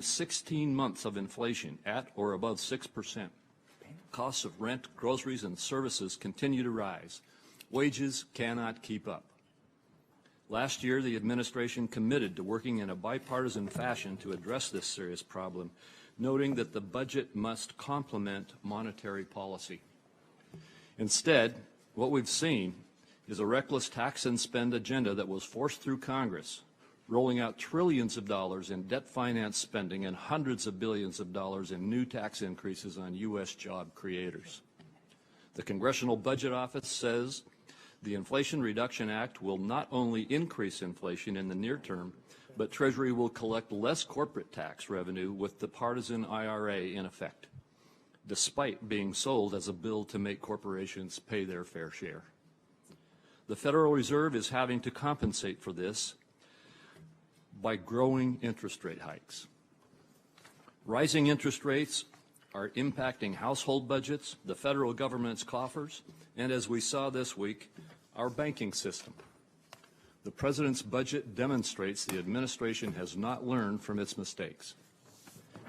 16 months of inflation at or above 6%. Costs of rent, groceries, and services continue to rise. Wages cannot keep up. Last year, the administration committed to working in a bipartisan fashion to address this serious problem, noting that the budget must complement monetary policy. Instead, what we've seen is a reckless tax and spend agenda that was forced through Congress, rolling out trillions of dollars in debt finance spending and hundreds of billions of dollars in new tax increases on U.S. job creators. The Congressional Budget Office says the Inflation Reduction Act will not only increase inflation in the near term, but Treasury will collect less corporate tax revenue with the partisan IRA in effect, despite being sold as a bill to make corporations pay their fair share. The Federal Reserve is having to compensate for this by growing interest rate hikes. Rising interest rates are impacting household budgets, the federal government's coffers, and as we saw this week, our banking system. The President's budget demonstrates the administration has not learned from its mistakes.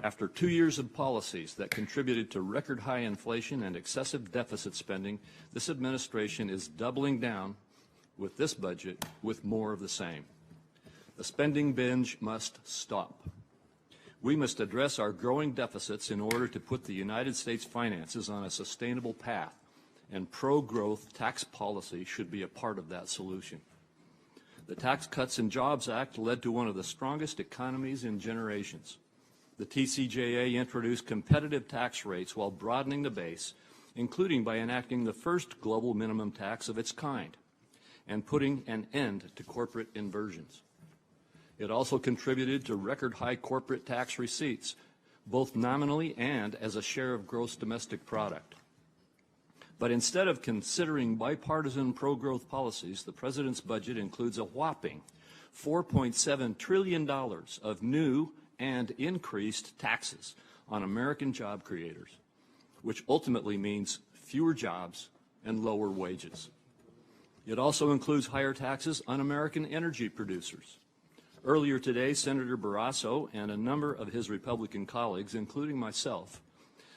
After 2 years of policies that contributed to record high inflation and excessive deficit spending, this administration is doubling down with this budget with more of the same. The spending binge must stop. We must address our growing deficits in order to put the United States finances on a sustainable path, and pro-growth tax policy should be a part of that solution. The Tax Cuts and Jobs Act led to one of the strongest economies in generations. The TCJA introduced competitive tax rates while broadening the base, including by enacting the first global minimum tax of its kind and putting an end to corporate inversions. It also contributed to record high corporate tax receipts, both nominally and as a share of gross domestic product. But instead of considering bipartisan pro-growth policies, the President's budget includes a whopping $4.7 trillion of new and increased taxes on American job creators, which ultimately means fewer jobs and lower wages. It also includes higher taxes on American energy producers. Earlier today, Senator Barrasso and a number of his Republican colleagues, including myself,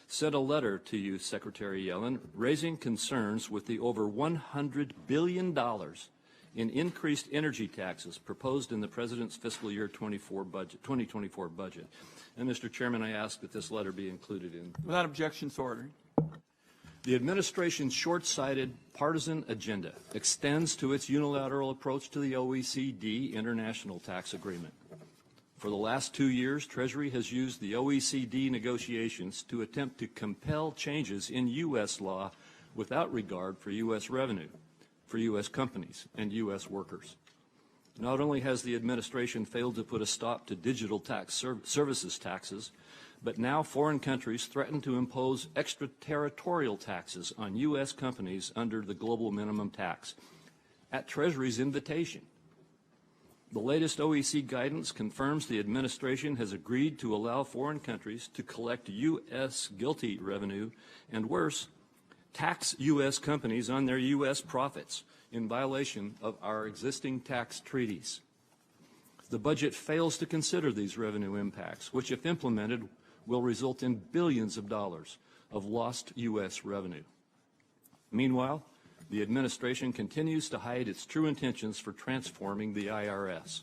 sent a letter to you, Secretary Yellen, raising concerns with the over $100 billion in increased energy taxes proposed in the President's fiscal year 2024 budget. And, Mr. Chairman, I ask that this letter be included in. Without objection, so ordered. The administration's short-sighted partisan agenda extends to its unilateral approach to the OECD International Tax Agreement. For the last 2 years, Treasury has used the OECD negotiations to attempt to compel changes in U.S. law without regard for U.S. revenue, for U.S. companies and U.S. workers. Not only has the administration failed to put a stop to digital tax services taxes, but now foreign countries threaten to impose extraterritorial taxes on U.S. companies under the global minimum tax at Treasury's invitation. The latest OECD guidance confirms the administration has agreed to allow foreign countries to collect U.S. guilty revenue and, worse, tax U.S. companies on their U.S. profits in violation of our existing tax treaties. The budget fails to consider these revenue impacts, which, if implemented, will result in billions of dollars of lost U.S. revenue. Meanwhile, the administration continues to hide its true intentions for transforming the IRS.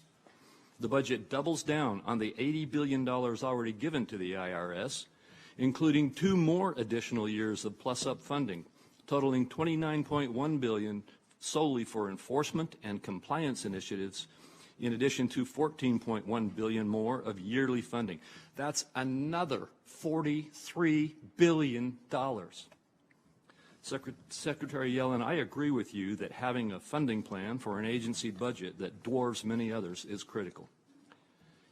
The budget doubles down on the $80 billion already given to the IRS, including 2 more additional years of plus-up funding, totaling $29.1 billion solely for enforcement and compliance initiatives, in addition to $14.1 billion more of yearly funding. That's another $43 billion. Secretary Yellen, I agree with you that having a funding plan for an agency budget that dwarfs many others is critical.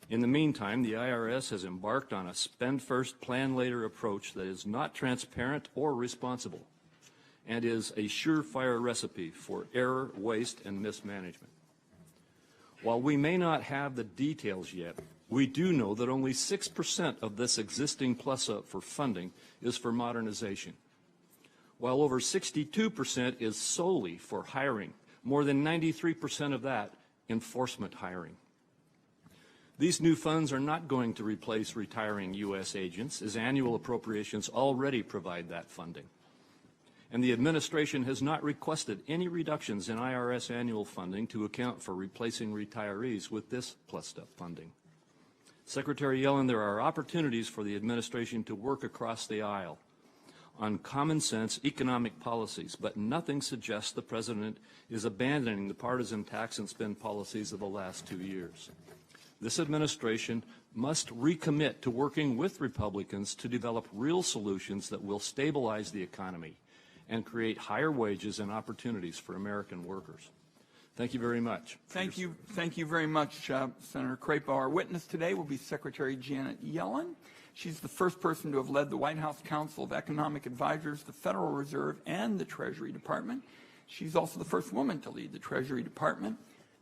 In the meantime, the IRS has embarked on a spend-first, plan-later approach that is not transparent or responsible and is a surefire recipe for error, waste, and mismanagement. While we may not have the details yet, we do know that only 6% of this existing plus-up for funding is for modernization, while over 62% is solely for hiring, more than 93% of that enforcement hiring. These new funds are not going to replace retiring U.S. agents, as annual appropriations already provide that funding. And the administration has not requested any reductions in IRS annual funding to account for replacing retirees with this plussed-up funding. Secretary Yellen, there are opportunities for the administration to work across the aisle on common-sense economic policies, but nothing suggests the President is abandoning the partisan tax and spend policies of the last 2 years. This administration must recommit to working with Republicans to develop real solutions that will stabilize the economy and create higher wages and opportunities for American workers. Thank you very much. Thank you very much, Senator Crapo. Our witness today will be Secretary Janet Yellen. She's the first person to have led the White House Council of Economic Advisors, the Federal Reserve, and the Treasury Department. She's also the first woman to lead the Treasury Department.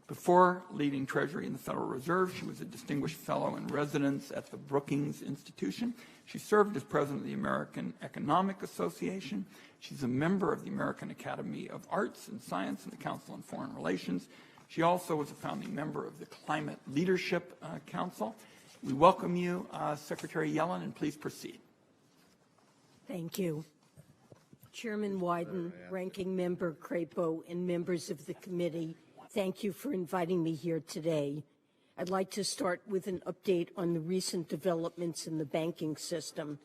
Before leading Treasury and the Federal Reserve, she was a distinguished fellow in residence at the Brookings Institution. She served as president of the American Economic Association. She's a member of the American Academy of Arts and Science and the Council on Foreign Relations. She also was a founding member of the Climate Leadership Council. We welcome you, Secretary Yellen, and please proceed. Thank you. Chairman Wyden, Ranking Member Crapo, and members of the committee, thank you for inviting me here today. I'd like to start with an update on the recent developments in the banking system.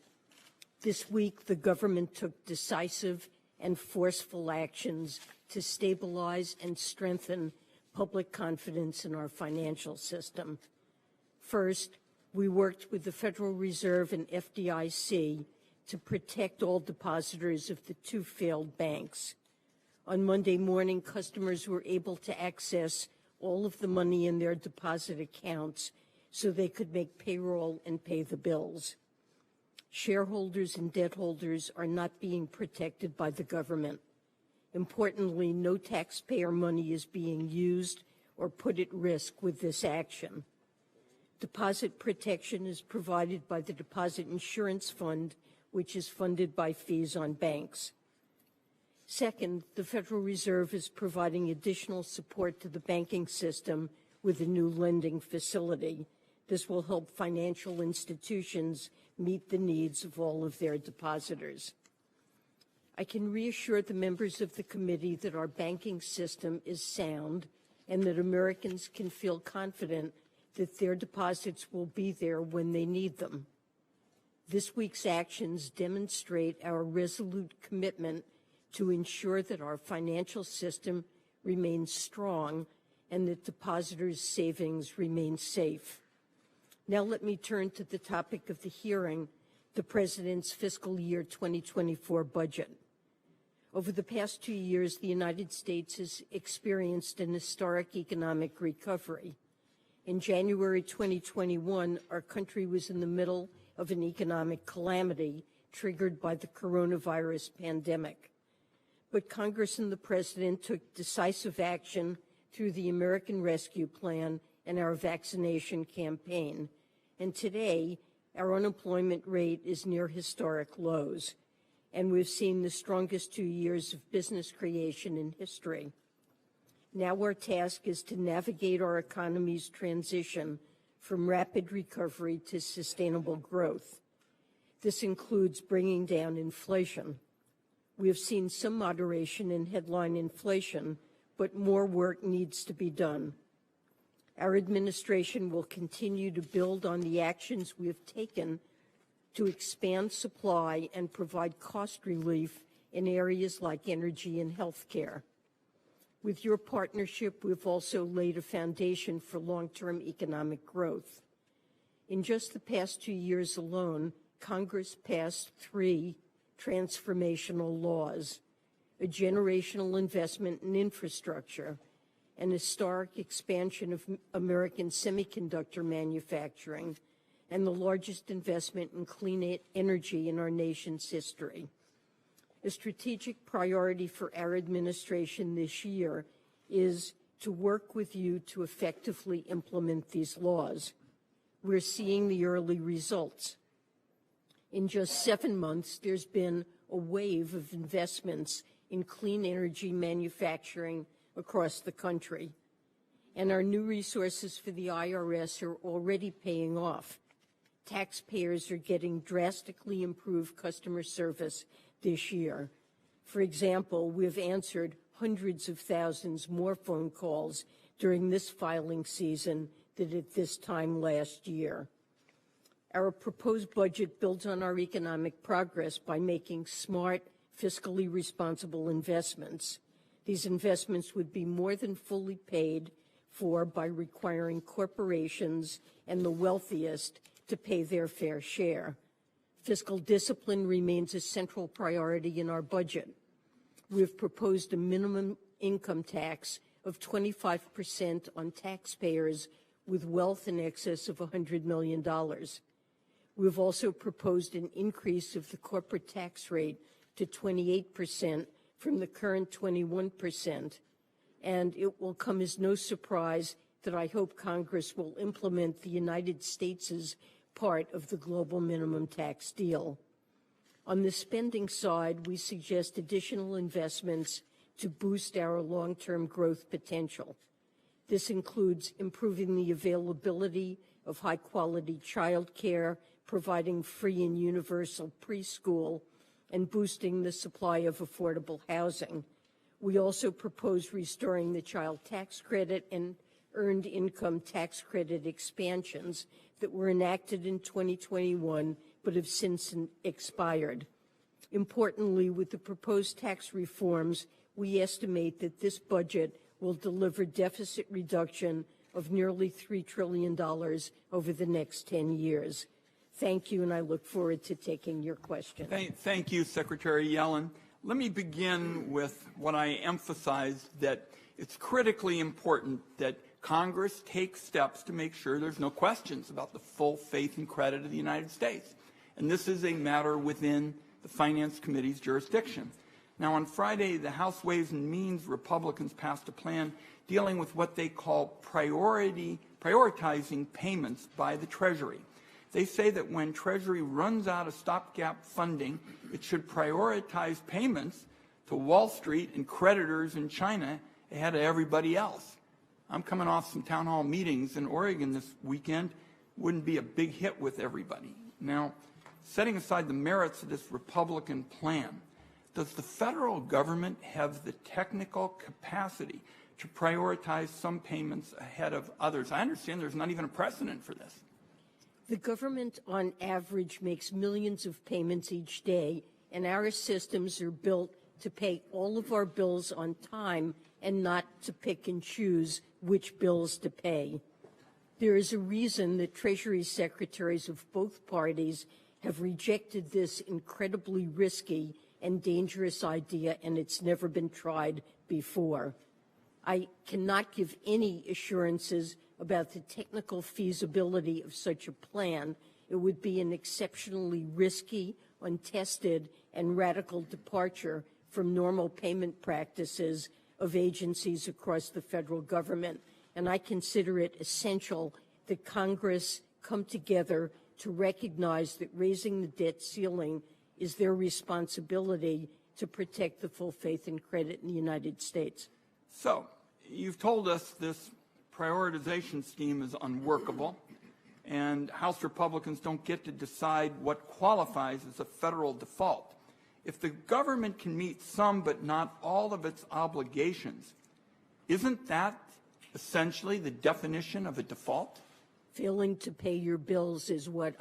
This week, the government took decisive and forceful actions to stabilize and strengthen public confidence in our financial system. First, we worked with the Federal Reserve and FDIC to protect all depositors of the two failed banks. On Monday morning, customers were able to access all of the money in their deposit accounts so they could make payroll and pay the bills. Shareholders and debt holders are not being protected by the government. Importantly, no taxpayer money is being used or put at risk with this action. Deposit protection is provided by the Deposit Insurance Fund, which is funded by fees on banks. Second, the Federal Reserve is providing additional support to the banking system with a new lending facility. This will help financial institutions meet the needs of all of their depositors. I can reassure the members of the committee that our banking system is sound and that Americans can feel confident that their deposits will be there when they need them. This week's actions demonstrate our resolute commitment to ensure that our financial system remains strong and that depositors' savings remain safe. Now let me turn to the topic of the hearing, the President's fiscal year 2024 budget. Over the past 2 years, the United States has experienced an historic economic recovery. In January 2021, our country was in the middle of an economic calamity triggered by the coronavirus pandemic. But Congress and the President took decisive action through the American Rescue Plan and our vaccination campaign. And today, our unemployment rate is near historic lows, and we've seen the strongest 2 years of business creation in history. Now our task is to navigate our economy's transition from rapid recovery to sustainable growth. This includes bringing down inflation. We have seen some moderation in headline inflation, but more work needs to be done. Our administration will continue to build on the actions we have taken to expand supply and provide cost relief in areas like energy and health care. With your partnership, we've also laid a foundation for long-term economic growth. In just the past 2 years alone, Congress passed 3 transformational laws, a generational investment in infrastructure, an historic expansion of American semiconductor manufacturing, and the largest investment in clean energy in our nation's history. A strategic priority for our administration this year is to work with you to effectively implement these laws. We're seeing the early results. In just 7 months, there's been a wave of investments in clean energy manufacturing across the country. and our new resources for the IRS are already paying off. Taxpayers are getting drastically improved customer service this year. For example, we've answered hundreds of thousands more phone calls during this filing season than at this time last year. Our proposed budget builds on our economic progress by making smart, fiscally responsible investments. These investments would be more than fully paid for by requiring corporations and the wealthiest to pay their fair share. Fiscal discipline remains a central priority in our budget. We've proposed a minimum income tax of 25% on taxpayers with wealth in excess of $100 million. We've also proposed an increase of the corporate tax rate to 28% from the current 21%, and it will come as no surprise that I hope Congress will implement the United States' part of the global minimum tax deal. On the spending side, we suggest additional investments to boost our long-term growth potential. This includes improving the availability of high-quality child care, providing free and universal preschool, and boosting the supply of affordable housing. We also propose restoring the child tax credit and earned income tax credit expansions that were enacted in 2021 but have since expired. Importantly, with the proposed tax reforms, we estimate that this budget will deliver deficit reduction of nearly $3 trillion over the next 10 years. Thank you, and I look forward to taking your questions. Thank you, Secretary Yellen. Let me begin with what I emphasized, that it's critically important that Congress take steps to make sure there's no questions about the full faith and credit of the United States. And this is a matter within the Finance Committee's jurisdiction. Now, on Friday, the House Ways and Means Republicans passed a plan dealing with what they call prioritizing payments by the Treasury. They say that when Treasury runs out of stopgap funding, it should prioritize payments to Wall Street and creditors in China ahead of everybody else. I'm coming off some town hall meetings in Oregon this weekend. Wouldn't be a big hit with everybody. Now, setting aside the merits of this Republican plan, does the federal government have the technical capacity to prioritize some payments ahead of others? I understand there's not even a precedent for this. The government, on average, makes millions of payments each day, and our systems are built to pay all of our bills on time and not to pick and choose which bills to pay. There is a reason that Treasury Secretaries of both parties have rejected this incredibly risky and dangerous idea, and it's never been tried before. I cannot give any assurances about the technical feasibility of such a plan. It would be an exceptionally risky, untested, and radical departure from normal payment practices of agencies across the federal government, and I consider it essential that Congress come together to recognize that raising the debt ceiling is their responsibility to protect the full faith and credit in the United States. So, you've told us this prioritization scheme is unworkable, and House Republicans don't get to decide what qualifies as a federal default. If the government can meet some but not all of its obligations, isn't that essentially the definition of a default? Failing to pay your bills is what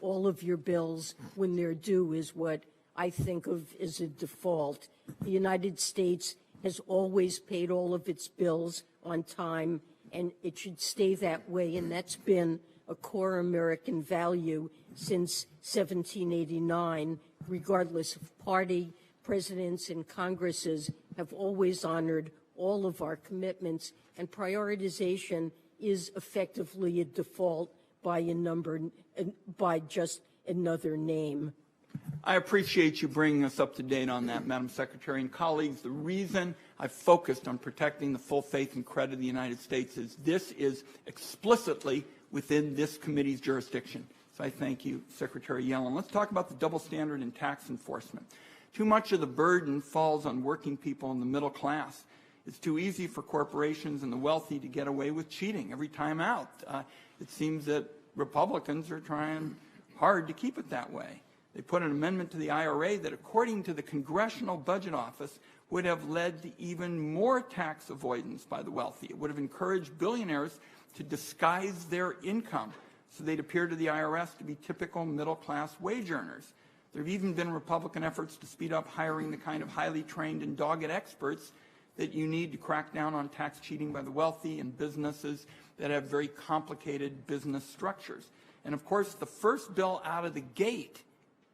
all of your bills when they're due is what I think of as a default. The United States has always paid all of its bills on time, and it should stay that way, and that's been a core American value since 1789, regardless of party. Presidents and Congresses have always honored all of our commitments, and prioritization is effectively a default by just another name. I appreciate you bringing us up to date on that, Madam Secretary. And colleagues, the reason I've focused on protecting the full faith and credit of the United States is this is explicitly within this committee's jurisdiction. So I thank you, Secretary Yellen. Let's talk about the double standard in tax enforcement. Too much of the burden falls on working people in the middle class. It's too easy for corporations and the wealthy to get away with cheating every time out. It seems that Republicans are trying hard to keep it that way. They put an amendment to the IRA that, according to the Congressional Budget Office, would have led to even more tax avoidance by the wealthy. It would have encouraged billionaires to disguise their income so they'd appear to the IRS to be typical middle-class wage earners. There have even been Republican efforts to speed up hiring the kind of highly trained and dogged experts that you need to crack down on tax cheating by the wealthy and businesses that have very complicated business structures. And of course, the first bill out of the gate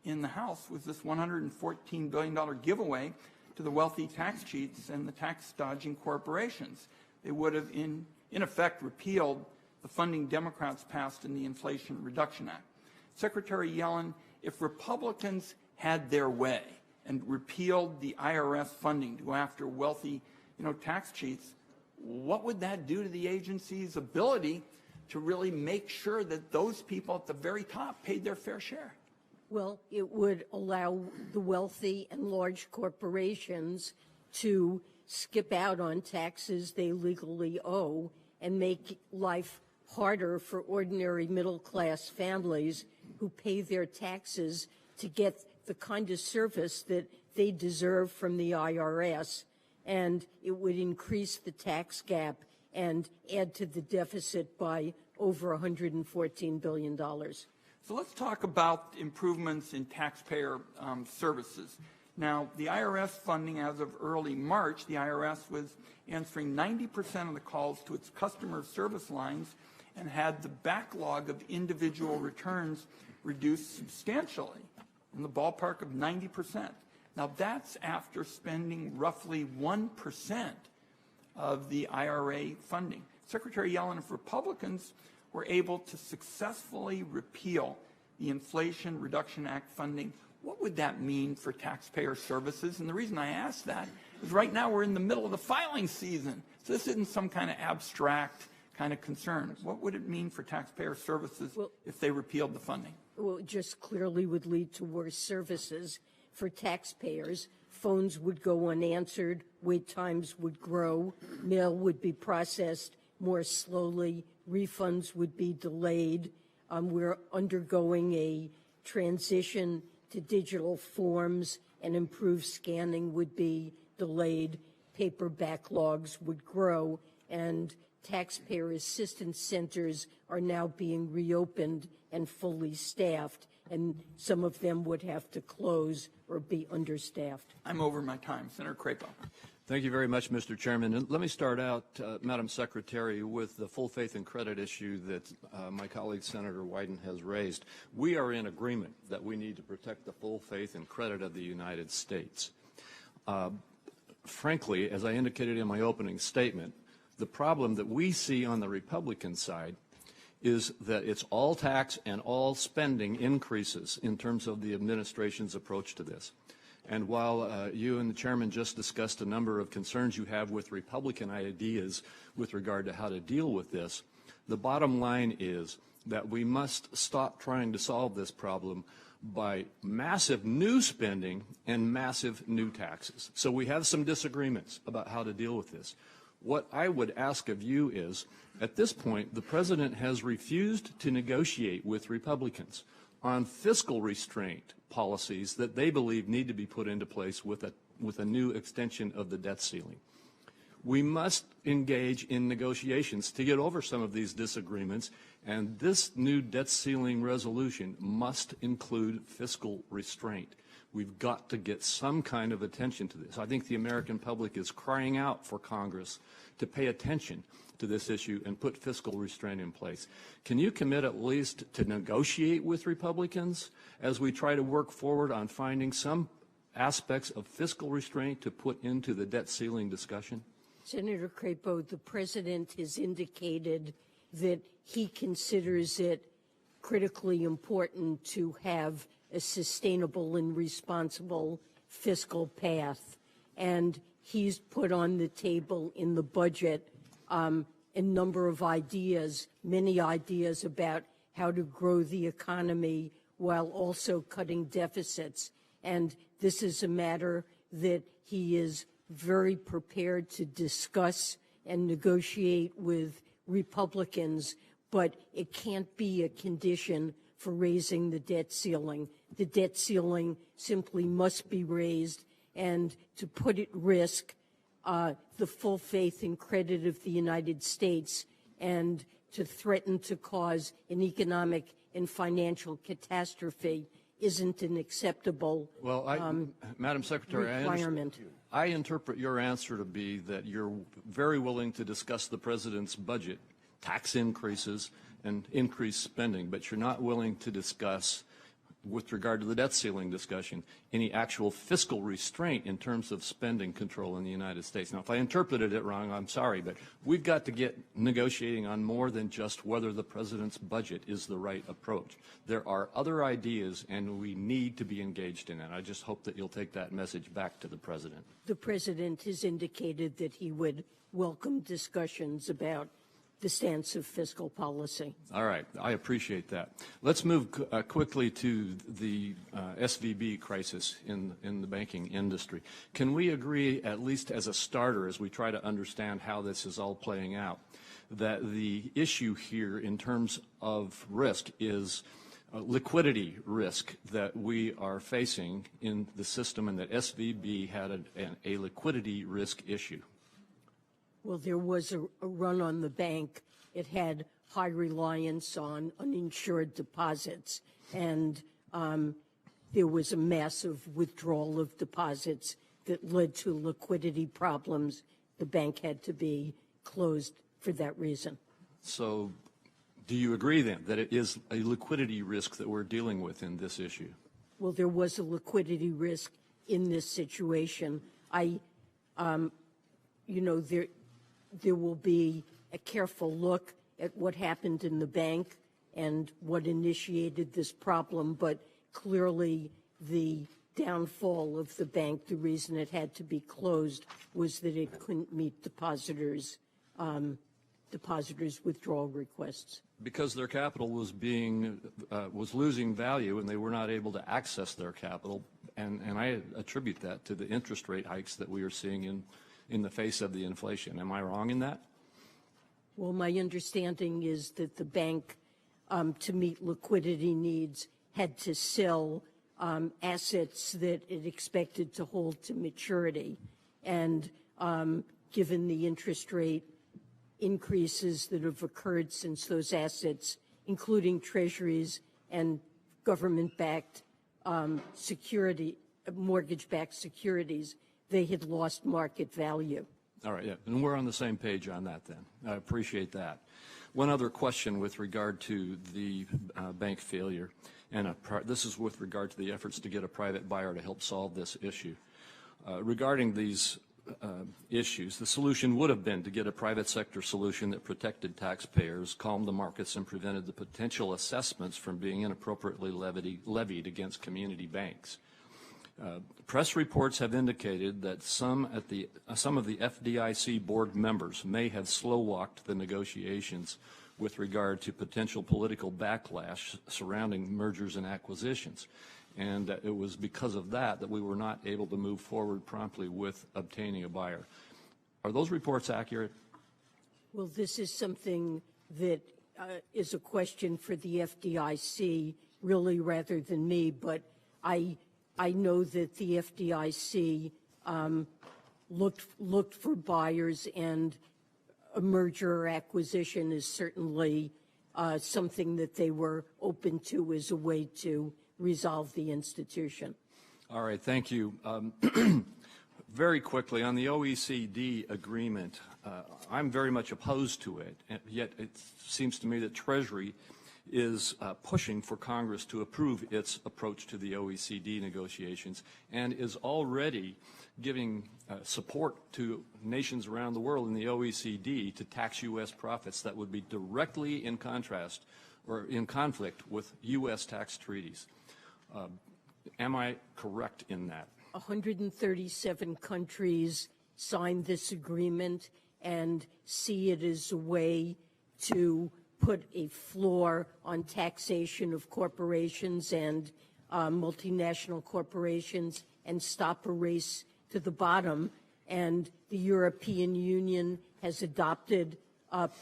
in the House was this $114 billion giveaway to the wealthy tax cheats and the tax dodging corporations. They would have, in effect, repealed the funding Democrats passed in the Inflation Reduction Act. Secretary Yellen, if Republicans had their way and repealed the IRS funding to go after wealthy, tax cheats, what would that do to the agency's ability to really make sure that those people at the very top paid their fair share? Well, it would allow the wealthy and large corporations to skip out on taxes they legally owe and make life harder for ordinary middle-class families who pay their taxes to get the kind of service that they deserve from the IRS. And it would increase the tax gap and add to the deficit by over $114 billion. So let's talk about improvements in taxpayer services. Now, the IRS funding, as of early March, the IRS was answering 90% of the calls to its customer service lines and had the backlog of individual returns reduced substantially, in the ballpark of 90%. Now, that's after spending roughly 1% of the IRA funding. Secretary Yellen, if Republicans were able to successfully repeal the Inflation Reduction Act funding, what would that mean for taxpayer services? And the reason I ask that is right now we're in the middle of the filing season. So this isn't some kind of abstract kind of concern. What would it mean for taxpayer services if they repealed the funding? Well, it just clearly would lead to worse services for taxpayers. Phones would go unanswered, wait times would grow, mail would be processed more slowly, refunds would be delayed. We're undergoing a transition to digital forms, and improved scanning would be delayed, paper backlogs would grow, and taxpayer assistance centers are now being reopened and fully staffed, and some of them would have to close or be understaffed. I'm over my time. Senator Crapo. Thank you very much, Mr. Chairman. And let me start out, Madam Secretary, with the full faith and credit issue that my colleague Senator Wyden has raised. We are in agreement that we need to protect the full faith and credit of the United States. Frankly, as I indicated in my opening statement, the problem that we see on the Republican side is that it's all tax and all spending increases in terms of the administration's approach to this. And while you and the chairman just discussed a number of concerns you have with Republican ideas with regard to how to deal with this, the bottom line is that we must stop trying to solve this problem by massive new spending and massive new taxes. So we have some disagreements about how to deal with this. What I would ask of you is, at this point, the president has refused to negotiate with Republicans on fiscal restraint policies that they believe need to be put into place with a new extension of the debt ceiling. We must engage in negotiations to get over some of these disagreements, and this new debt ceiling resolution must include fiscal restraint. We've got to get some kind of attention to this. I think the American public is crying out for Congress to pay attention to this issue and put fiscal restraint in place. Can you commit at least to negotiate with Republicans as we try to work forward on finding some aspects of fiscal restraint to put into the debt ceiling discussion? Senator Crapo, the president has indicated that he considers it critically important to have a sustainable and responsible fiscal path. And he's put on the table in the budget a number of ideas, many ideas about how to grow the economy while also cutting deficits. And this is a matter that he is very prepared to discuss and negotiate with Republicans, but it can't be a condition for raising the debt ceiling. The debt ceiling simply must be raised, and to put at risk the full faith and credit of the United States and to threaten to cause an economic and financial catastrophe isn't an acceptable Madam Secretary, requirement. I interpret your answer to be that you're very willing to discuss the president's budget, tax increases, and increased spending, but you're not willing to discuss, with regard to the debt ceiling discussion, any actual fiscal restraint in terms of spending control in the United States. Now, if I interpreted it wrong, I'm sorry, but we've got to get negotiating on more than just whether the president's budget is the right approach. There are other ideas, and we need to be engaged in it. I just hope that you'll take that message back to the president. The president has indicated that he would welcome discussions about the stance of fiscal policy. All right, I appreciate that. Let's move quickly to the SVB crisis in the banking industry. Can we agree, at least as a starter, as we try to understand how this is all playing out, that the issue here in terms of risk is liquidity risk that we are facing in the system, and that SVB had a liquidity risk issue? Well, there was a run on the bank. It had high reliance on uninsured deposits, and there was a massive withdrawal of deposits that led to liquidity problems. The bank had to be closed for that reason. So do you agree, then, that it is a liquidity risk that we're dealing with in this issue? Well, there was a liquidity risk in this situation. There will be a careful look at what happened in the bank and what initiated this problem, but clearly the downfall of the bank, the reason it had to be closed, was that it couldn't meet depositors' withdrawal requests. Because their capital was losing value, and they were not able to access their capital, and I attribute that to the interest rate hikes that we are seeing in the face of the inflation. Am I wrong in that? Well, my understanding is that the bank, to meet liquidity needs, had to sell assets that it expected to hold to maturity. And given the interest rate increases that have occurred since those assets, including treasuries and government-backed mortgage-backed securities, they had lost market value. All right, yeah, and we're on the same page on that then. I appreciate that. One other question with regard to the bank failure, and this is with regard to the efforts to get a private buyer to help solve this issue. Regarding these issues, the solution would have been to get a private sector solution that protected taxpayers, calmed the markets, and prevented the potential assessments from being inappropriately levied against community banks. Press reports have indicated that some of the FDIC board members may have slow-walked the negotiations with regard to potential political backlash surrounding mergers and acquisitions. And it was because of that we were not able to move forward promptly with obtaining a buyer. Are those reports accurate? Well, this is something that is a question for the FDIC, really, rather than me, but I know that the FDIC looked for buyers, and a merger or acquisition is certainly something that they were open to as a way to resolve the institution. All right, thank you. Very quickly, on the OECD agreement, I'm very much opposed to it, and yet it seems to me that Treasury is pushing for Congress to approve its approach to the OECD negotiations, and is already giving support to nations around the world in the OECD to tax U.S. profits that would be directly in contrast or in conflict with U.S. tax treaties. Am I correct in that? 137 countries signed this agreement and see it as a way to put a floor on taxation of corporations and multinational corporations and stop a race to the bottom and the European Union has adopted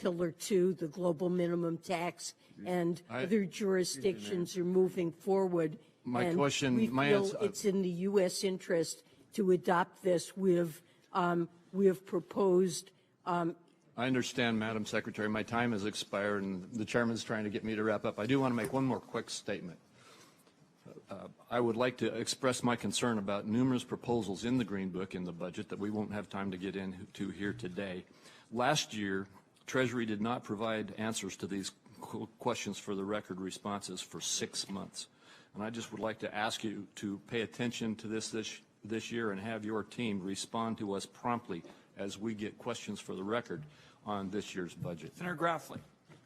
Pillar 2, the global minimum tax, and other jurisdictions are moving forward. My and question, we my feel answer- it's in the U.S. interest to adopt this. We have proposed. I understand, Madam Secretary. My time has expired, and the chairman's trying to get me to wrap up. I do want to make one more quick statement. I would like to express my concern about numerous proposals in the Green Book in the budget that we won't have time to get into here today. Last year, Treasury did not provide answers to these questions for the record responses for 6 months. And I just would like to ask you to pay attention to this year and have your team respond to us promptly as we get questions for the record on this year's budget. Senator Grassley.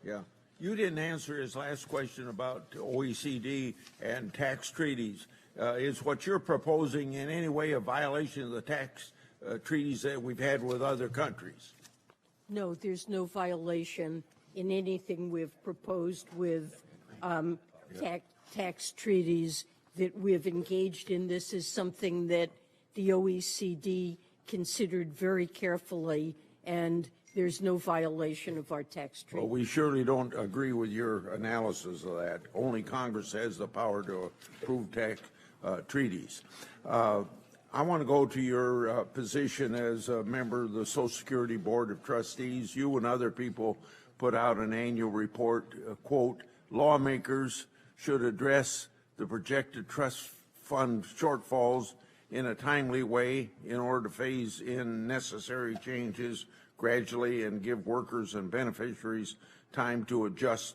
Yeah. You didn't answer his last question about OECD and tax treaties. Is what you're proposing in any way a violation of the tax treaties that we've had with other countries? No, there's no violation in anything we've proposed with tax treaties that we've engaged in. This is something that the OECD considered very carefully, and there's no violation of our tax treaty. Well, we surely don't agree with your analysis of that. Only Congress has the power to approve tax treaties. I want to go to your position as a member of the Social Security Board of Trustees. You and other people put out an annual report, quote, lawmakers should address the projected trust fund shortfalls in a timely way in order to phase in necessary changes gradually and give workers and beneficiaries time to adjust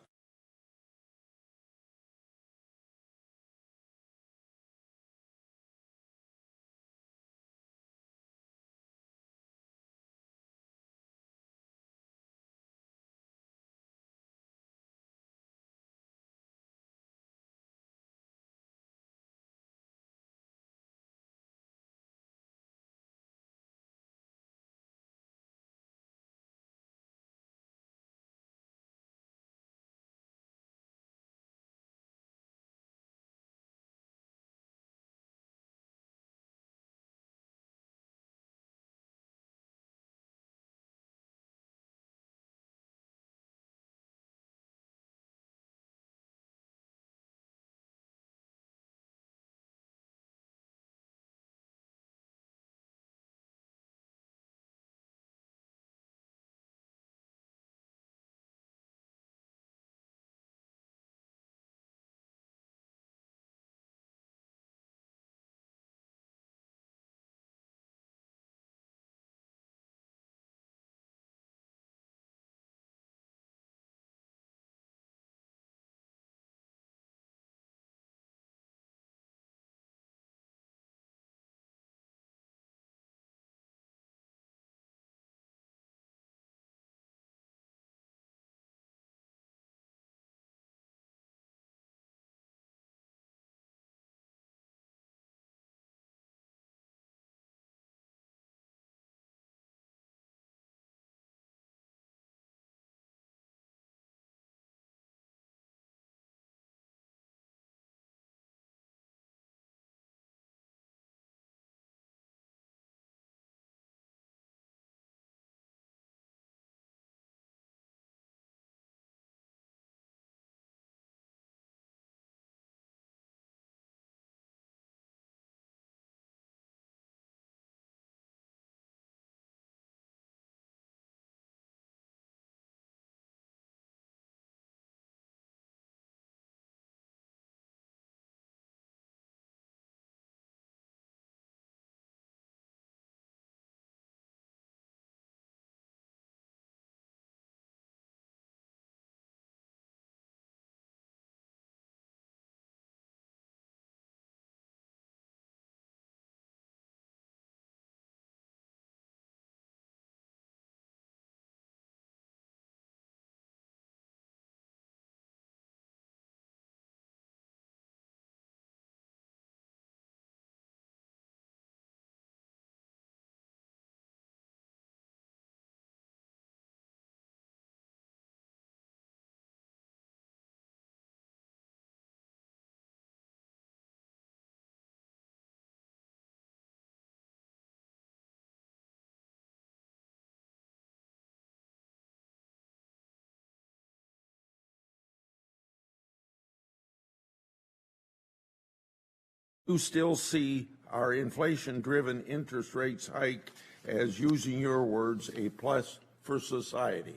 you still see our inflation-driven interest rates hike as, using your words, a plus for society?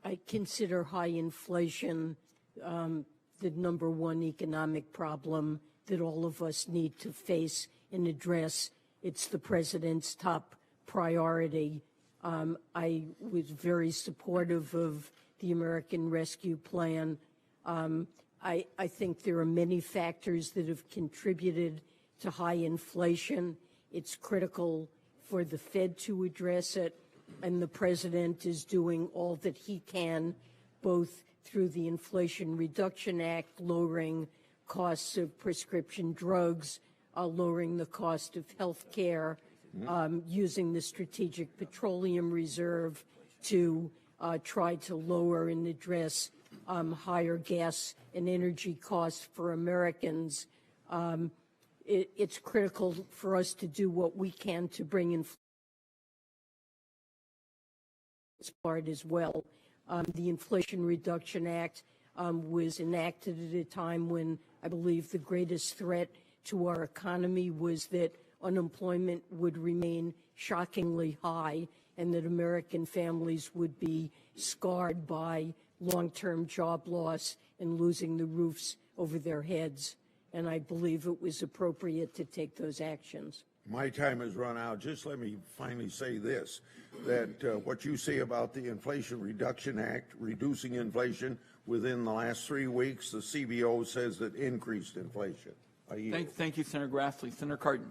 I consider high inflation the number one economic problem that all of us need to face and address. It's the president's top priority. I was very supportive of the American Rescue Plan. I think there are many factors that have contributed to high inflation. It's critical for the Fed to address it, and the president is doing all that he can, both through the Inflation Reduction Act, lowering costs of prescription drugs, lowering the cost of health care, using the Strategic Petroleum Reserve to try to lower and address higher gas and energy costs for Americans. It's critical for us to do what we can to bring inflation part as well. The Inflation Reduction Act was enacted at a time when I believe the greatest threat to our economy was that unemployment would remain shockingly high and that American families would be scarred by long-term job loss and losing the roofs over their heads. And I believe it was appropriate to take those actions. My time has run out. Just let me finally say this, that what you say about the Inflation Reduction Act, reducing inflation within the last 3 weeks, the CBO says that increased inflation. Thank you, Senator Grassley. Senator Cardin.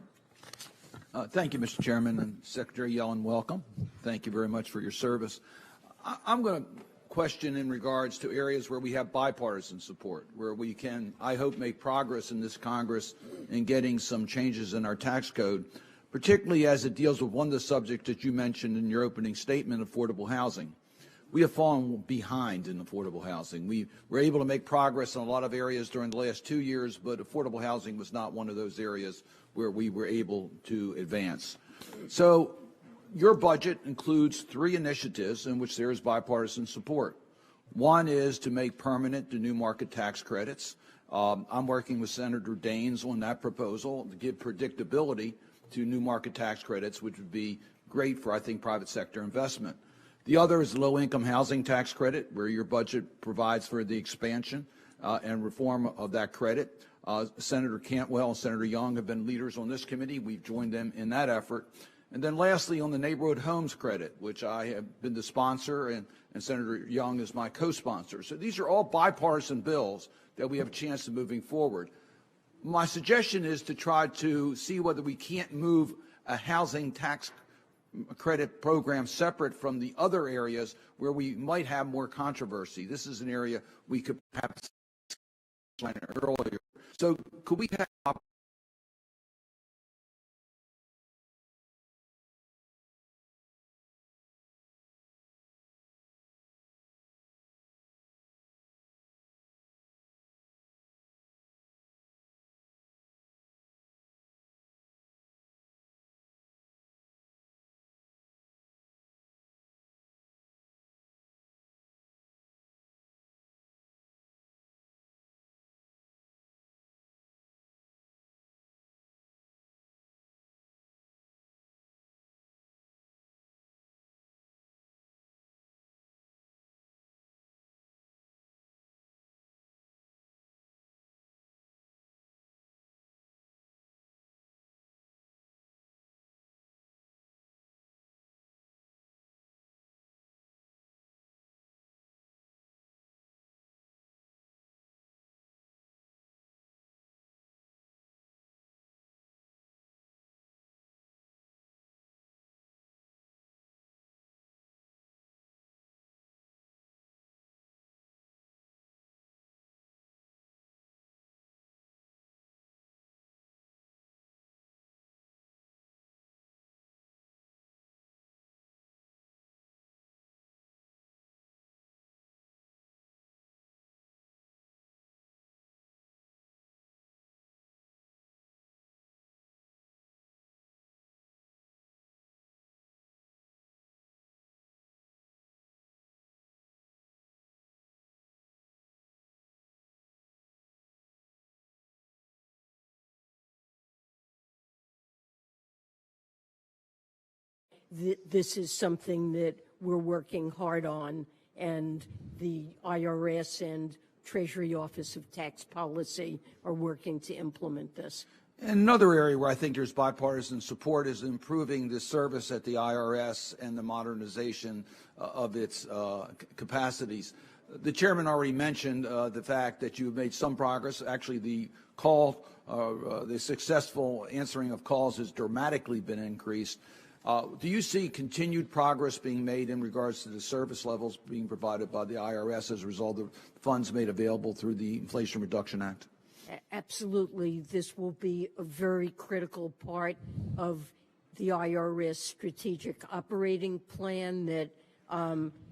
Thank you, Mr. Chairman, and Secretary Yellen, welcome. Thank you very much for your service. I'm going to question in regards to areas where we have bipartisan support, where we can, I hope, make progress in this Congress in getting some changes in our tax code, particularly as it deals with one of the subjects that you mentioned in your opening statement, affordable housing. We have fallen behind in affordable housing. We were able to make progress in a lot of areas during the last 2 years, but affordable housing was not one of those areas where we were able to advance. So your budget includes 3 initiatives in which there is bipartisan support. One is to make permanent the new market tax credits. I'm working with Senator Daines on that proposal to give predictability to new market tax credits, which would be great for, I think, private sector investment. The other is the low-income housing tax credit, where your budget provides for the expansion and reform of that credit. Senator Cantwell and Senator Young have been leaders on this committee. We've joined them in that effort. And then lastly, on the neighborhood homes credit, which I have been the sponsor and Senator Young is my co-sponsor. So these are all bipartisan bills that we have a chance of moving forward. My suggestion is to try to see whether we can't move a housing tax credit program separate from the other areas where we might have more controversy. This is an area we could perhaps earlier. So could we have this is something that we're working hard on, and the IRS and Treasury Office of Tax Policy are working to implement this. And another area where I think there's bipartisan support is improving the service at the IRS and the modernization of its capacities. The chairman already mentioned the fact that you've made some progress. Actually, the successful answering of calls has dramatically been increased. Do you see continued progress being made in regards to the service levels being provided by the IRS as a result of funds made available through the Inflation Reduction Act? Absolutely. This will be a very critical part of the IRS strategic operating plan that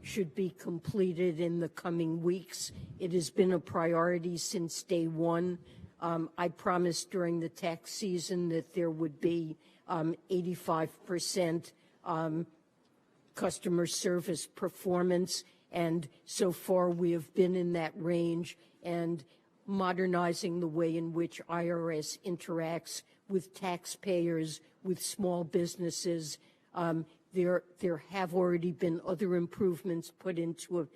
should be completed in the coming weeks. It has been a priority since day one. I promised during the tax season that there would be 85% customer service performance, and so far we have been in that range, and modernizing the way in which IRS interacts with taxpayers, with small businesses. There have already been other improvements put into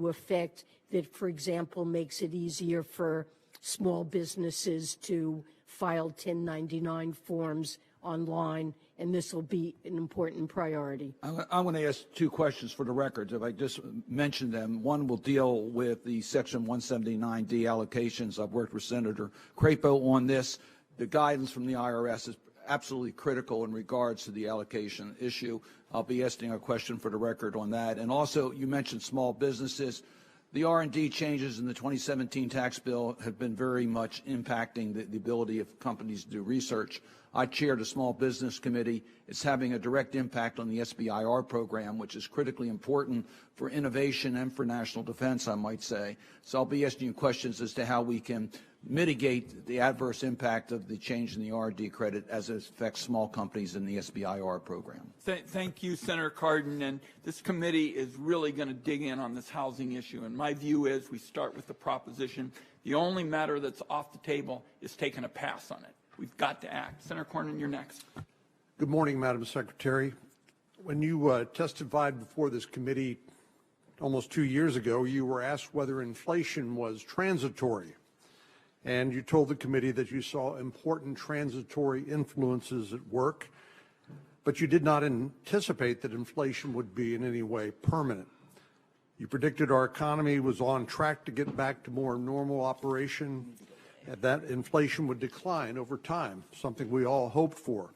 effect that, for example, makes it easier for small businesses to file 1099 forms online, and this will be an important priority. I want to ask two questions for the record. If I just mention them, one will deal with the Section 179D allocations. I've worked with Senator Crapo on this. The guidance from the IRS is absolutely critical in regards to the allocation issue. I'll be asking a question for the record on that. And also, you mentioned small businesses. The R&D changes in the 2017 tax bill have been very much impacting the ability of companies to do research. I chair the Small Business Committee. It's having a direct impact on the SBIR program, which is critically important for innovation and for national defense, I might say. So I'll be asking you questions as to how we can mitigate the adverse impact of the change in the R&D credit as it affects small companies in the SBIR program. Thank you, Senator Cardin. And this committee is really going to dig in on this housing issue. And my view is we start with the proposition. The only matter that's off the table is taking a pass on it. We've got to act. Senator Cornyn, you're next. Good morning, Madam Secretary. When you testified before this committee almost 2 years ago, you were asked whether inflation was transitory. And you told the committee that you saw important transitory influences at work, but you did not anticipate that inflation would be in any way permanent. You predicted our economy was on track to get back to more normal operation, and that inflation would decline over time, something we all hoped for.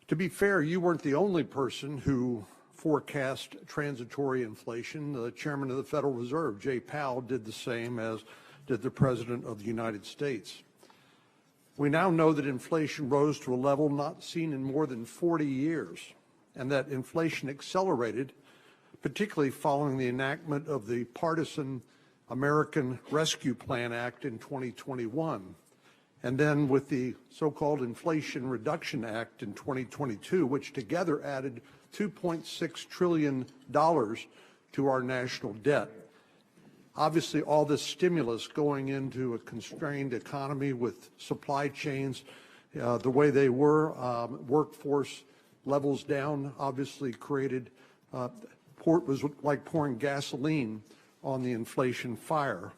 To be fair, you weren't the only person who forecast transitory inflation. The chairman of the Federal Reserve, Jay Powell, did the same, as did the President of the United States. We now know that inflation rose to a level not seen in more than 40 years, and that inflation accelerated, particularly following the enactment of the partisan American Rescue Plan Act in 2021, and then with the so-called Inflation Reduction Act in 2022, which together added $2.6 trillion to our national debt. Obviously, all this stimulus going into a constrained economy with supply chains the way they were, workforce levels down, obviously created, was like pouring gasoline on the inflation fire.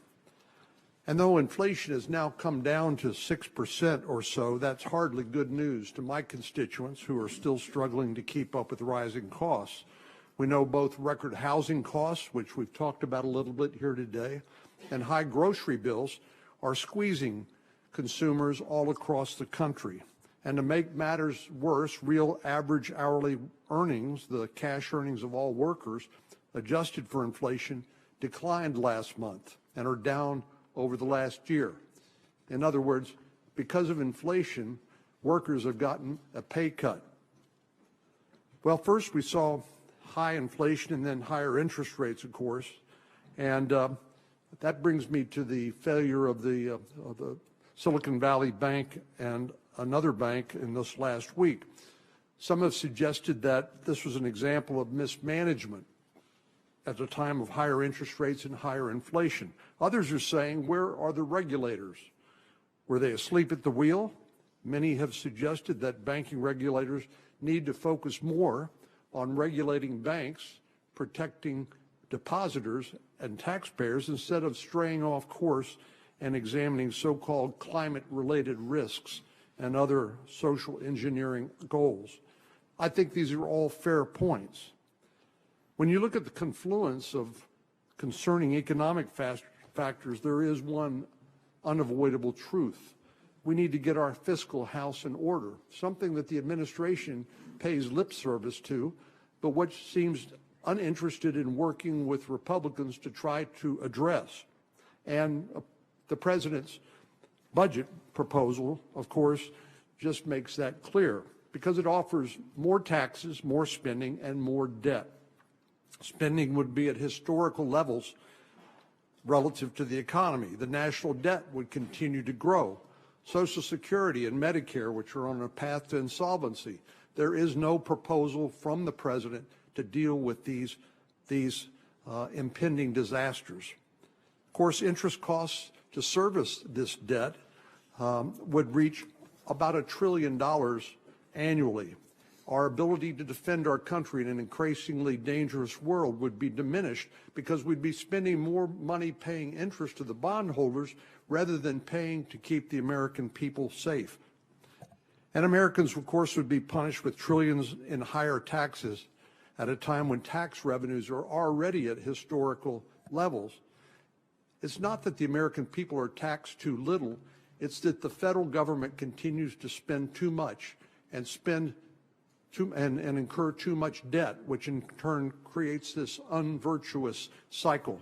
And though inflation has now come down to 6% or so, that's hardly good news to my constituents who are still struggling to keep up with rising costs. We know both record housing costs, which we've talked about a little bit here today, and high grocery bills are squeezing consumers all across the country. And to make matters worse, real average hourly earnings, the cash earnings of all workers, adjusted for inflation, declined last month and are down over the last year. In other words, because of inflation, workers have gotten a pay cut. Well, first we saw high inflation and then higher interest rates, of course, and that brings me to the failure of the Silicon Valley Bank and another bank in this last week. Some have suggested that this was an example of mismanagement at a time of higher interest rates and higher inflation. Others are saying, where are the regulators? Were they asleep at the wheel? Many have suggested that banking regulators need to focus more on regulating banks, protecting depositors and taxpayers instead of straying off course and examining so-called climate-related risks and other social engineering goals. I think these are all fair points. When you look at the confluence of concerning economic factors, there is one unavoidable truth. We need to get our fiscal house in order, something that the administration pays lip service to, but which seems uninterested in working with Republicans to try to address. And the president's budget proposal, of course, just makes that clear because it offers more taxes, more spending, and more debt. Spending would be at historical levels relative to the economy. The national debt would continue to grow. Social Security and Medicare, which are on a path to insolvency. There is no proposal from the president to deal with these impending disasters. Of course, interest costs to service this debt would reach about $1 trillion annually. Our ability to defend our country in an increasingly dangerous world would be diminished because we'd be spending more money paying interest to the bondholders rather than paying to keep the American people safe. And Americans, of course, would be punished with trillions in higher taxes at a time when tax revenues are already at historical levels. It's not that the American people are taxed too little, it's that the federal government continues to spend too much and incur too much debt, which in turn creates this unvirtuous cycle.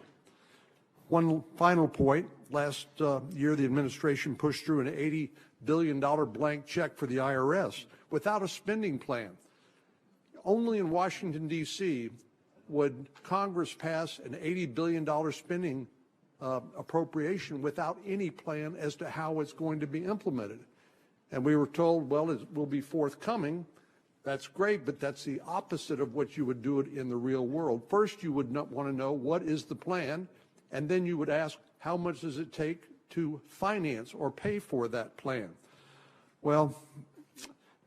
One final point, last year the administration pushed through an $80 billion blank check for the IRS without a spending plan. Only in Washington, D.C. would Congress pass an $80 billion spending appropriation without any plan as to how it's going to be implemented. And we were told, well, it will be forthcoming. That's great, but that's the opposite of what you would do it in the real world. First, you would not want to know what is the plan, and then you would ask, how much does it take to finance or pay for that plan? Well,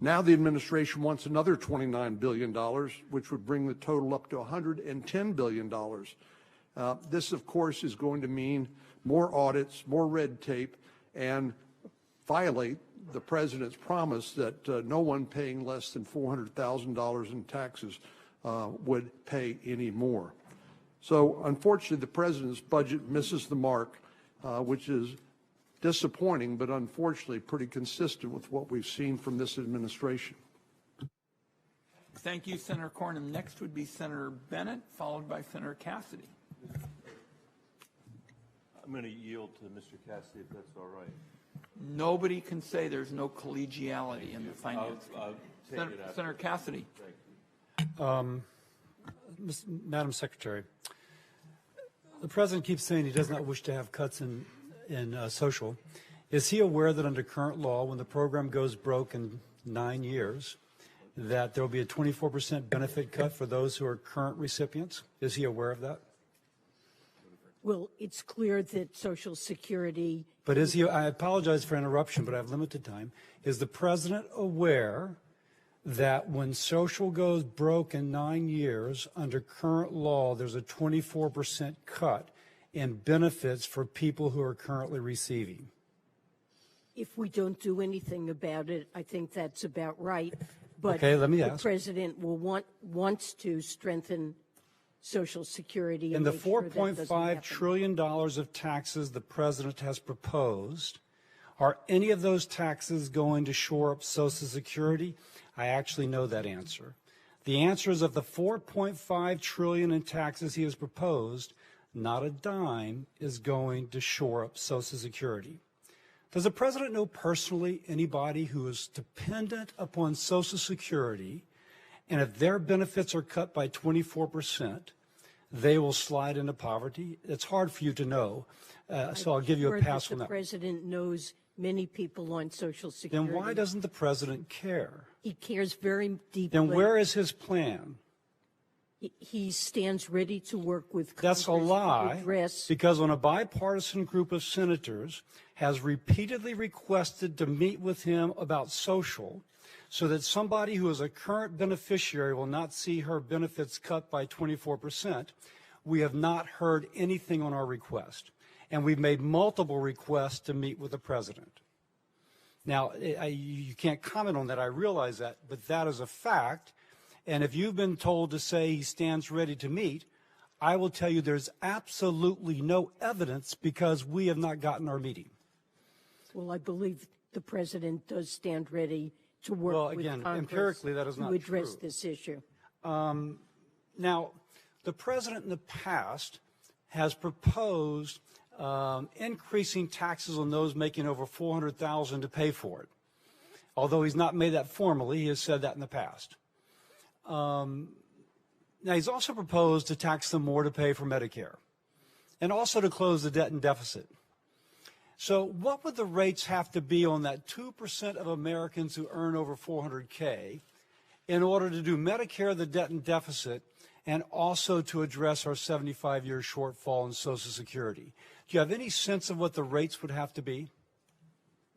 now the administration wants another $29 billion, which would bring the total up to $110 billion. This, of course, is going to mean more audits, more red tape, and violate the president's promise that no one paying less than $400,000 in taxes would pay any more. So, unfortunately, the president's budget misses the mark, which is disappointing, but unfortunately pretty consistent with what we've seen from this administration. Thank you, Senator Cornyn. Next would be Senator Bennett, followed by Senator Cassidy. I'm going to yield to Mr. Cassidy, if that's all right. Nobody can say there's no collegiality in the finance. Senator Cassidy. Madam Secretary, the President keeps saying he does not wish to have cuts in social. Is he aware that under current law, when the program goes broke in 9 years, that there will be a 24% benefit cut for those who are current recipients? Is he aware of that? Well, it's clear that Social Security. But is he, I apologize for interruption, but I have limited time. Is the President aware that when social goes broke in 9 years, under current law, there's a 24% cut in benefits for people who are currently receiving? If we don't do anything about it, I think that's about right. But okay, let me ask. The President wants to strengthen Social Security. In the $4.5 trillion of taxes the President has proposed, are any of those taxes going to shore up Social Security? I actually know that answer. The answer is of the $4.5 trillion in taxes he has proposed, not a dime is going to shore up Social Security. Does the President know personally anybody who is dependent upon Social Security, and if their benefits are cut by 24%, they will slide into poverty? It's hard for you to know, so I'll give you a pass on that. The President knows many people on Social Security. Then why doesn't the President care? He cares very deeply. Then where is his plan? He stands ready to work with That's a Congress to lie, address. because when a bipartisan group of senators has repeatedly requested to meet with him about social, so that somebody who is a current beneficiary will not see her benefits cut by 24%, we have not heard anything on our request. And we've made multiple requests to meet with the president. Now, you can't comment on that, I realize that, but that is a fact. And if you've been told to say he stands ready to meet, I will tell you there's absolutely no evidence, because we have not gotten our meeting. Well, I believe the president does stand ready to work with Congress empirically, that is not to address true. this issue. Now, the president in the past has proposed increasing taxes on those making over $400,000 to pay for it. Although he's not made that formally, he has said that in the past. Now, he's also proposed to tax them more to pay for Medicare, and also to close the debt and deficit. So what would the rates have to be on that 2% of Americans who earn over $400K in order to do Medicare, the debt and deficit, and also to address our 75-year shortfall in Social Security? Do you have any sense of what the rates would have to be?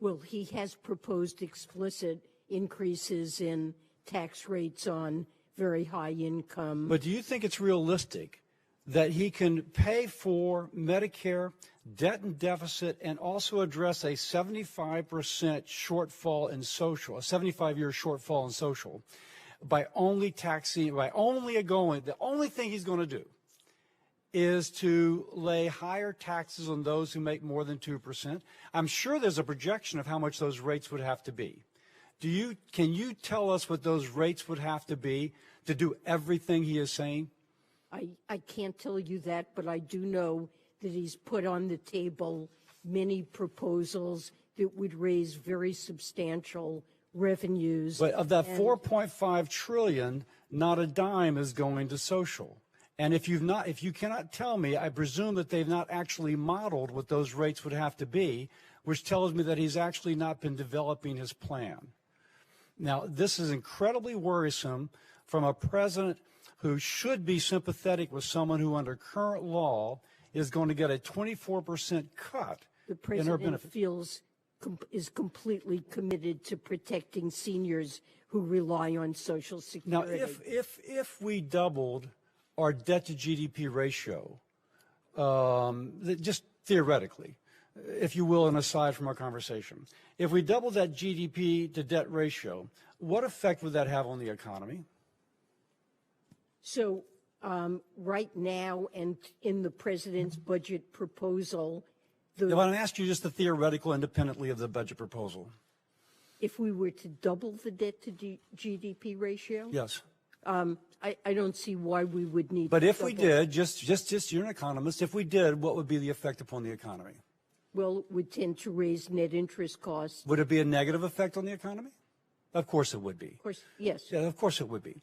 Well, he has proposed explicit increases in tax rates on very high income. But do you think it's realistic that he can pay for Medicare, debt and deficit, and also address a 75% shortfall in social, a 75-year shortfall in social, by only taxing, the only thing he's going to do is to lay higher taxes on those who make more than 2%. I'm sure there's a projection of how much those rates would have to be. Can you tell us what those rates would have to be to do everything he is saying? I can't tell you that, but I do know that he's put on the table many proposals that would raise very substantial revenues. But of that $4.5 trillion, not a dime is going to social. And if you cannot tell me, I presume that they've not actually modeled what those rates would have to be, which tells me that he's actually not been developing his plan. Now, this is incredibly worrisome from a president who should be sympathetic with someone who, under current law, is going to get a 24% cut in her benefits. The president is completely committed to protecting seniors who rely on Social Security. Now, if we doubled our debt to GDP ratio, just theoretically, if you will, and aside from our conversation, if we double that GDP to debt ratio, what effect would that have on the economy? So right now, and in the president's budget proposal, I want to ask you just the theoretical, independently of the budget proposal. If we were to double the debt to GDP ratio, Yes. I don't see why we would need. But to if we double. did, just you're an economist, if we did, what would be the effect upon the economy? Well, it would tend to raise net interest costs. Would it be a negative effect on the economy? Of course it would be. Of course, yes. Yeah, of course it would be.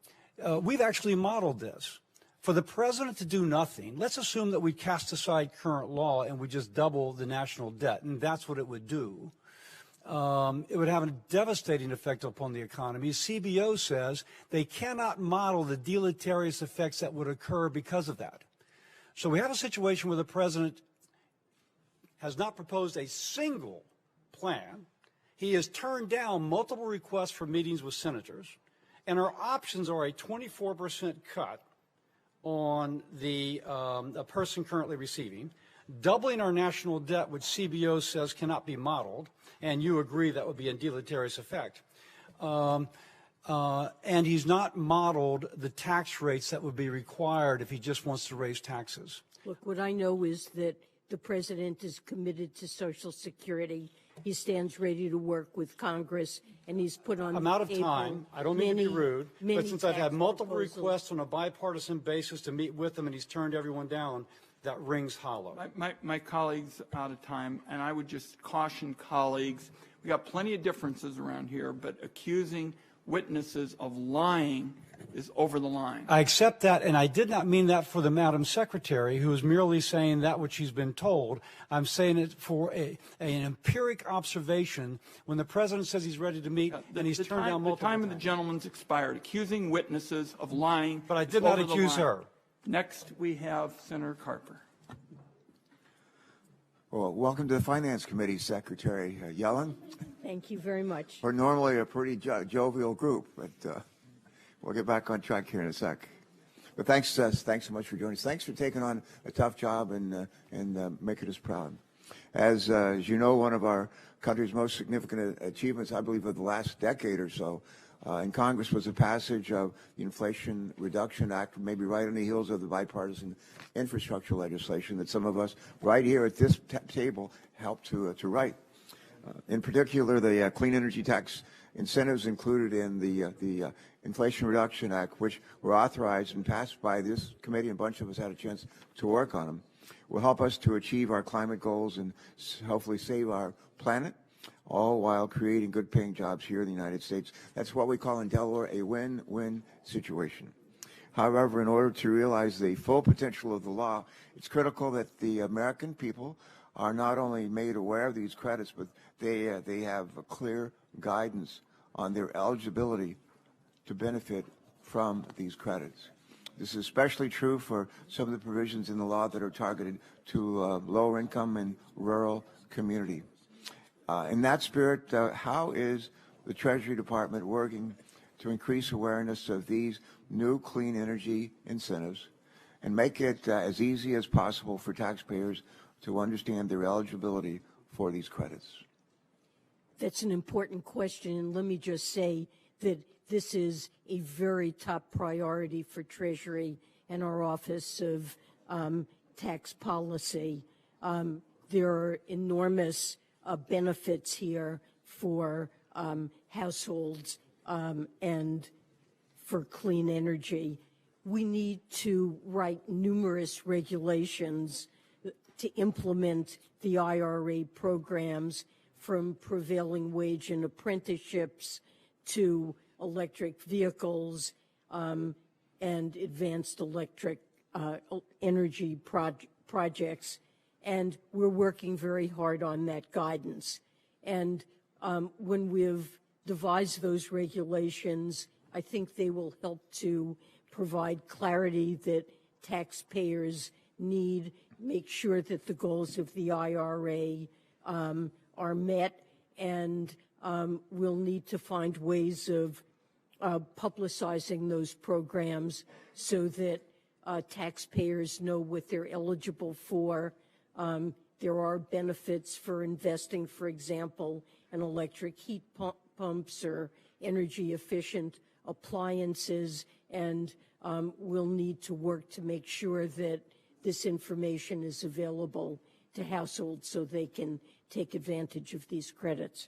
We've actually modeled this. For the president to do nothing, let's assume that we cast aside current law and we just double the national debt, and that's what it would do. It would have a devastating effect upon the economy. CBO says they cannot model the deleterious effects that would occur because of that. So we have a situation where the president has not proposed a single plan. He has turned down multiple requests for meetings with senators, and our options are a 24% cut on a person currently receiving, doubling our national debt, which CBO says cannot be modeled, and you agree that would be a deleterious effect. And he's not modeled the tax rates that would be required if he just wants to raise taxes. Look, what I know is that the president is committed to Social Security. He stands ready to work with Congress, and he's put on I'm the out of table time. I don't mean to be rude, but since I've had tax multiple proposals. requests on a bipartisan basis to meet with him and he's turned everyone down, that rings hollow. My colleagues are out of time, and I would just caution colleagues, we got plenty of differences around here, but accusing witnesses of lying is over the line. I accept that, and I did not mean that for the Madam Secretary, who is merely saying that which she's been told. I'm saying it for an empiric observation. When the President says he's ready to meet, then he's turned down multiple The time of the times. gentleman's expired, accusing witnesses of lying. But I is did not over the accuse line. her. Next, we have Senator Carper. Well, welcome to the Finance Committee, Secretary Yellen. Thank you very much. We're normally a pretty jovial group, but we'll get back on track here in a sec. But thanks so much for joining us. Thanks for taking on a tough job and making us proud. As you know, one of our country's most significant achievements, I believe, of the last decade or so in Congress was the passage of the Inflation Reduction Act, maybe right on the heels of the bipartisan infrastructure legislation that some of us right here at this table helped to write. In particular, the clean energy tax incentives included in the Inflation Reduction Act, which were authorized and passed by this committee, and a bunch of us had a chance to work on them, will help us to achieve our climate goals and hopefully save our planet, all while creating good-paying jobs here in the United States. That's what we call in Delaware a win-win situation. However, in order to realize the full potential of the law, it's critical that the American people are not only made aware of these credits, but they have a clear guidance on their eligibility to benefit from these credits. This is especially true for some of the provisions in the law that are targeted to lower income and rural community. In that spirit, how is the Treasury Department working to increase awareness of these new clean energy incentives and make it as easy as possible for taxpayers to understand their eligibility for these credits? That's an important question, and let me just say that this is a very top priority for Treasury and our Office of Tax Policy. There are enormous benefits here for households and for clean energy. We need to write numerous regulations to implement the IRA programs, from prevailing wage and apprenticeships to electric vehicles and advanced electric energy projects. And we're working very hard on that guidance. And when we've devised those regulations, I think they will help to provide clarity that taxpayers need, make sure that the goals of the IRA are met, and we'll need to find ways of publicizing those programs so that taxpayers know what they're eligible for. There are benefits for investing, for example, in electric heat pumps or energy-efficient appliances, and we'll need to work to make sure that this information is available to households so they can take advantage of these credits.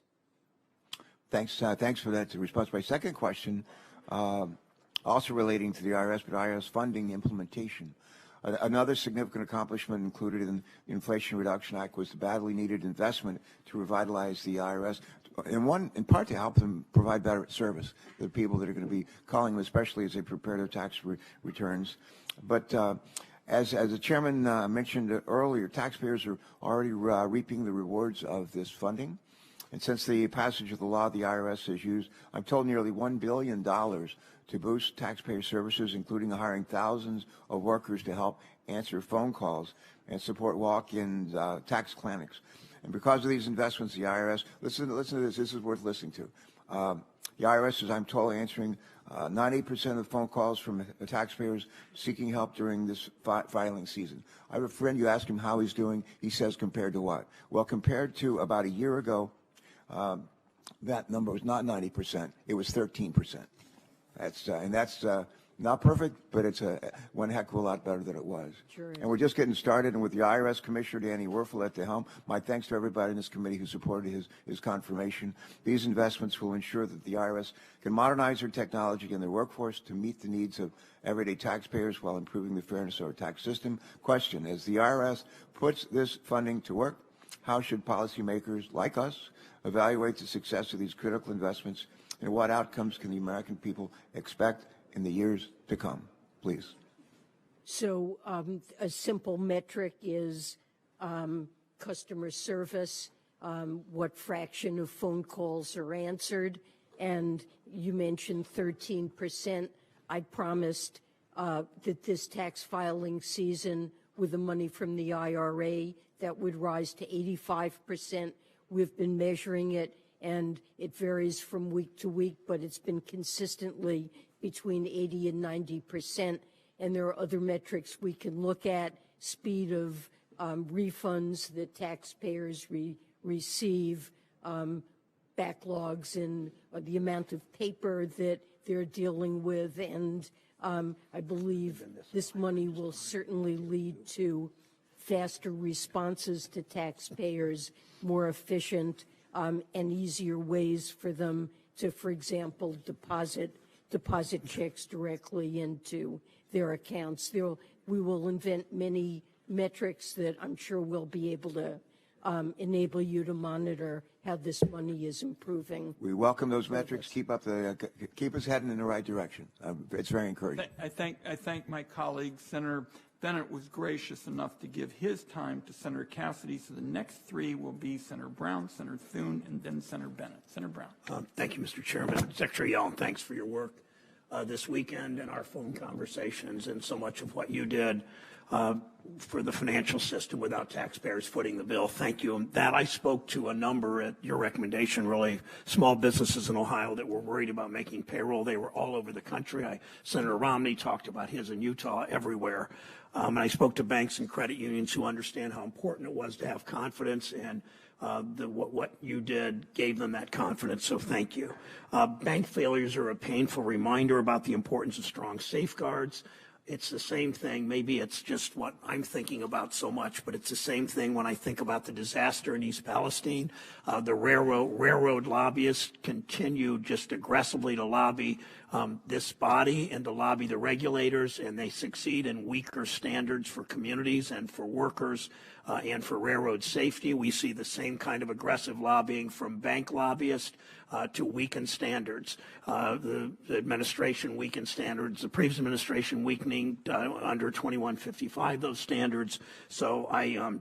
Thanks for that response. My second question, also relating to the IRS, but IRS funding implementation. Another significant accomplishment included in the Inflation Reduction Act was the badly needed investment to revitalize the IRS, in part to help them provide better service to the people that are going to be calling them, especially as they prepare their tax returns. But as the chairman mentioned earlier, taxpayers are already reaping the rewards of this funding. And since the passage of the law, the IRS has used, I'm told, nearly $1 billion to boost taxpayer services, including hiring thousands of workers to help answer phone calls and support walk-in tax clinics. And because of these investments, the IRS, listen to this is worth listening to. The IRS is, I'm told, answering 90% of the phone calls from taxpayers seeking help during this filing season. I have a friend, you ask him how he's doing, he says compared to what? Well, compared to about a year ago, that number was not 90%, it was 13%. That's not perfect, but it's one heck of a lot better than it was. Sure. And we're just getting started, and with the IRS Commissioner, Danny Werfel, at the helm, my thanks to everybody in this committee who supported his confirmation. These investments will ensure that the IRS can modernize their technology and their workforce to meet the needs of everyday taxpayers while improving the fairness of our tax system. Question, as the IRS puts this funding to work, how should policymakers like us evaluate the success of these critical investments, and what outcomes can the American people expect in the years to come, please? So a simple metric is customer service, what fraction of phone calls are answered, and you mentioned 13%. I promised that this tax filing season, with the money from the IRA, that would rise to 85%. We've been measuring it, and it varies from week to week, but it's been consistently between 80 and 90%. And there are other metrics we can look at: speed of refunds that taxpayers receive, backlogs in the amount of paper that they're dealing with, and I believe this money will certainly lead to faster responses to taxpayers, more efficient and easier ways for them to, for example, deposit checks directly into their accounts. We will invent many metrics that I'm sure we'll be able to enable you to monitor how this money is improving. We welcome those metrics. Keep us heading in the right direction. It's very encouraging. I thank my colleague. Senator Bennett was gracious enough to give his time to Senator Cassidy, so the next three will be Senator Brown, Senator Thune, and then Senator Bennett. Senator Brown. Thank you, Mr. Chairman. Secretary Yellen, thanks for your work this weekend and our phone conversations and so much of what you did for the financial system without taxpayers footing the bill. Thank you. And that I spoke to a number at your recommendation, really, small businesses in Ohio that were worried about making payroll. They were all over the country. Senator Romney talked about his in Utah, everywhere. And I spoke to banks and credit unions who understand how important it was to have confidence, and what you did gave them that confidence, so thank you. Bank failures are a painful reminder about the importance of strong safeguards. It's the same thing. Maybe it's just what I'm thinking about so much, but it's the same thing when I think about the disaster in East Palestine. The railroad lobbyists continue just aggressively to lobby this body and to lobby the regulators, and they succeed in weaker standards for communities and for workers and for railroad safety. We see the same kind of aggressive lobbying from bank lobbyists to weaken standards. The administration weakened standards, the previous administration weakening under 2155 those standards. So I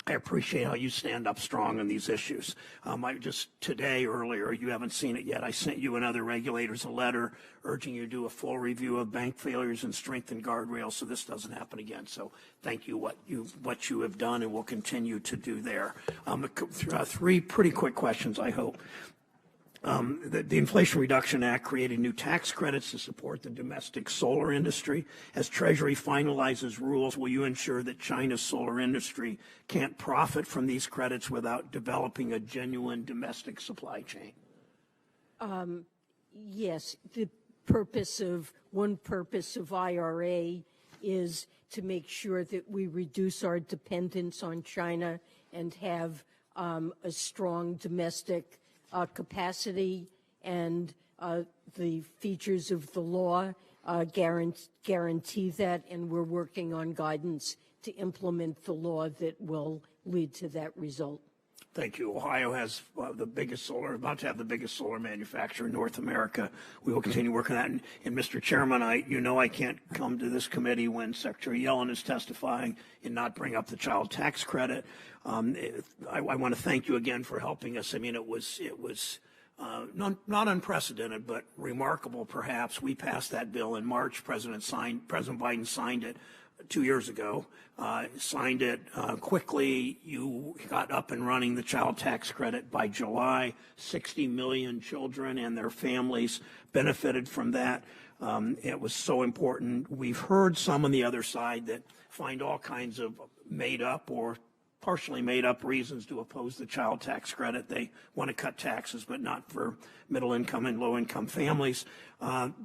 appreciate how you stand up strong on these issues. Earlier, you haven't seen it yet, I sent you and other regulators a letter urging you to do a full review of bank failures and strengthen guardrails so this doesn't happen again. So thank you what you have done and will continue to do there. Three pretty quick questions, I hope. The Inflation Reduction Act created new tax credits to support the domestic solar industry. As Treasury finalizes rules, will you ensure that China's solar industry can't profit from these credits without developing a genuine domestic supply chain? Yes. One purpose of IRA is to make sure that we reduce our dependence on China and have a strong domestic capacity, and the features of the law guarantee that, and we're working on guidance to implement the law that will lead to that result. Thank you. Ohio has about to have the biggest solar manufacturer in North America. We will continue working on that. And Mr. Chairman, I can't come to this committee when Secretary Yellen is testifying and not bring up the child tax credit. I want to thank you again for helping us. I mean, it was not unprecedented, but remarkable, perhaps. We passed that bill in March. President Biden signed it 2 years ago, signed it quickly. You got up and running the child tax credit by July. 60 million children and their families benefited from that. It was so important. We've heard some on the other side that find all kinds of made up or partially made up reasons to oppose the child tax credit. They want to cut taxes, but not for middle income and low income families.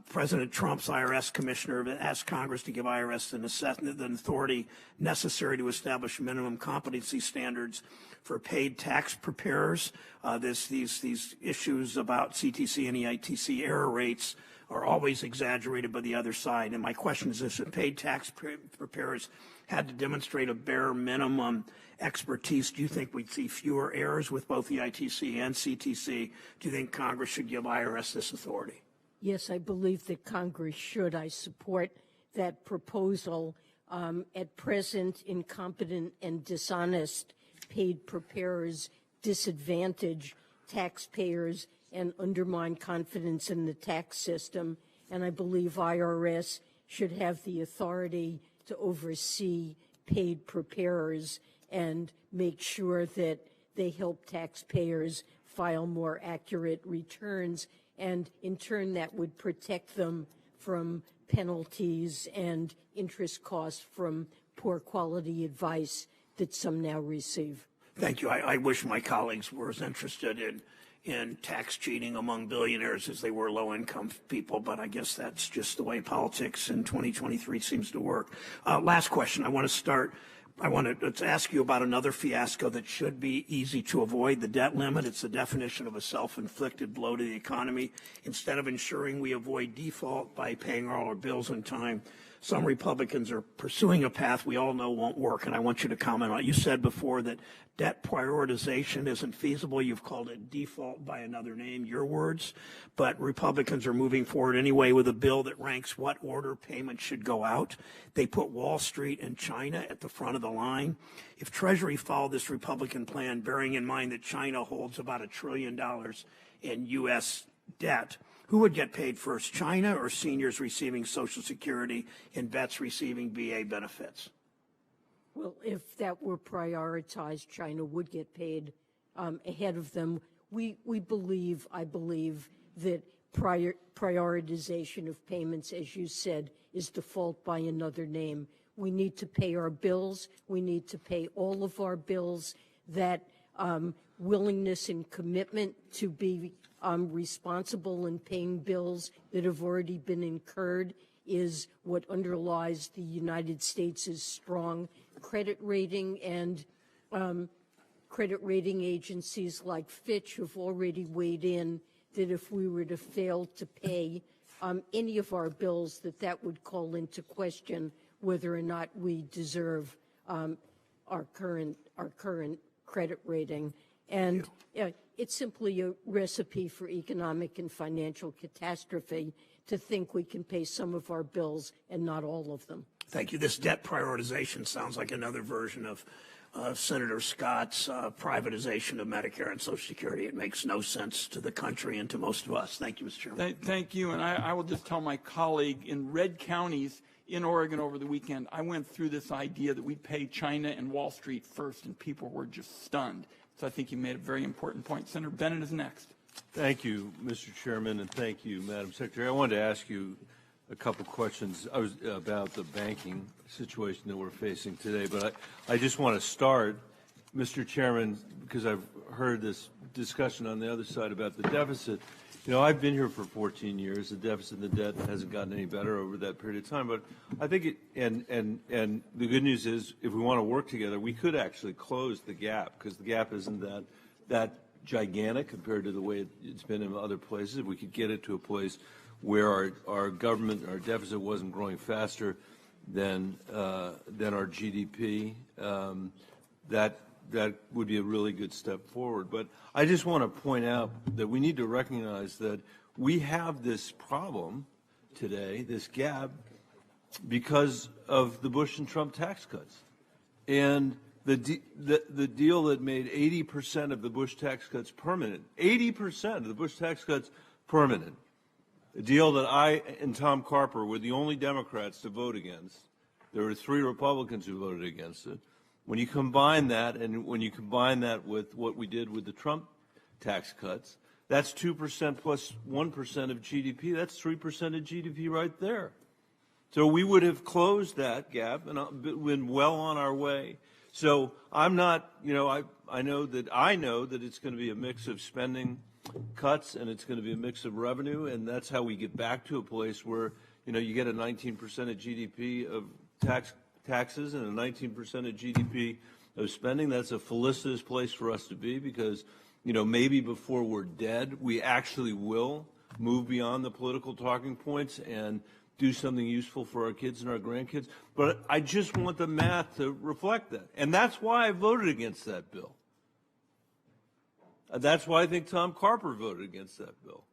President Trump's IRS commissioner asked Congress to give IRS the authority necessary to establish minimum competency standards for paid tax preparers. These issues about CTC and EITC error rates are always exaggerated by the other side. And my question is this: if paid tax preparers had to demonstrate a bare minimum expertise, do you think we'd see fewer errors with both the ITC and CTC? Do you think Congress should give IRS this authority? Yes, I believe that Congress should. I support that proposal. At present, incompetent and dishonest paid preparers disadvantage taxpayers and undermine confidence in the tax system. And I believe IRS should have the authority to oversee paid preparers and make sure that they help taxpayers file more accurate returns, and in turn that would protect them from penalties and interest costs from poor quality advice that some now receive. Thank you. I wish my colleagues were as interested in tax cheating among billionaires as they were low-income people, but I guess that's just the way politics in 2023 seems to work. Last question. I want to ask you about another fiasco that should be easy to avoid, the debt limit. It's the definition of a self-inflicted blow to the economy. Instead of ensuring we avoid default by paying all our bills on time, some Republicans are pursuing a path we all know won't work, and I want you to comment on it. You said before that debt prioritization isn't feasible. You've called it default by another name, your words. But Republicans are moving forward anyway with a bill that ranks what order payments should go out. They put Wall Street and China at the front of the line. If Treasury followed this Republican plan, bearing in mind that China holds about $1 trillion in U.S. debt, who would get paid first, China or seniors receiving Social Security and vets receiving VA benefits? Well, if that were prioritized, China would get paid ahead of them. I believe that prioritization of payments, as you said, is default by another name. We need to pay our bills. We need to pay all of our bills. That willingness and commitment to be responsible in paying bills that have already been incurred is what underlies the United States' strong credit rating, and credit rating agencies like Fitch have already weighed in that if we were to fail to pay any of our bills, that would call into question whether or not we deserve our current credit rating. And it's simply a recipe for economic and financial catastrophe to think we can pay some of our bills and not all of them. Thank you. This debt prioritization sounds like another version of Senator Scott's privatization of Medicare and Social Security. It makes no sense to the country and to most of us. Thank you, Mr. Chairman. Thank you. And I will just tell my colleague in red counties in Oregon over the weekend, I went through this idea that we'd pay China and Wall Street first, and people were just stunned. So I think you made a very important point. Senator Bennett is next. Thank you, Mr. Chairman, and thank you, Madam Secretary. I wanted to ask you a couple questions about the banking situation that we're facing today, but I just want to start, Mr. Chairman, because I've heard this discussion on the other side about the deficit. You know, I've been here for 14 years. The deficit and the debt hasn't gotten any better over that period of time, but I think and the good news is, if we want to work together, we could actually close the gap, because the gap isn't that gigantic compared to the way it's been in other places. If we could get it to a place where our government, our deficit wasn't growing faster than our GDP, that would be a really good step forward. But I just want to point out that we need to recognize that we have this problem today, this gap, because of the Bush and Trump tax cuts. And the deal that made 80% of the Bush tax cuts permanent, 80% of the Bush tax cuts permanent, a deal that I and Tom Carper were the only Democrats to vote against. There were 3 Republicans who voted against it. When you combine that, and when you combine that with what we did with the Trump tax cuts, that's 2% plus 1% of GDP. That's 3% of GDP right there. So we would have closed that gap and been well on our way. So I'm not, you know, I know that it's going to be a mix of spending cuts and it's going to be a mix of revenue, and that's how we get back to a place where, you know, you get a 19% of GDP of taxes and a 19% of GDP of spending. That's a felicitous place for us to be, because, you know, maybe before we're dead, we actually will move beyond the political talking points and do something useful for our kids and our grandkids. But I just want the math to reflect that. And that's why I voted against that bill. That's why I think Tom Carper voted against that bill.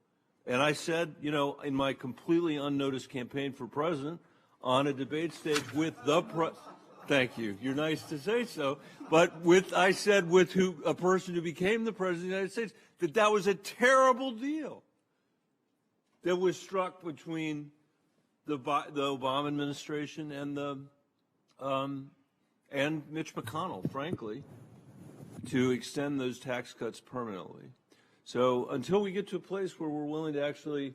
And I said, you know, in my completely unnoticed campaign for president, on a debate stage with the thank you. You're nice to say so. But I said with a person who became the president of the United States, that was a terrible deal that was struck between the Obama administration and Mitch McConnell, frankly, to extend those tax cuts permanently. So until we get to a place where we're willing to actually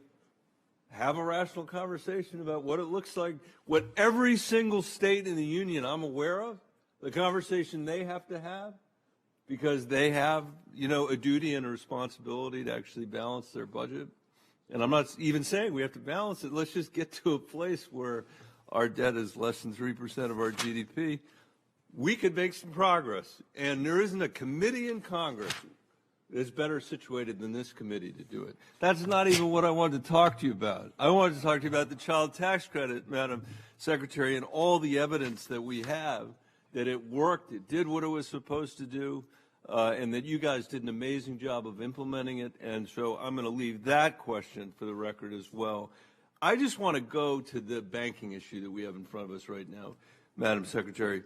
have a rational conversation about what it looks like, what every single state in the union I'm aware of, the conversation they have to have, because they have, you know, a duty and a responsibility to actually balance their budget. And I'm not even saying we have to balance it. Let's just get to a place where our debt is less than 3% of our GDP. We could make some progress. And there isn't a committee in Congress is better situated than this committee to do it. That's not even what I wanted to talk to you about. I wanted to talk to you about the child tax credit, Madam Secretary, and all the evidence that we have that it worked, it did what it was supposed to do, and that you guys did an amazing job of implementing it. And so I'm going to leave that question for the record as well. I just want to go to the banking issue that we have in front of us right now, Madam Secretary.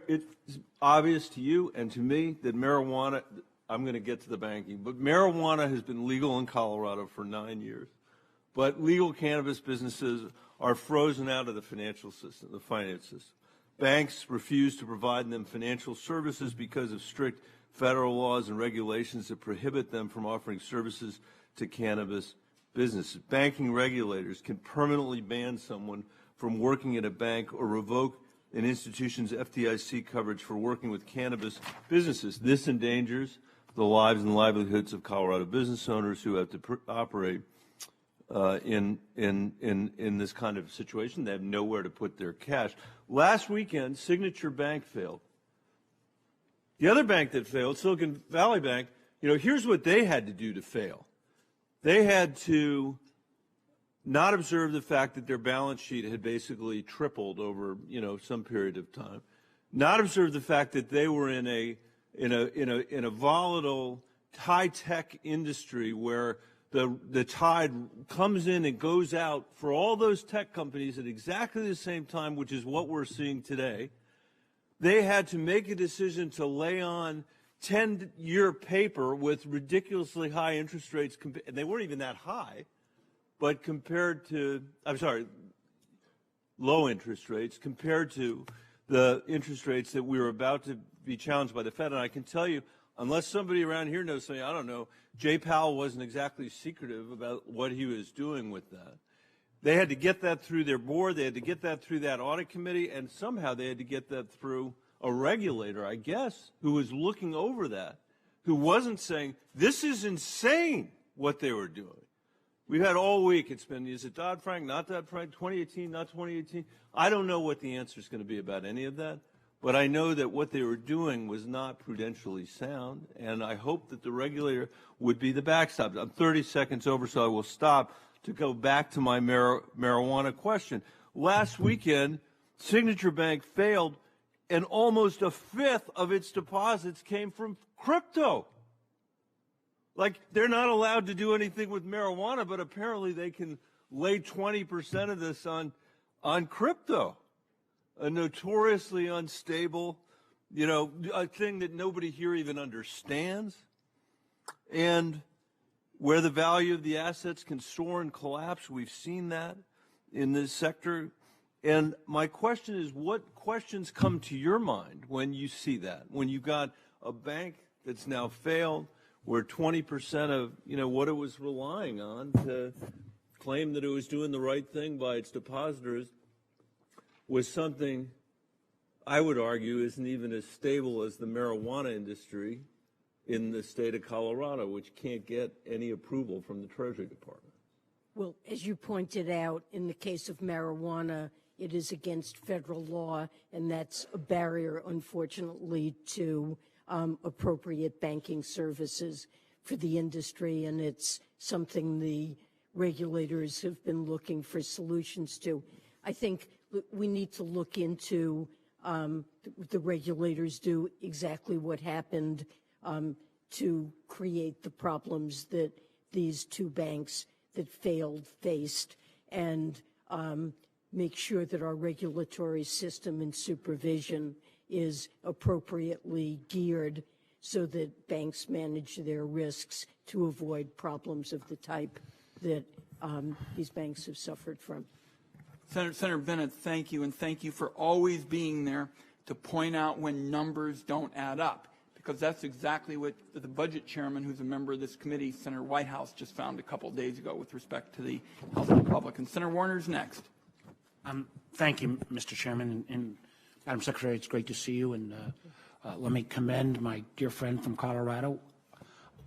It's obvious to you and to me that marijuana, I'm going to get to the banking, but marijuana has been legal in Colorado for 9 years. But legal cannabis businesses are frozen out of the financial system, the finance system. Banks refuse to provide them financial services because of strict federal laws and regulations that prohibit them from offering services to cannabis businesses. Banking regulators can permanently ban someone from working at a bank or revoke an institution's FDIC coverage for working with cannabis businesses. This endangers the lives and livelihoods of Colorado business owners who have to operate in this kind of situation. They have nowhere to put their cash. Last weekend, Signature Bank failed. The other bank that failed, Silicon Valley Bank, you know, here's what they had to do to fail. They had to not observe the fact that their balance sheet had basically tripled over, you know, some period of time. Not observe the fact that they were in a volatile, high-tech industry where the tide comes in and goes out for all those tech companies at exactly the same time, which is what we're seeing today. They had to make a decision to lay on 10-year paper with ridiculously high interest rates, and they weren't even that high, but compared to, low interest rates compared to the interest rates that we were about to be challenged by the Fed. And I can tell you, unless somebody around here knows something, I don't know, Jay Powell wasn't exactly secretive about what he was doing with that. They had to get that through their board. They had to get that through that audit committee, and somehow they had to get that through a regulator, I guess, who was looking over that, who wasn't saying, this is insane what they were doing. We've had all week, it's been, is it Dodd-Frank, not Dodd-Frank, 2018, not 2018? I don't know what the answer is going to be about any of that, but I know that what they were doing was not prudentially sound, and I hope that the regulator would be the backstop. I'm 30 seconds over, so I will stop to go back to my marijuana question. Last weekend, Signature Bank failed, and almost a fifth of its deposits came from crypto. Like, they're not allowed to do anything with marijuana, but apparently they can lay 20% of this on crypto, a notoriously unstable, you know, a thing that nobody here even understands, and where the value of the assets can soar and collapse. We've seen that in this sector. And my question is, what questions come to your mind when you see that? When you've got a bank that's now failed, where 20% of, you know, what it was relying on to claim that it was doing the right thing by its depositors was something I would argue isn't even as stable as the marijuana industry in the state of Colorado, which can't get any approval from the Treasury Department. Well, as you pointed out, in the case of marijuana, it is against federal law, and that's a barrier, unfortunately, to appropriate banking services for the industry, and it's something the regulators have been looking for solutions to. I think we need to look into the regulators do exactly what happened to create the problems that these two banks that failed faced, and make sure that our regulatory system and supervision is appropriately geared so that banks manage their risks to avoid problems of the type that these banks have suffered from. Senator Bennett, thank you, and thank you for always being there to point out when numbers don't add up, because that's exactly what the budget chairman, who's a member of this committee, Senator Whitehouse, just found a couple of days ago with respect to the House Republicans. Senator Warner's next. Thank you, Mr. Chairman, and Madam Secretary, it's great to see you, and let me commend my dear friend from Colorado.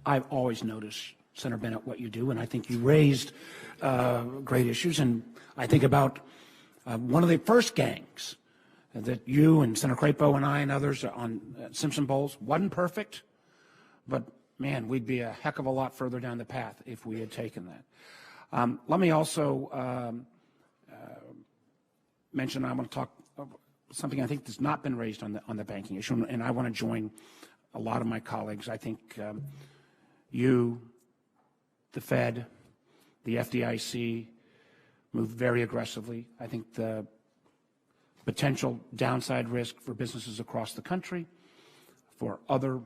I've always noticed, Senator Bennett, what you do, and I think you raised great issues, and I think about one of the first gangs that you and Senator Crapo and I and others on Simpson Bowles wasn't perfect, but man, we'd be a heck of a lot further down the path if we had taken that. Let me also mention, I want to talk something I think that's not been raised on the banking issue, and I want to join a lot of my colleagues. I think you, the Fed, the FDIC moved very aggressively. I think the potential downside risk for businesses across the country, for other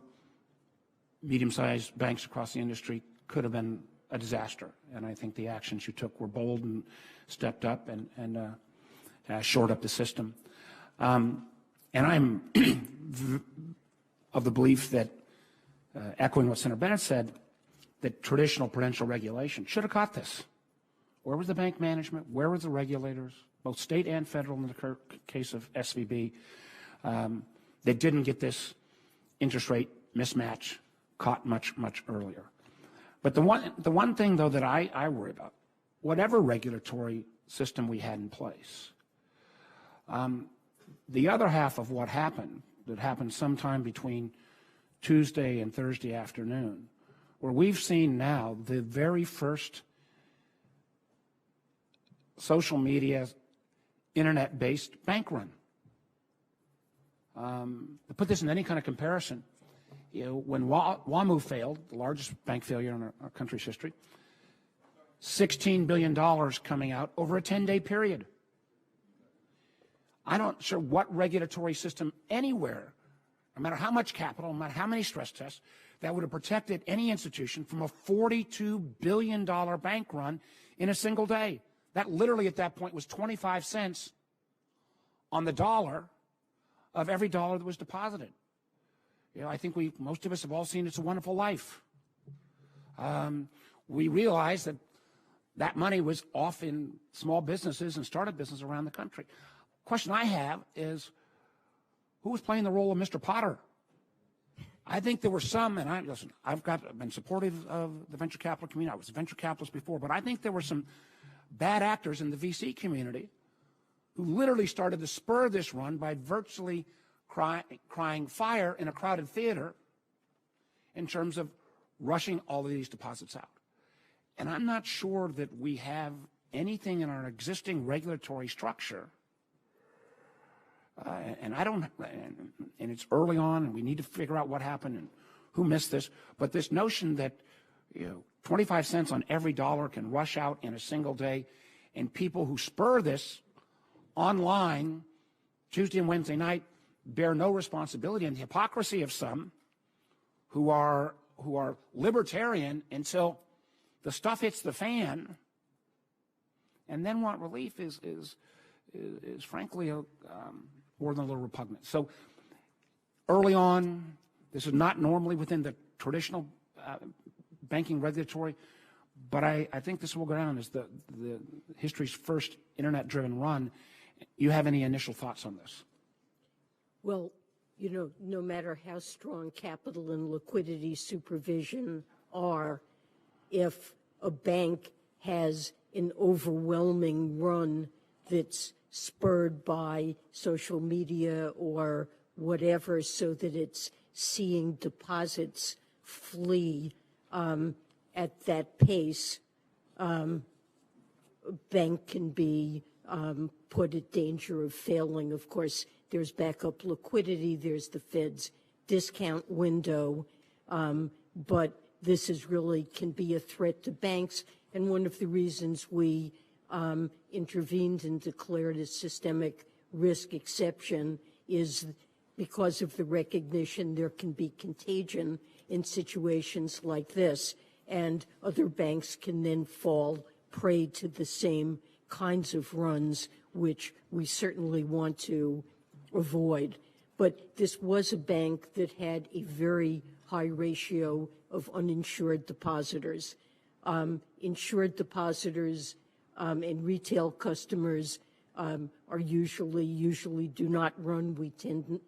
medium-sized banks across the industry, could have been a disaster. And I think the actions you took were bold and stepped up and shored up the system. And I'm of the belief that, echoing what Senator Bennett said, that traditional prudential regulation should have caught this. Where was the bank management? Where were the regulators, both state and federal in the case of SVB? They didn't get this interest rate mismatch caught much, much earlier. But the one thing, though, that I worry about, whatever regulatory system we had in place, the other half of what happened, that happened sometime between Tuesday and Thursday afternoon, where we've seen now the very first social media, internet-based bank run. To put this in any kind of comparison, when WAMU failed, the largest bank failure in our country's history, $16 billion coming out over a 10-day period. I'm not sure what regulatory system anywhere, no matter how much capital, no matter how many stress tests, that would have protected any institution from a $42 billion bank run in a single day. That literally at that point was 25 cents on the dollar of every dollar that was deposited. I think most of us have all seen It's a Wonderful Life. We realized that money was off in small businesses and startup businesses around the country. Question I have is, who was playing the role of Mr. Potter? I think there were some, and I've been supportive of the venture capital community. I was a venture capitalist before, but I think there were some bad actors in the VC community who literally started to spur this run by virtually crying fire in a crowded theater in terms of rushing all of these deposits out. And I'm not sure that we have anything in our existing regulatory structure, and it's early on, and we need to figure out what happened and who missed this, but this notion that 25 cents on every dollar can rush out in a single day, and people who spur this online Tuesday and Wednesday night bear no responsibility, and the hypocrisy of some who are libertarian until the stuff hits the fan and then want relief is frankly more than a little repugnant. So early on, this is not normally within the traditional banking regulatory, but I think this will go down as the history's first internet-driven run. You have any initial thoughts on this? Well, no matter how strong capital and liquidity supervision are, if a bank has an overwhelming run that's spurred by social media or whatever so that it's seeing deposits flee at that pace, a bank can be put at danger of failing. Of course, there's backup liquidity, there's the Fed's discount window, but this is really can be a threat to banks. And one of the reasons we intervened and declared a systemic risk exception is because of the recognition there can be contagion in situations like this, and other banks can then fall prey to the same kinds of runs, which we certainly want to avoid. But this was a bank that had a very high ratio of uninsured depositors. Insured depositors and retail customers are usually do not run. We tend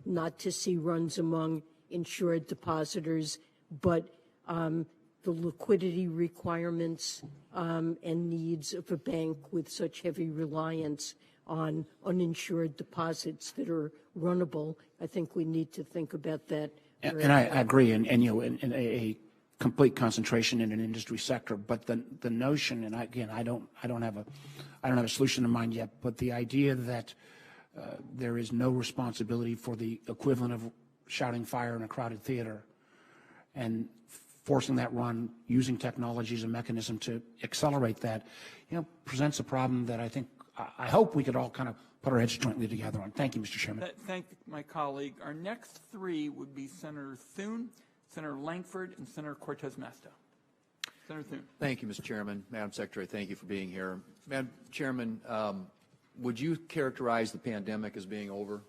not to see runs among insured depositors, but the liquidity requirements and needs of a bank with such heavy reliance on uninsured deposits that are runnable, I think we need to think about that. And I agree, and you know, in a complete concentration in an industry sector, but the notion, and again, I don't have a solution in mind yet, but the idea that there is no responsibility for the equivalent of shouting fire in a crowded theater and forcing that run using technology as a mechanism to accelerate that, you know, presents a problem that I hope we could all kind of put our heads jointly together on. Thank you, Mr. Chairman. Thank my colleague. Our next three would be Senator Thune, Senator Langford, and Senator Cortez Masto. Senator Thune. Thank you, Mr. Chairman. Madam Secretary, thank you for being here. Madam Chairman, would you characterize the pandemic as being over?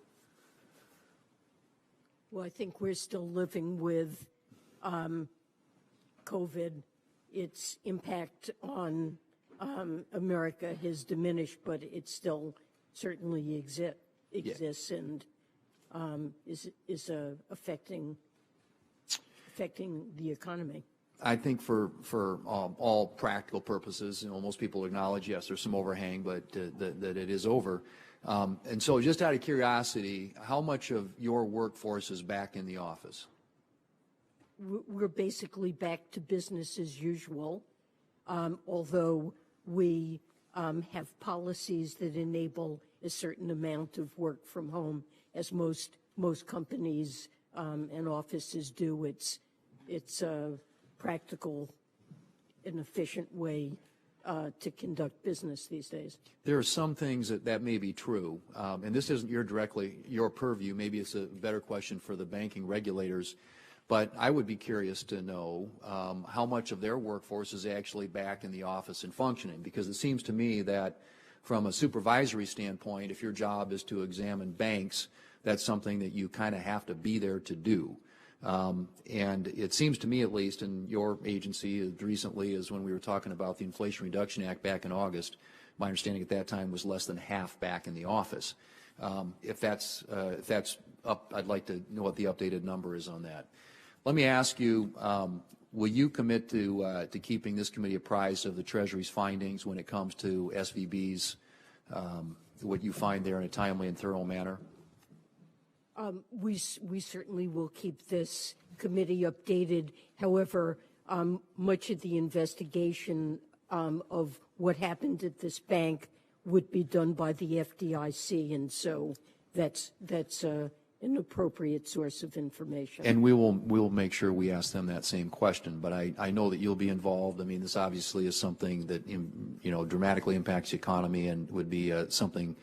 Well, I think we're still living with COVID. Its impact on America has diminished, but it still certainly exists and is affecting the economy. I think for all practical purposes, you know, most people acknowledge, yes, there's some overhang, but that it is over. And so just out of curiosity, how much of your workforce is back in the office? We're basically back to business as usual, although we have policies that enable a certain amount of work from home, as most companies and offices do. It's a practical and efficient way to conduct business these days. There are some things that may be true, and this isn't directly your purview. Maybe it's a better question for the banking regulators. But I would be curious to know how much of their workforce is actually back in the office and functioning, because it seems to me that from a supervisory standpoint, if your job is to examine banks, that's something that you kind of have to be there to do. And it seems to me, at least, in your agency, as recently as when we were talking about the Inflation Reduction Act back in August, my understanding at that time was less than half back in the office. If that's up, I'd like to know what the updated number is on that. Let me ask you, will you commit to keeping this committee apprised of the Treasury's findings when it comes to SVB's, what you find there in a timely and thorough manner? We certainly will keep this committee updated. However, much of the investigation of what happened at this bank would be done by the FDIC, and so that's an appropriate source of information. And we'll make sure we ask them that same question. But I know that you'll be involved. I mean, this obviously is something that dramatically impacts the economy and would be something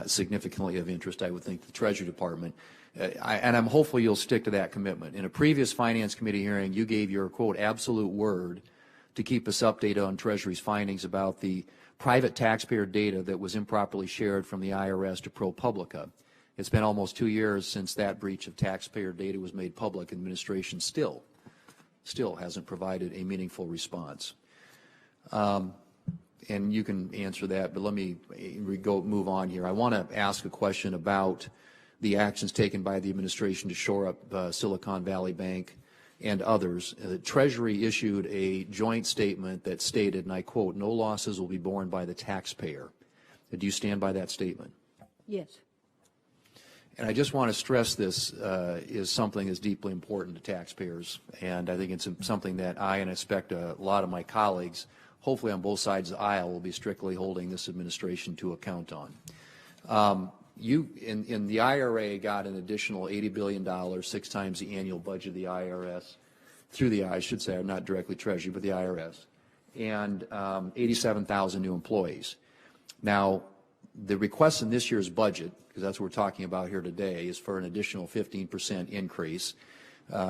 significantly of interest, I would think, to the Treasury Department. And I'm hopeful you'll stick to that commitment. In a previous Finance Committee hearing, you gave your, quote, absolute word to keep us updated on Treasury's findings about the private taxpayer data that was improperly shared from the IRS to ProPublica. It's been almost 2 years since that breach of taxpayer data was made public. Administration still hasn't provided a meaningful response. And you can answer that, but let me move on here. I want to ask a question about the actions taken by the administration to shore up Silicon Valley Bank and others. The Treasury issued a joint statement that stated, and I quote, "No losses will be borne by the taxpayer." Do you stand by that statement? Yes. And I just want to stress this is something that's deeply important to taxpayers, and I think it's something that I and I expect a lot of my colleagues, hopefully on both sides of the aisle, will be strictly holding this administration to account on. You, in the IRA, got an additional $80 billion, 6 times the annual budget of the IRS. through the, I should say, not directly Treasury, but the IRS, and 87,000 new employees. Now, the request in this year's budget, because that's what we're talking about here today, is for an additional 15% increase,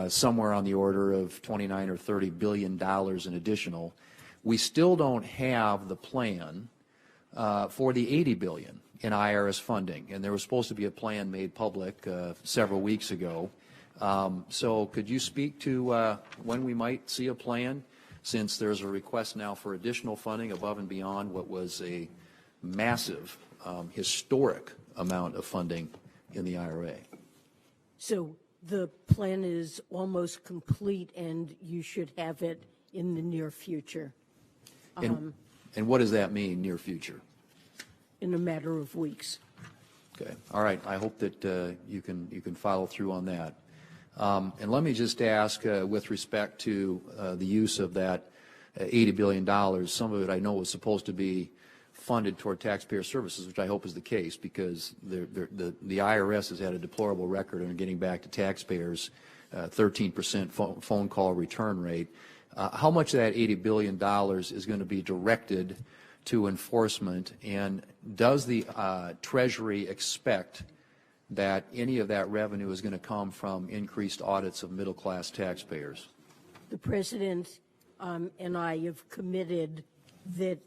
somewhere on the order of $29 or $30 billion in additional. We still don't have the plan for the $80 billion in IRS funding, and there was supposed to be a plan made public several weeks ago. So could you speak to when we might see a plan, since there's a request now for additional funding above and beyond what was a massive, historic amount of funding in the IRA? So the plan is almost complete, and you should have it in the near future. And what does that mean, near future? In a matter of weeks. Okay. All right. I hope that you can follow through on that. And let me just ask, with respect to the use of that $80 billion, some of it I know was supposed to be funded toward taxpayer services, which I hope is the case, because the IRS has had a deplorable record on getting back to taxpayers, 13% phone call return rate. How much of that $80 billion is going to be directed to enforcement, and does the Treasury expect that any of that revenue is going to come from increased audits of middle-class taxpayers? The President and I have committed that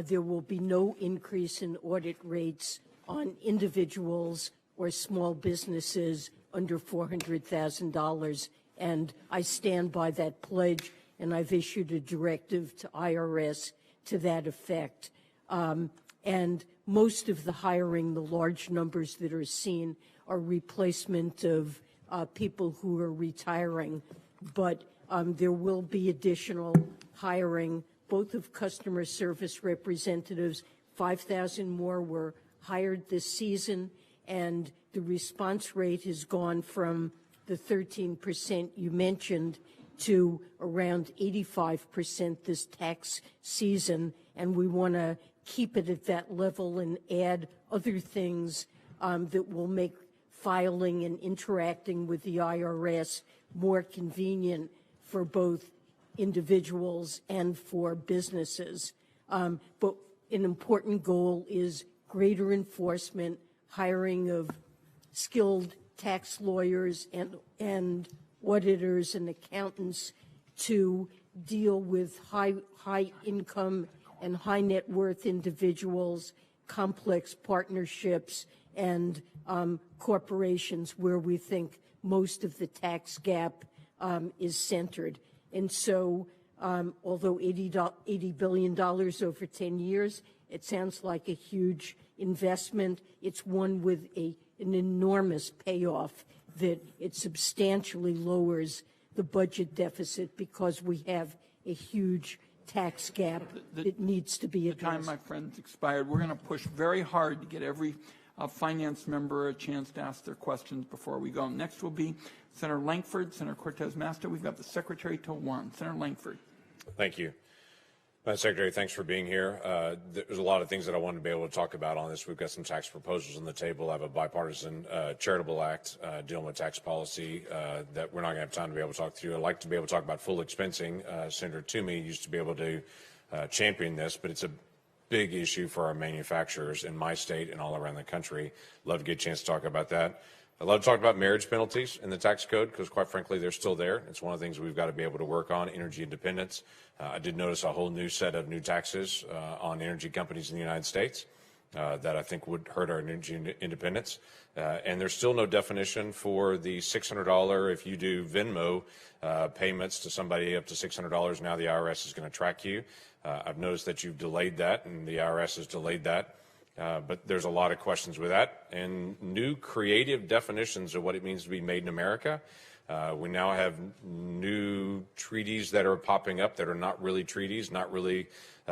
there will be no increase in audit rates on individuals or small businesses under $400,000, and I stand by that pledge, and I've issued a directive to IRS to that effect. And most of the hiring, the large numbers that are seen, are replacement of people who are retiring. But there will be additional hiring, both of customer service representatives. 5,000 more were hired this season, and the response rate has gone from the 13% you mentioned to around 85% this tax season, and we want to keep it at that level and add other things that will make filing and interacting with the IRS more convenient for both individuals and for businesses. But an important goal is greater enforcement, hiring of skilled tax lawyers and auditors and accountants to deal with high income and high net worth individuals, complex partnerships, and corporations where we think most of the tax gap is centered. And so, although $80 billion over 10 years, it sounds like a huge investment. It's one with an enormous payoff, that it substantially lowers the budget deficit because we have a huge tax gap that needs to be addressed. The time, my friends, expired. We're going to push very hard to get every finance member a chance to ask their questions before we go. Next will be Senator Lankford, Senator Cortez Masto. We've got the Secretary till 1. Senator Lankford. Thank you. Madam Secretary, thanks for being here. There's a lot of things that I wanted to be able to talk about on this. We've got some tax proposals on the table. I have a bipartisan charitable act dealing with tax policy that we're not going to have time to be able to talk through. I'd like to be able to talk about full expensing. Senator Toomey used to be able to champion this, but it's a big issue for our manufacturers in my state and all around the country. Love to get a chance to talk about that. I'd love to talk about marriage penalties in the tax code because, quite frankly, they're still there. It's one of the things we've got to be able to work on, energy independence. I did notice a whole new set of new taxes on energy companies in the United States that I think would hurt our energy independence. And there's still no definition for the $600 if you do Venmo payments to somebody up to $600. Now the IRS is going to track you. I've noticed that you've delayed that, and the IRS has delayed that. But there's a lot of questions with that, and new creative definitions of what it means to be made in America. We now have new treaties that are popping up that are not really treaties, not really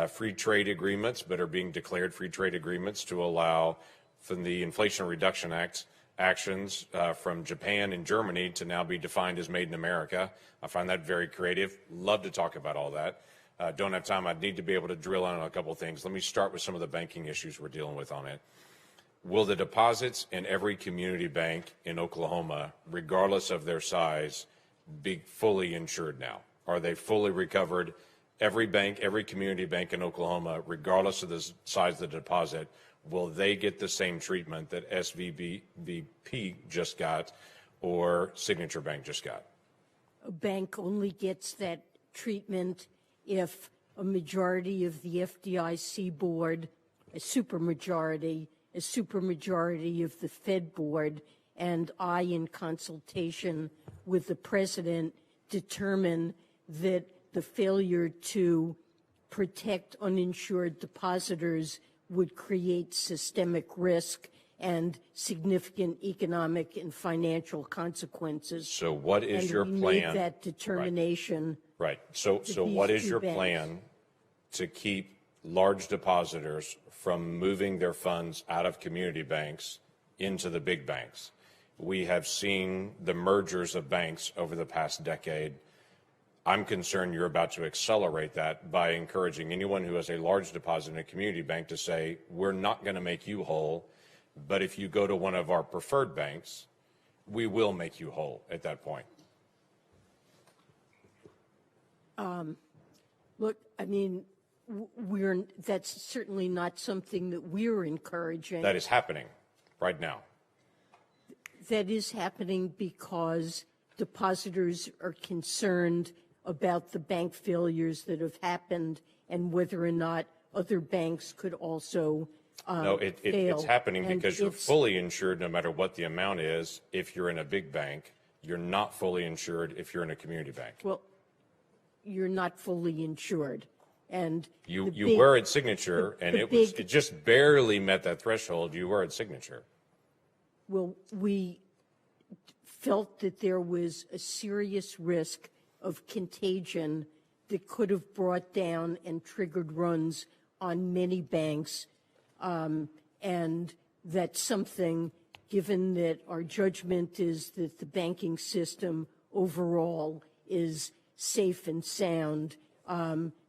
free trade agreements, but are being declared free trade agreements to allow from the Inflation Reduction Act actions from Japan and Germany to now be defined as made in America. I find that very creative. Love to talk about all that. Don't have time. I'd need to be able to drill in on a couple of things. Let me start with some of the banking issues we're dealing with on it. Will the deposits in every community bank in Oklahoma, regardless of their size, be fully insured now? Are they fully recovered? Every bank, every community bank in Oklahoma, regardless of the size of the deposit, will they get the same treatment that SVB just got or Signature Bank just got? A bank only gets that treatment if a majority of the FDIC board, a supermajority of the Fed board, and I, in consultation with the president, determine that the failure to protect uninsured depositors would create systemic risk and significant economic and financial consequences. So what is and your we plan? made that determination. Right. So what is your banks. plan to keep large depositors from moving their funds out of community banks into the big banks? We have seen the mergers of banks over the past decade. I'm concerned you're about to accelerate that by encouraging anyone who has a large deposit in a community bank to say, we're not going to make you whole, but if you go to one of our preferred banks, we will make you whole at that point. Look, I mean, that's certainly not something that we're encouraging. That is happening right now. That is happening because depositors are concerned about the bank failures that have happened and whether or not other banks could also No, fail. it's happening And because you're it's- fully insured no matter what the amount is. If you're in a big bank, you're not fully insured if you're in a community bank. Well, you're not fully insured. And You big- were at Signature, and the it just barely met that threshold. You were at Signature. Well, we felt that there was a serious risk of contagion that could have brought down and triggered runs on many banks. And that's something, given that our judgment is that the banking system overall is safe and sound,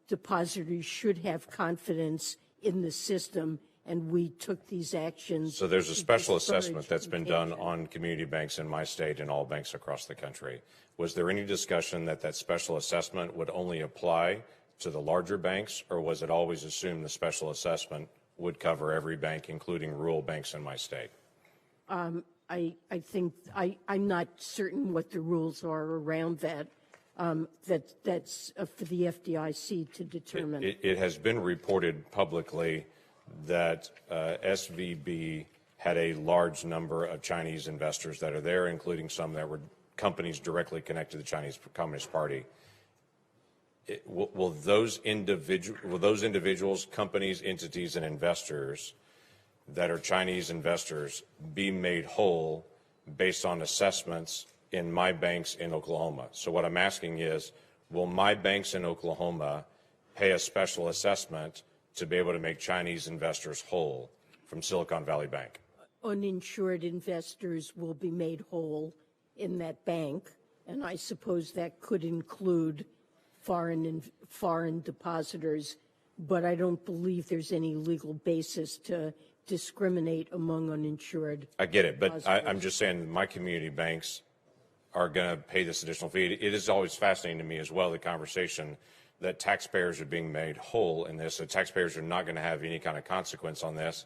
depositors should have confidence in the system, and we took these actions. So there's a to special discourage assessment that's been done contagion. on community banks in my state and all banks across the country. Was there any discussion that that special assessment would only apply to the larger banks, or was it always assumed the special assessment would cover every bank, including rural banks in my state? I think I'm not certain what the rules are around that. That's for the FDIC to determine. It has been reported publicly that SVB had a large number of Chinese investors that are there, including some that were companies directly connected to the Chinese Communist Party. Will those individuals, companies, entities, and investors that are Chinese investors be made whole based on assessments in my banks in Oklahoma? So what I'm asking is, will my banks in Oklahoma pay a special assessment to be able to make Chinese investors whole from Silicon Valley Bank? Uninsured investors will be made whole in that bank, and I suppose that could include foreign depositors, but I don't believe there's any legal basis to discriminate among uninsured. I get it, but depositors. I'm just saying my community banks are going to pay this additional fee. It is always fascinating to me as well, the conversation that taxpayers are being made whole in this, that taxpayers are not going to have any kind of consequence on this.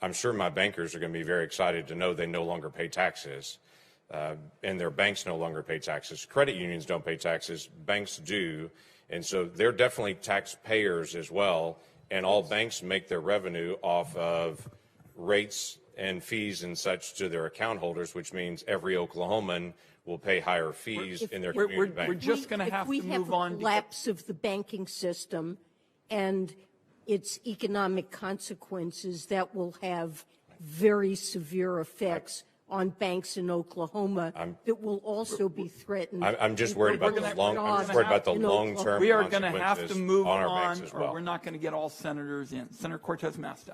I'm sure my bankers are going to be very excited to know they no longer pay taxes, and their banks no longer pay taxes. Credit unions don't pay taxes, banks do, and so they're definitely taxpayers as well, and all banks make their revenue off of rates and fees and such to their account holders, which means every Oklahoman will pay higher fees in their community bank. We're just going to have to move on. If we have a collapse of the banking system and its economic consequences, that will have very severe effects on banks in Oklahoma that will also be threatened. I'm just worried about the long-term We are going to have to consequences move on our banks on, as well. or we're not going to get all senators in. Senator Cortez Masto.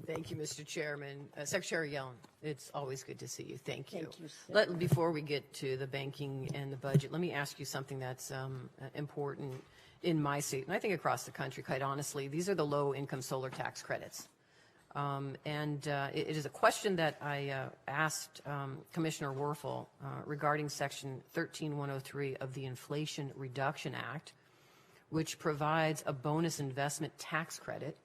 Thank you, Mr. Chairman. Secretary Yellen, it's always good to see you. Thank you. Thank you, Before we get to the banking and the budget, let me ask you something that's important in my state, and I think across the country, quite honestly. These are the low-income solar tax credits. It is a question that I asked Commissioner Werfel regarding Section 13103 of the Inflation Reduction Act, which provides a bonus investment tax credit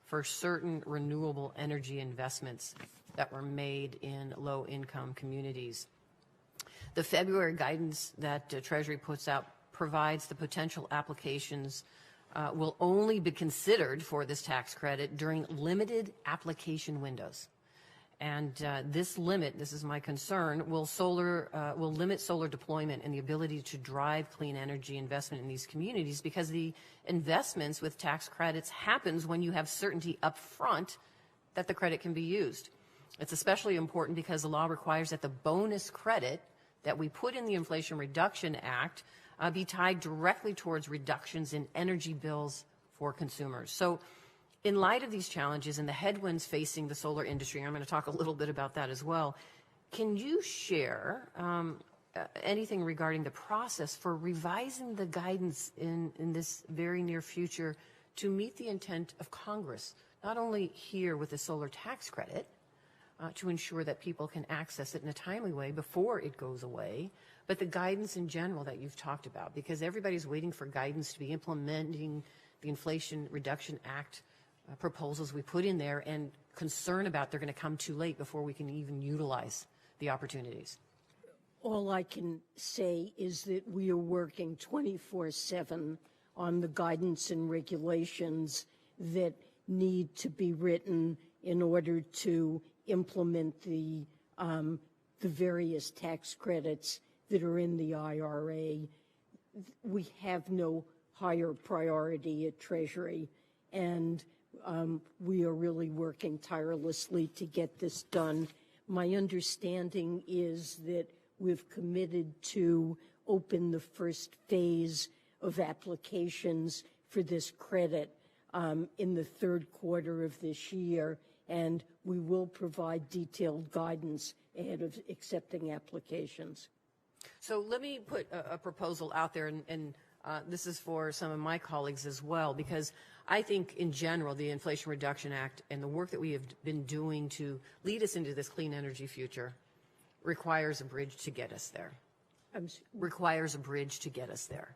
for certain renewable energy investments that were made in low-income communities. The February guidance that Treasury puts out provides the potential applications will only be considered for this tax credit during limited application windows. And this is my concern, will limit solar deployment and the ability to drive clean energy investment in these communities, because the investments with tax credits happens when you have certainty up front that the credit can be used. It's especially important because the law requires that the bonus credit that we put in the Inflation Reduction Act be tied directly towards reductions in energy bills for consumers. So in light of these challenges and the headwinds facing the solar industry, and I'm going to talk a little bit about that as well, can you share anything regarding the process for revising the guidance in this very near future to meet the intent of Congress, not only here with the solar tax credit, to ensure that people can access it in a timely way before it goes away, but the guidance in general that you've talked about, because everybody's waiting for guidance to be implementing the Inflation Reduction Act proposals we put in there, and concern about they're going to come too late before we can even utilize the opportunities. All I can say is that we are working 24/7 on the guidance and regulations that need to be written in order to implement the various tax credits that are in the IRA. We have no higher priority at Treasury, and we are really working tirelessly to get this done. My understanding is that we've committed to open the first phase of applications for this credit in the third quarter of this year, and we will provide detailed guidance ahead of accepting applications. So let me put a proposal out there, and this is for some of my colleagues as well, because I think in general the Inflation Reduction Act and the work that we have been doing to lead us into this clean energy future requires a bridge to get us there. Requires a bridge to get us there.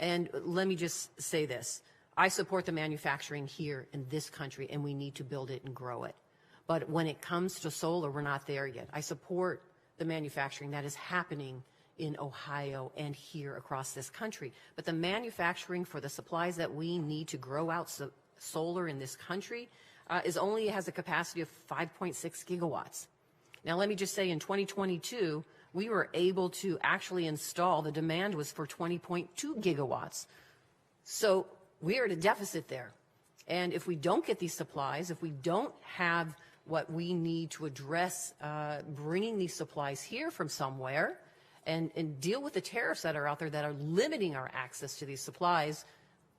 And let me just say this. I support the manufacturing here in this country, and we need to build it and grow it. But when it comes to solar, we're not there yet. I support the manufacturing that is happening in Ohio and here across this country. But the manufacturing for the supplies that we need to grow out solar in this country has a capacity of 5.6 gigawatts. Now, let me just say in 2022, we were able to actually install, the demand was for 20.2 gigawatts. So we are at a deficit there. And if we don't get these supplies, if we don't have what we need to address bringing these supplies here from somewhere and deal with the tariffs that are out there that are limiting our access to these supplies,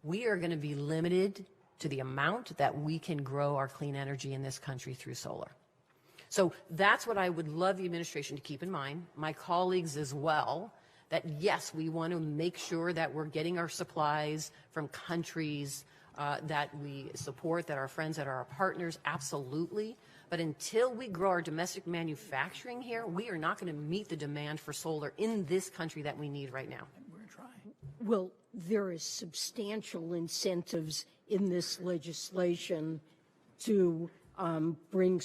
we are going to be limited to the amount that we can grow our clean energy in this country through solar. So that's what I would love the administration to keep in mind, my colleagues as well, that yes, we want to make sure that we're getting our supplies from countries that we support, that are friends, that are our partners, absolutely. But until we grow our domestic manufacturing here, we are not going to meet the demand for solar in this country that we need right now. We're trying. Well, there is substantial incentives in this legislation to bring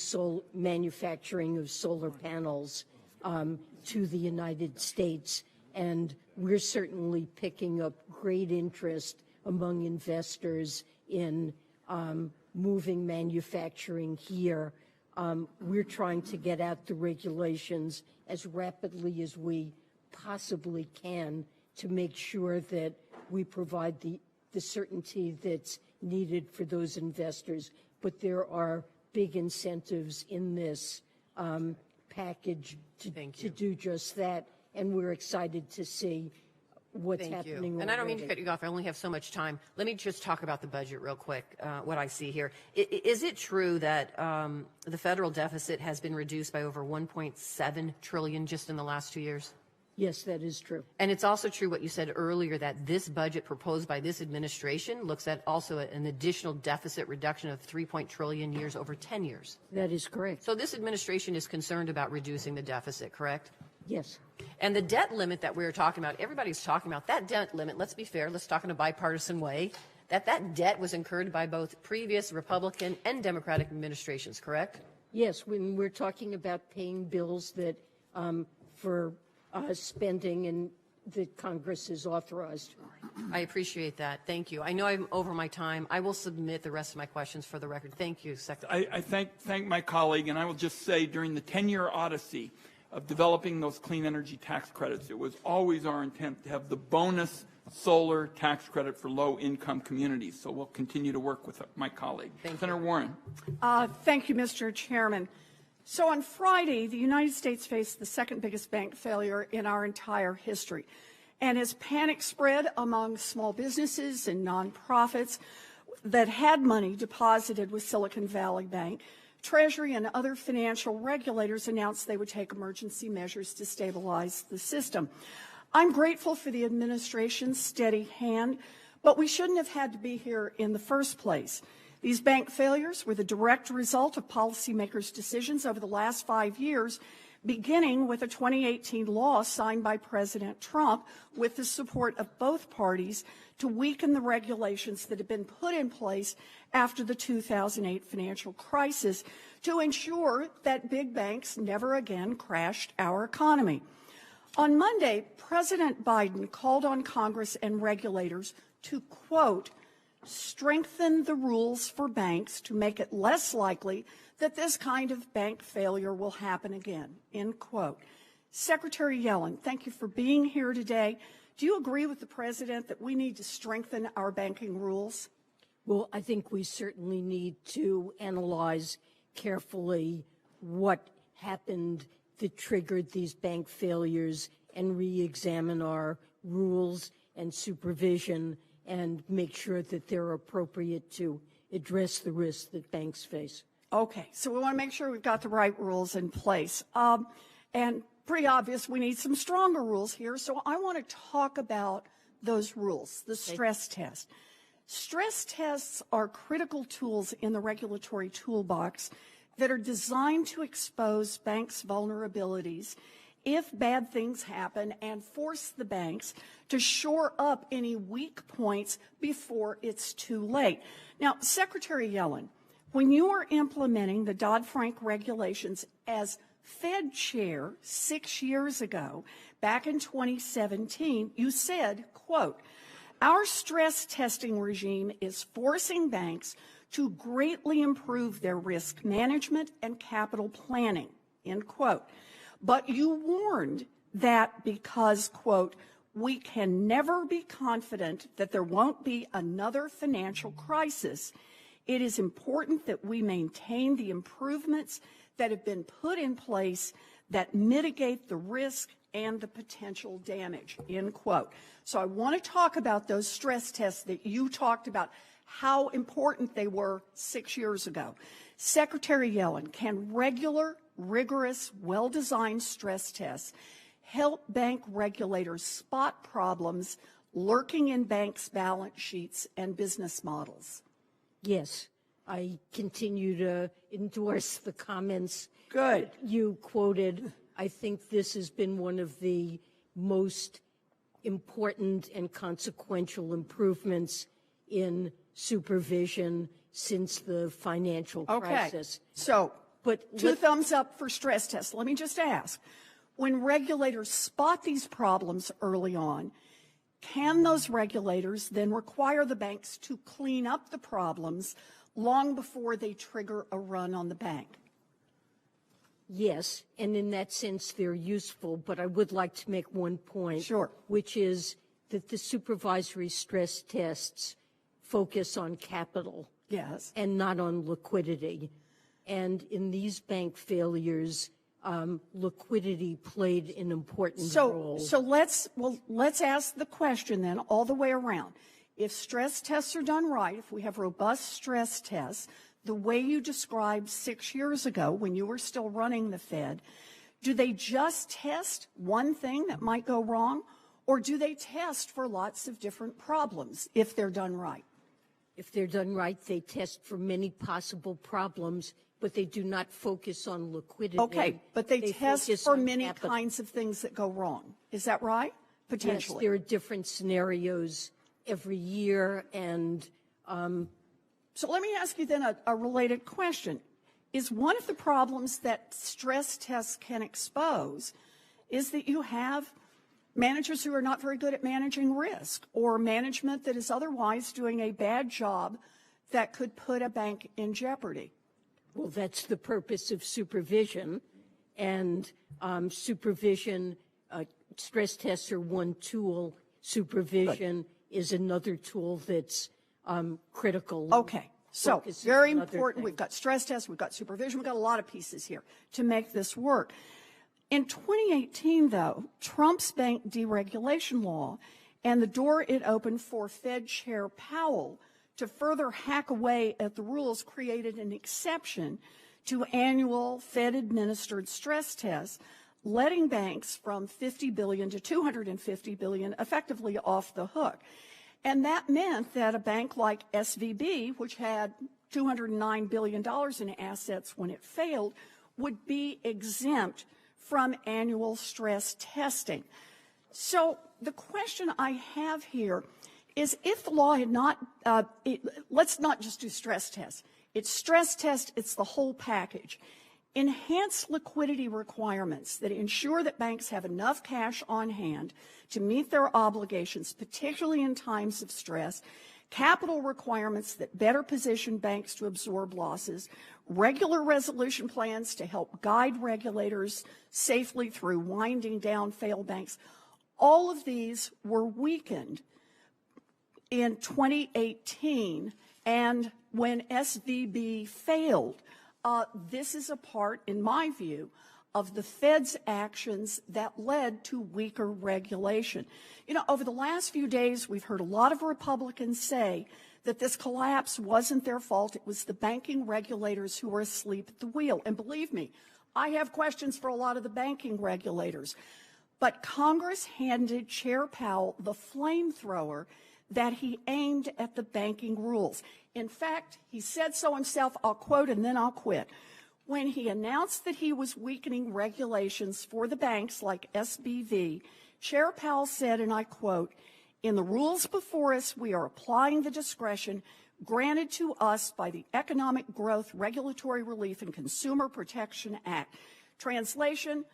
manufacturing of solar panels to the United States. And we're certainly picking up great interest among investors in moving manufacturing here. We're trying to get out the regulations as rapidly as we possibly can to make sure that we provide the certainty that's needed for those investors. But there are big incentives in this package to do just that, and we're excited to see what's happening already. And I don't mean to cut you off. I only have so much time. Let me just talk about the budget real quick, what I see here. Is it true that the federal deficit has been reduced by over $1.7 trillion just in the last 2 years? Yes, that is true. And it's also true what you said earlier, that this budget proposed by this administration looks at also an additional deficit reduction of $3 trillion years over 10 years. That is correct. So this administration is concerned about reducing the deficit, correct? Yes. And the debt limit that we were talking about, everybody's talking about that debt limit. Let's be fair. Let's talk in a bipartisan way. That debt was incurred by both previous Republican and Democratic administrations, correct? Yes, when we're talking about paying bills that for spending and that Congress has authorized. I appreciate that. Thank you. I know I'm over my time. I will submit the rest of my questions for the record. Thank you, Secretary. I thank my colleague, and I will just say during the 10-year odyssey of developing those clean energy tax credits, it was always our intent to have the bonus solar tax credit for low-income communities. So we'll continue to work with my colleague. Senator Warren. Thank you, Mr. Chairman. So on Friday, the United States faced the second biggest bank failure in our entire history. And as panic spread among small businesses and nonprofits that had money deposited with Silicon Valley Bank, Treasury and other financial regulators announced they would take emergency measures to stabilize the system. I'm grateful for the administration's steady hand, but we shouldn't have had to be here in the first place. These bank failures were the direct result of policymakers' decisions over the last 5 years, beginning with a 2018 law signed by President Trump with the support of both parties to weaken the regulations that had been put in place after the 2008 financial crisis to ensure that big banks never again crashed our economy. On Monday, President Biden called on Congress and regulators to, quote, strengthen the rules for banks to make it less likely that this kind of bank failure will happen again, end quote. Secretary Yellen, thank you for being here today. Do you agree with the President that we need to strengthen our banking rules? Well, I think we certainly need to analyze carefully what happened that triggered these bank failures and re-examine our rules and supervision and make sure that they're appropriate to address the risks that banks face. Okay, so we want to make sure we've got the right rules in place. And pretty obvious we need some stronger rules here, so I want to talk about those rules, the stress test. Stress tests are critical tools in the regulatory toolbox that are designed to expose banks' vulnerabilities if bad things happen and force the banks to shore up any weak points before it's too late. Now, Secretary Yellen, when you were implementing the Dodd-Frank regulations as Fed chair 6 years ago, back in 2017, you said, quote, our stress testing regime is forcing banks to greatly improve their risk management and capital planning, end quote. But you warned that because, quote, we can never be confident that there won't be another financial crisis, it is important that we maintain the improvements that have been put in place that mitigate the risk and the potential damage, end quote. So I want to talk about those stress tests that you talked about, how important they were 6 years ago. Secretary Yellen, can regular, rigorous, well-designed stress tests help bank regulators spot problems lurking in banks' balance sheets and business models? Yes, I continue to endorse the comments Good. you quoted. I think this has been one of the most important and consequential improvements in supervision since the financial crisis. So, two thumbs up for stress tests. Let me just ask, when regulators spot these problems early on, can those regulators then require the banks to clean up the problems long before they trigger a run on the bank? Yes, and in that sense, they're useful, but I would like to make one point. Sure. Which is that the supervisory stress tests focus on capital. Yes. And not on liquidity. And in these bank failures, liquidity played an important role. So let's ask the question then all the way around. If stress tests are done right, if we have robust stress tests, the way you described 6 years ago when you were still running the Fed, Do they just test one thing that might go wrong, or do they test for lots of different problems if they're done right? If they're done right, they test for many possible problems, but they do not focus on liquidity. Okay, but they test focus for on many capital. kinds of things that go wrong. Is that right? Potentially. Yes, there are different scenarios every year, and so let me ask you then a related question. Is one of the problems that stress tests can expose is that you have managers who are not very good at managing risk, or management that is otherwise doing a bad job that could put a bank in jeopardy? well, that's the purpose of supervision, and supervision, stress tests are one tool, supervision is another tool that's critical. Okay. So Focuses very on other important. things. We've got stress tests, we've got supervision, we've got a lot of pieces here to make this work. In 2018, though, Trump's bank deregulation law and the door it opened for Fed Chair Powell to further hack away at the rules created an exception to annual Fed-administered stress tests, letting banks from $50 billion to $250 billion effectively off the hook. And that meant that a bank like SVB, which had $209 billion in assets when it failed, would be exempt from annual stress testing. So the question I have here is, if the law had not, let's not just do stress tests. It's stress test, it's the whole package. Enhanced liquidity requirements that ensure that banks have enough cash on hand to meet their obligations, particularly in times of stress, capital requirements that better position banks to absorb losses, regular resolution plans to help guide regulators safely through winding down failed banks. All of these were weakened in 2018, and when SVB failed, this is a part, in my view, of the Fed's actions that led to weaker regulation. You know, over the last few days, we've heard a lot of Republicans say that this collapse wasn't their fault. It was the banking regulators who were asleep at the wheel. And believe me, I have questions for a lot of the banking regulators. But Congress handed Chair Powell the flamethrower that he aimed at the banking rules. In fact, he said so himself. I'll quote and then I'll quit. When he announced that he was weakening regulations for the banks like SBV, Chair Powell said, and I quote, "In the rules before us, we are applying the discretion granted to us by the Economic Growth, Regulatory Relief, and Consumer Protection Act." Translation,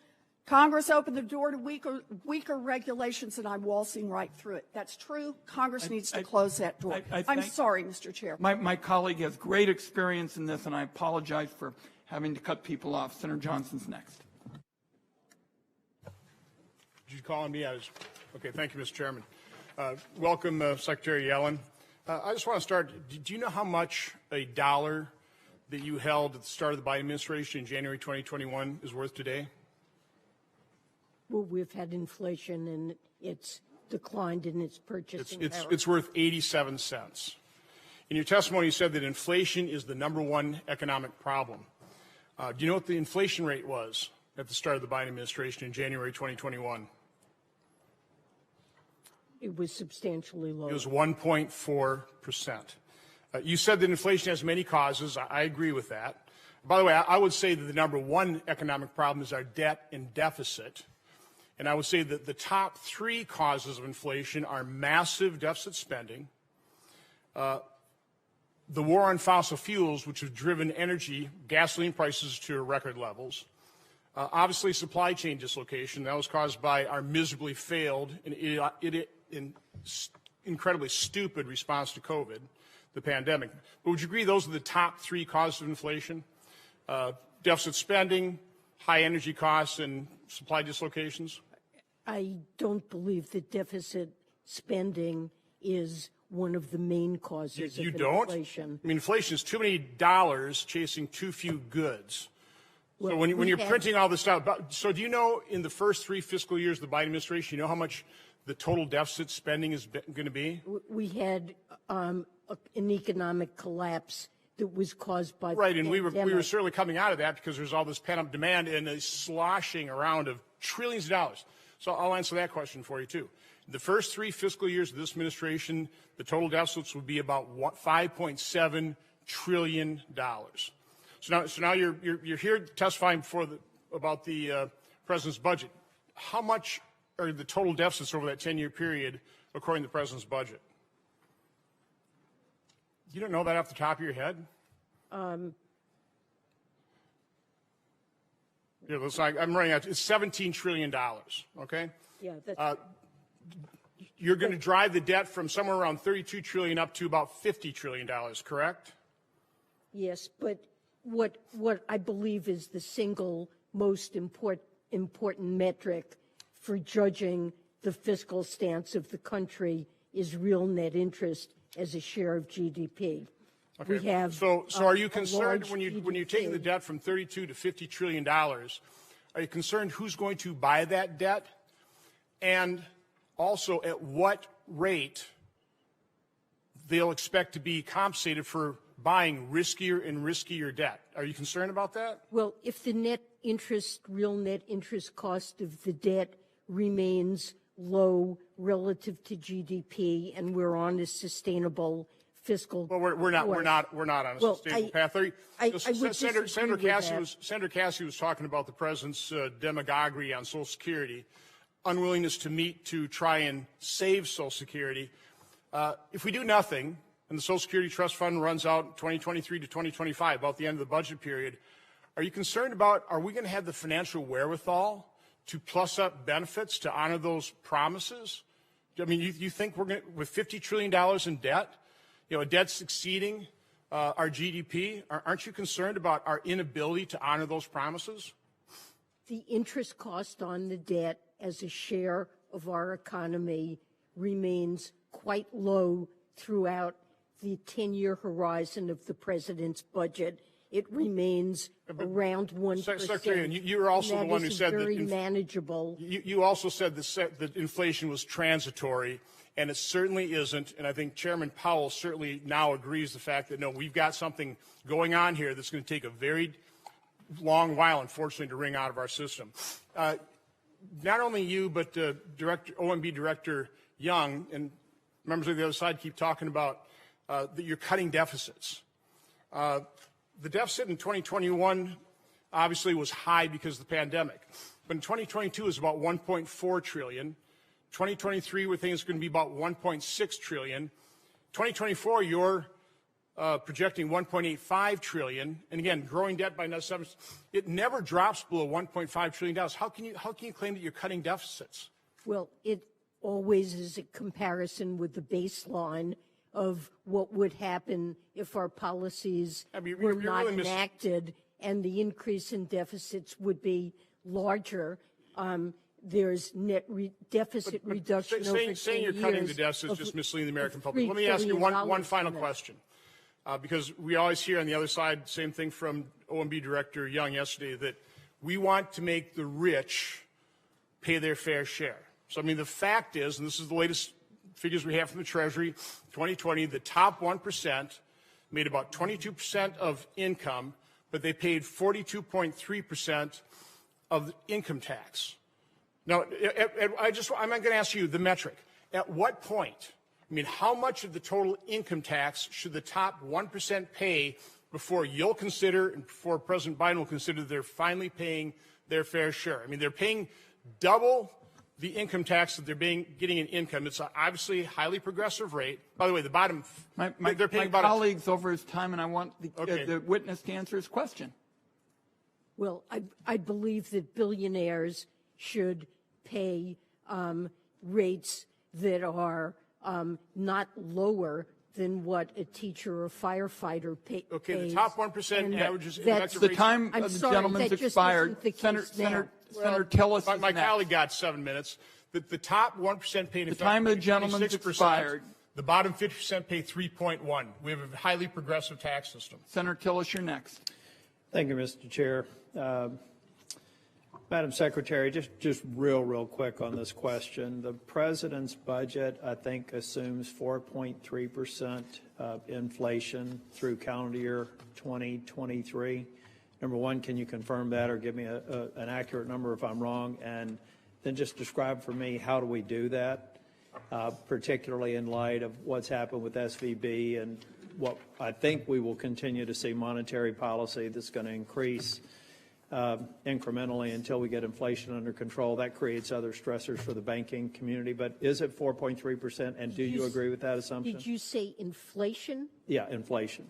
Congress opened the door to weaker regulations, and I'm waltzing right through it. That's true. Congress needs to close that door. I'm sorry, Mr. Chair. My colleague has great experience in this, and I apologize for having to cut people off. Senator Johnson's next. Did you call on me? Okay, thank you, Mr. Chairman. Welcome, Secretary Yellen. I just want to start. Do you know how much a dollar that you held at the start of the Biden administration in January 2021 is worth today? Well, we've had inflation, and it's declined in its purchasing power. It's worth 87 cents. In your testimony, you said that inflation is the #1 economic problem. Do you know what the inflation rate was at the start of the Biden administration in January 2021? It was substantially lower. It was 1.4%. You said that inflation has many causes. I agree with that. By the way, I would say that the #1 economic problem is our debt and deficit. And I would say that the top 3 causes of inflation are massive deficit spending, the war on fossil fuels, which have driven gasoline prices to record levels, obviously supply chain dislocation. That was caused by our miserably failed and incredibly stupid response to COVID, the pandemic. But would you agree those are the top 3 causes of inflation? Deficit spending, high energy costs, and supply dislocations? I don't believe that deficit spending is one of the main causes of inflation. I mean, inflation is too many dollars chasing too few goods. Well, so when you're printing all this stuff, so do you know in the first 3 fiscal years of the Biden administration, you know how much the total deficit spending is going to be? We had an economic collapse that was caused by right, the and pandemic. we were certainly coming out of that because there's all this pent-up demand and a sloshing around of trillions of dollars. So I'll answer that question for you, too. The first 3 fiscal years of this administration, the total deficits would be about $5.7 trillion. So now you're here testifying about the president's budget. How much are the total deficits over that 10-year period according to the president's budget? You don't know that off the top of your head? Yeah, I'm running out. It's $17 trillion, okay? Yeah, that's You're going to drive the debt from somewhere around $32 trillion up to about $50 trillion, correct? yes, but what I believe is the single most important metric for judging the fiscal stance of the country is real net interest as a share of GDP. Okay. We have so are you concerned when GDP. you're taking the debt from $32 to $50 trillion? Are you concerned who's going to buy that debt, and also at what rate they'll expect to be compensated for buying riskier and riskier debt? Are you concerned about that? Well, if the real net interest cost of the debt remains low relative to GDP, and we're on a sustainable fiscal. Well, we're not on a sustainable path. Senator Cassidy was talking about the president's demagoguery on Social Security, unwillingness to try and save Social Security. If we do nothing, and the Social Security Trust Fund runs out 2023 to 2025, about the end of the budget period, are you concerned about, are we going to have the financial wherewithal to plus up benefits to honor those promises? I mean, you think we're going to, with $50 trillion in debt, a debt's exceeding our GDP, aren't you concerned about our inability to honor those promises? The interest cost on the debt as a share of our economy remains quite low throughout the 10-year horizon of the president's budget. It remains around 1%. Secretary, and you were also the one who said very manageable. You also said that inflation was transitory, and it certainly isn't. And I think Chairman Powell certainly now agrees the fact that, no, we've got something going on here that's going to take a very long while, unfortunately, to wring out of our system. Not only you, but OMB Director Young and members of the other side keep talking about that you're cutting deficits. The deficit in 2021 obviously was high because of the pandemic, but in 2022 is about 1.4 trillion. 2023, we think it's going to be about 1.6 trillion. 2024, you're projecting 1.85 trillion, and again, growing debt by another 7%. It never drops below 1.5 trillion dollars. How can you claim that you're cutting deficits? Well, it always is a comparison with the baseline of what would happen if our policies were not really enacted, and the increase in deficits would be larger. There's net deficit reduction over 10 years. Saying you're cutting the deficit is just misleading the American public. Let me ask you one final question, because we always hear on the other side, same thing from OMB Director Young yesterday, that we want to make the rich pay their fair share. So, I mean, the fact is, and this is the latest figures we have from the Treasury, 2020, the top 1% made about 22% of income, but they paid 42.3% of the income tax. Now, I'm going to ask you the metric. At what point, I mean, how much of the total income tax should the top 1% pay before you'll consider and before President Biden will consider they're finally paying their fair share? I mean, they're paying double the income tax that they're getting in income. It's obviously a highly progressive rate. By the way, the bottom, they're paying about colleague's over his time, and I want the witness to answer his question. Well, I believe that billionaires should pay rates that are not lower than what a teacher or firefighter pays. Okay, the top 1% averages effective The rates. time of the gentleman's expired. Senator Tillis. My colleague got 7 minutes. The top 1% paid. The time of the gentleman's expired. The bottom 50% pay 3.1. We have a highly progressive tax system. Senator Tillis, you're next. Thank you, Mr. Chair. Madam Secretary, just real quick on this question. The president's budget, I think, assumes 4.3% inflation through calendar year 2023. Number one, can you confirm that or give me an accurate number if I'm wrong? And then just describe for me how do we do that, particularly in light of what's happened with SVB and what I think we will continue to see monetary policy that's going to increase incrementally until we get inflation under control. That creates other stressors for the banking community. But is it 4.3%? And do you agree with that assumption? Did you say inflation? Yeah, inflation.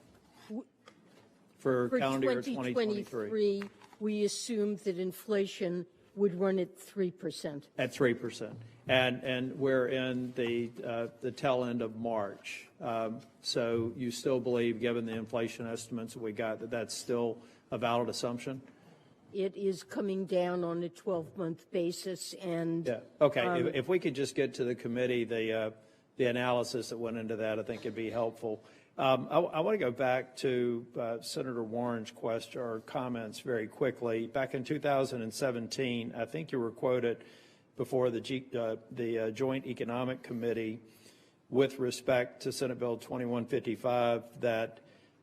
For calendar year 2023. We assumed that inflation would run at 3%. At 3%. And we're in the tail end of March. So you still believe, given the inflation estimates that we got, that that's still a valid assumption? It is coming down on a 12-month basis, and yeah. Okay. If we could just get to the committee, the analysis that went into that, I think it'd be helpful. I want to go back to Senator Warren's question or comments very quickly. Back in 2017, I think you were quoted before the Joint Economic Committee with respect to Senate Bill 2155 that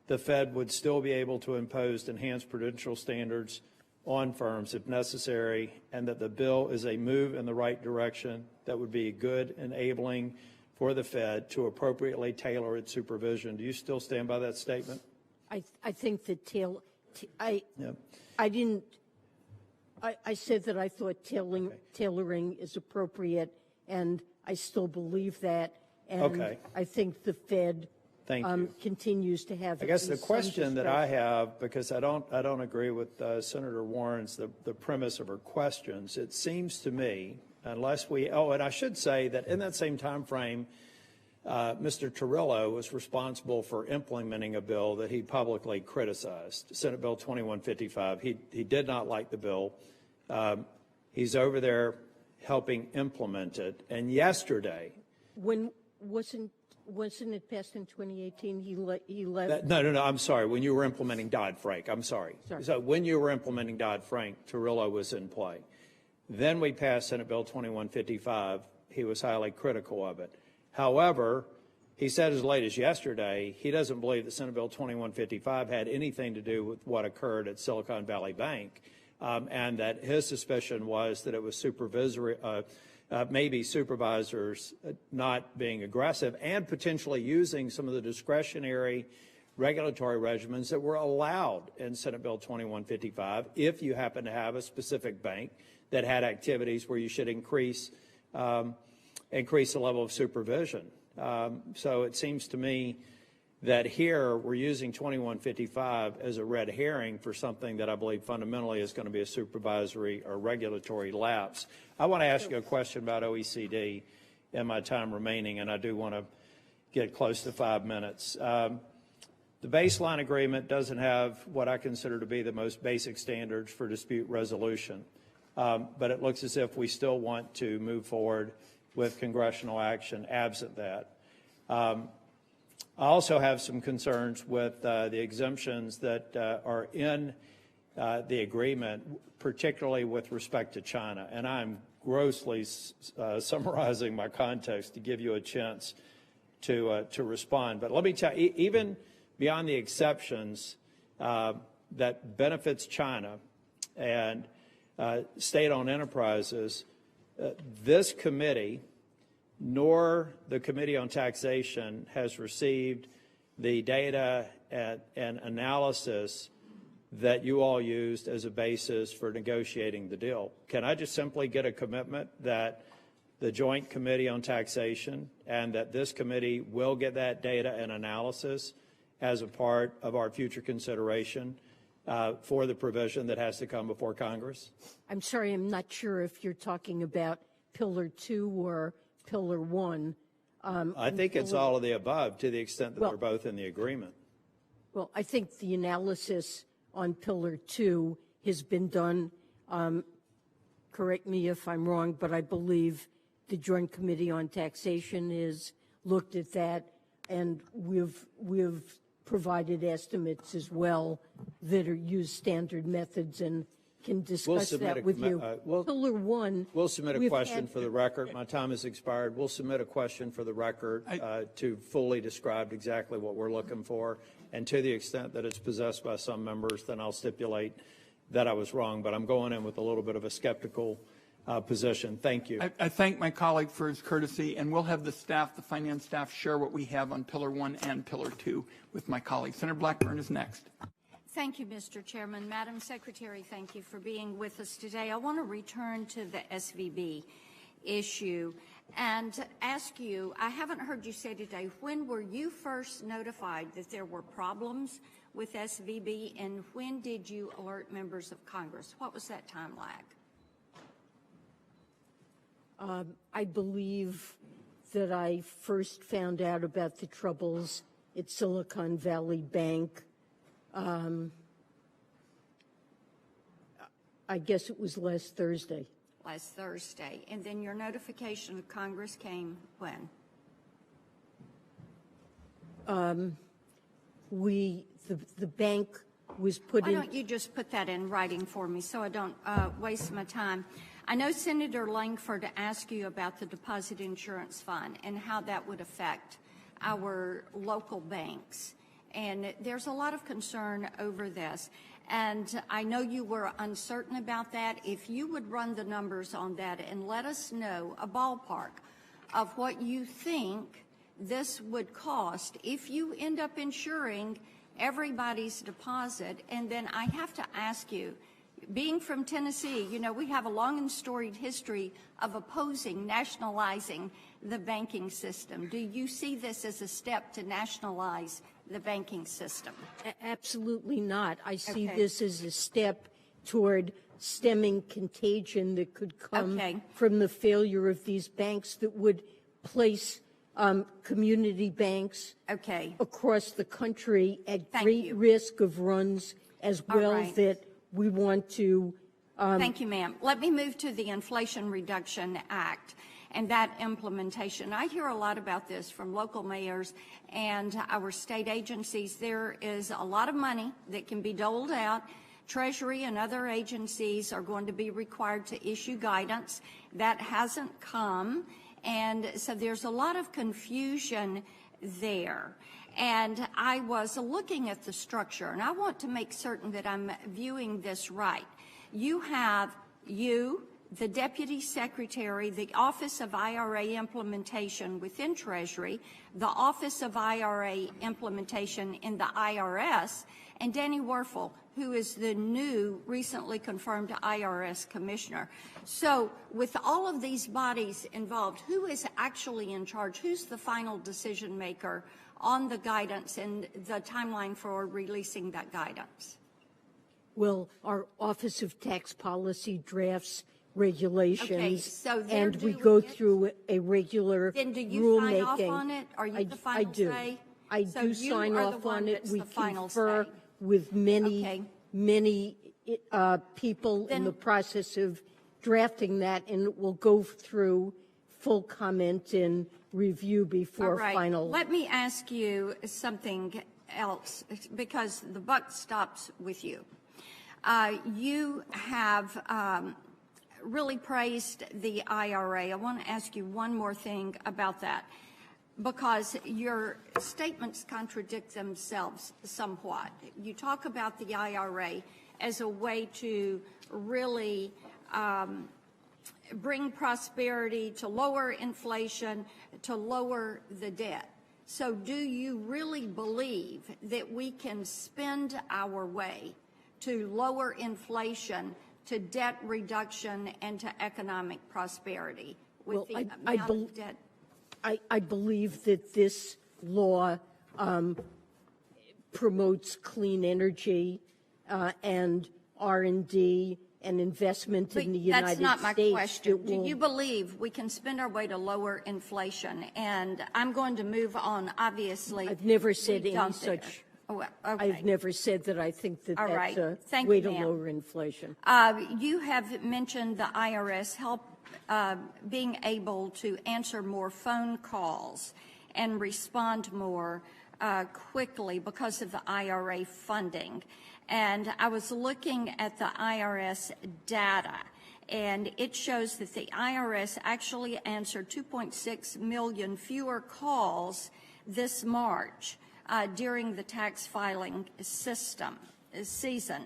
the Fed would still be able to impose enhanced prudential standards on firms if necessary, and that the bill is a move in the right direction that would be good enabling for the Fed to appropriately tailor its supervision. Do you still stand by that statement? I think that I said that I thought tailoring is appropriate, and I still believe that. And I think the Fed continues to have. I guess the question that I have, because I don't agree with Senator Warren's the premise of her questions. It seems to me, unless we and I should say that in that same time frame, Mr. Torrillo was responsible for implementing a bill that he publicly criticized, Senate Bill 2155. He did not like the bill. He's over there helping implement it. And yesterday, when wasn't it passed in 2018? He left. No. I'm sorry. When you were implementing Dodd-Frank, I'm sorry. So when you were implementing Dodd-Frank, Torrillo was in play. Then we passed Senate Bill 2155. He was highly critical of it. However, he said as late as yesterday he doesn't believe that Senate Bill 2155 had anything to do with what occurred at Silicon Valley Bank, and that his suspicion was that it was supervisory. Maybe supervisors not being aggressive and potentially using some of the discretionary regulatory regimens that were allowed in Senate Bill 2155 if you happen to have a specific bank that had activities where you should increase the level of supervision. So it seems to me that here we're using 2155 as a red herring for something that I believe fundamentally is going to be a supervisory or regulatory lapse. I want to ask you a question about OECD in my time remaining, and I do want to get close to 5 minutes. The baseline agreement doesn't have what I consider to be the most basic standards for dispute resolution, but it looks as if we still want to move forward with congressional action absent that. I also have some concerns with the exemptions that are in the agreement, particularly with respect to China. And I'm grossly summarizing my context to give you a chance to respond. But let me tell you, even beyond the exceptions that benefits China and state-owned enterprises, this committee nor the Committee on Taxation has received the data and analysis that you all used as a basis for negotiating the deal. Can I just simply get a commitment that the Joint Committee on Taxation and that this committee will get that data and analysis as a part of our future consideration for the provision that has to come before Congress? I'm sorry, I'm not sure if you're talking about Pillar 2 or Pillar 1. I think it's all of the above to the extent that they're both in the agreement. Well, I think the analysis on Pillar 2 has been done. Correct me if I'm wrong, but I believe the Joint Committee on Taxation has looked at that, and we've provided estimates as well that use standard methods and can discuss that with you. Pillar 1. We'll submit a question for the record. My time has expired. We'll submit a question for the record to fully describe exactly what we're looking for. And to the extent that it's possessed by some members, then I'll stipulate that I was wrong. But I'm going in with a little bit of a skeptical position. Thank you. I thank my colleague for his courtesy, and we'll have the staff, the finance staff, share what we have on Pillar 1 and Pillar 2 with my colleague. Senator Blackburn is next. Thank you, Mr. Chairman. Madam Secretary, thank you for being with us today. I want to return to the SVB issue and ask you, I haven't heard you say today, when were you first notified that there were problems with SVB, and when did you alert members of Congress? What was that time lag? I believe that I first found out about the troubles at Silicon Valley Bank. I guess it was last Thursday. Last Thursday. And then your notification of Congress came when? The bank was put in. Why don't you just put that in writing for me so I don't waste my time? I know Senator Langford asked you about the Deposit Insurance Fund and how that would affect our local banks. And there's a lot of concern over this. And I know you were uncertain about that. If you would run the numbers on that and let us know a ballpark of what you think this would cost if you end up insuring everybody's deposit. And then I have to ask you, being from Tennessee, you know, we have a long and storied history of opposing nationalizing the banking system. Do you see this as a step to nationalize the banking system? Absolutely not. I see this as a step toward stemming contagion that could come from the failure of these banks that would place community banks across the country at great risk of runs as well that we want to. Thank you, ma'am. Let me move to the Inflation Reduction Act and that implementation. I hear a lot about this from local mayors and our state agencies. There is a lot of money that can be doled out. Treasury and other agencies are going to be required to issue guidance. That hasn't come, and so there's a lot of confusion there. And I was looking at the structure, and I want to make certain that I'm viewing this right. You have the Deputy Secretary, the Office of IRA Implementation within Treasury, the Office of IRA Implementation in the IRS, and Danny Werfel, who is the new, recently confirmed IRS Commissioner. So with all of these bodies involved, who is actually in charge? Who's the final decision maker on the guidance and the timeline for releasing that guidance? Well, our Office of Tax Policy drafts regulations, and we go through a regular rulemaking. Then do you sign off on it? Are you the final say? I do sign off on it. We confer with many people in the process of drafting that, and it will go through full comment and review before final. Let me ask you something else, because the buck stops with you. You have really praised the IRA. I want to ask you one more thing about that, because your statements contradict themselves somewhat. You talk about the IRA as a way to really bring prosperity, to lower inflation, to lower the debt. So do you really believe that we can spend our way to lower inflation, to debt reduction, and to economic prosperity with the amount of debt? I believe that this law promotes clean energy and R&D and investment in the United States. That's not my question. Do you believe we can spend our way to lower inflation? And I'm going to move on, obviously. I've never said any such. I've never said that I think that that's a way to lower inflation. You have mentioned the IRS being able to answer more phone calls and respond more quickly because of the IRA funding. And I was looking at the IRS data, and it shows that the IRS actually answered 2.6 million fewer calls this March during the tax filing season.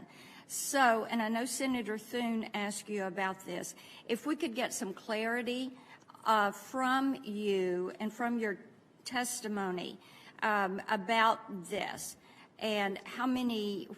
So, and I know Senator Thune asked you about this, if we could get some clarity from you and from your testimony about this, and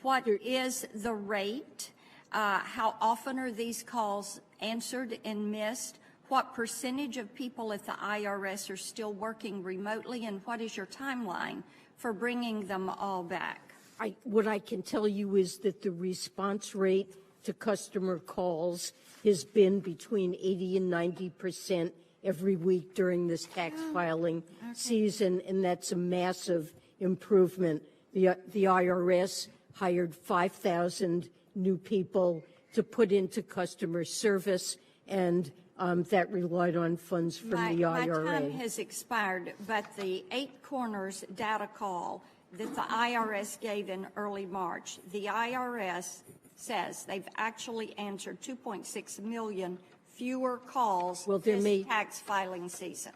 what is the rate, how often are these calls answered and missed, what percentage of people at the IRS are still working remotely, and what is your timeline for bringing them all back? What I can tell you is that the response rate to customer calls has been between 80 and 90% every week during this tax filing season, and that's a massive improvement. The IRS hired 5,000 new people to put into customer service, and that relied on funds from the IRA. My time has expired, but the 8 Corners data call that the IRS gave in early March, the IRS says they've actually answered 2.6 million fewer calls this tax filing season.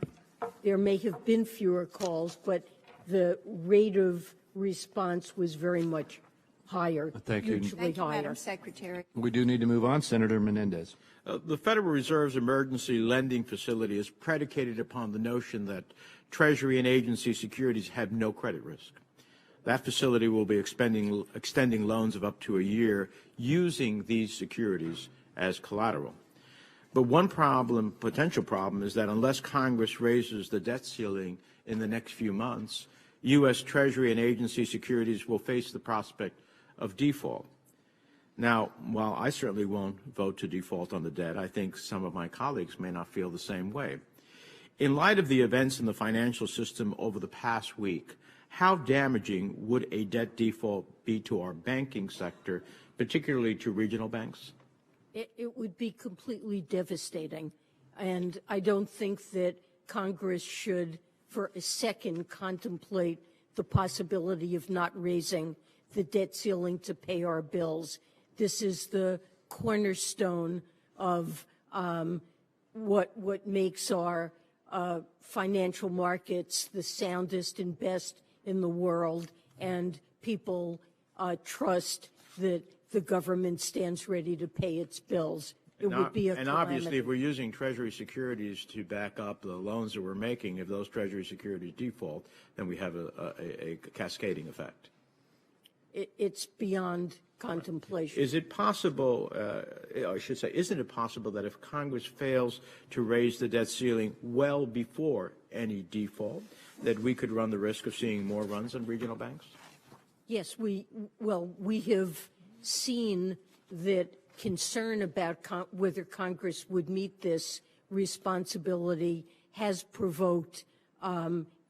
There may have been fewer calls, but the rate of response was very much higher. Thank you. Thank you, Madam Secretary. We do need to move on. Senator Menendez. The Federal Reserve's emergency lending facility is predicated upon the notion that Treasury and agency securities have no credit risk. That facility will be extending loans of up to a year using these securities as collateral. But one potential problem, is that unless Congress raises the debt ceiling in the next few months, U.S. Treasury and agency securities will face the prospect of default. Now, while I certainly won't vote to default on the debt, I think some of my colleagues may not feel the same way. In light of the events in the financial system over the past week, how damaging would a debt default be to our banking sector, particularly to regional banks? It would be completely devastating, and I don't think that Congress should for a second contemplate the possibility of not raising the debt ceiling to pay our bills. This is the cornerstone of what makes our financial markets the soundest and best in the world, and people trust that the government stands ready to pay its bills. It would be a and obviously, if we're using Treasury securities to back up the loans that we're making, if those Treasury securities default, then we have a cascading effect. It's beyond contemplation. Is it possible, I should say, isn't it possible that if Congress fails to raise the debt ceiling well before any default, that we could run the risk of seeing more runs on regional banks? Yes, we have seen that concern about whether Congress would meet this responsibility has provoked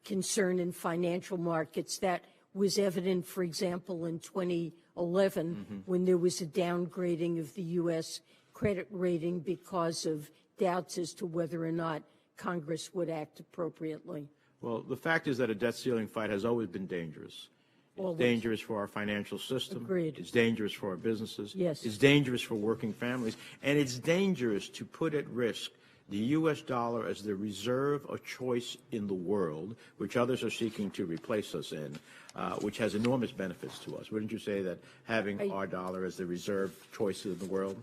concern in financial markets. That was evident, for example, in 2011 when there was a downgrading of the U.S. credit rating because of doubts as to whether or not Congress would act appropriately. Well, the fact is that a debt ceiling fight has always been dangerous. It's dangerous for our financial system. Agreed. It's dangerous for our businesses. Yes. It's dangerous for working families. And it's dangerous to put at risk the U.S. dollar as the reserve of choice in the world, which others are seeking to replace us in, which has enormous benefits to us. Wouldn't you say that having our dollar as the reserve choice in the world?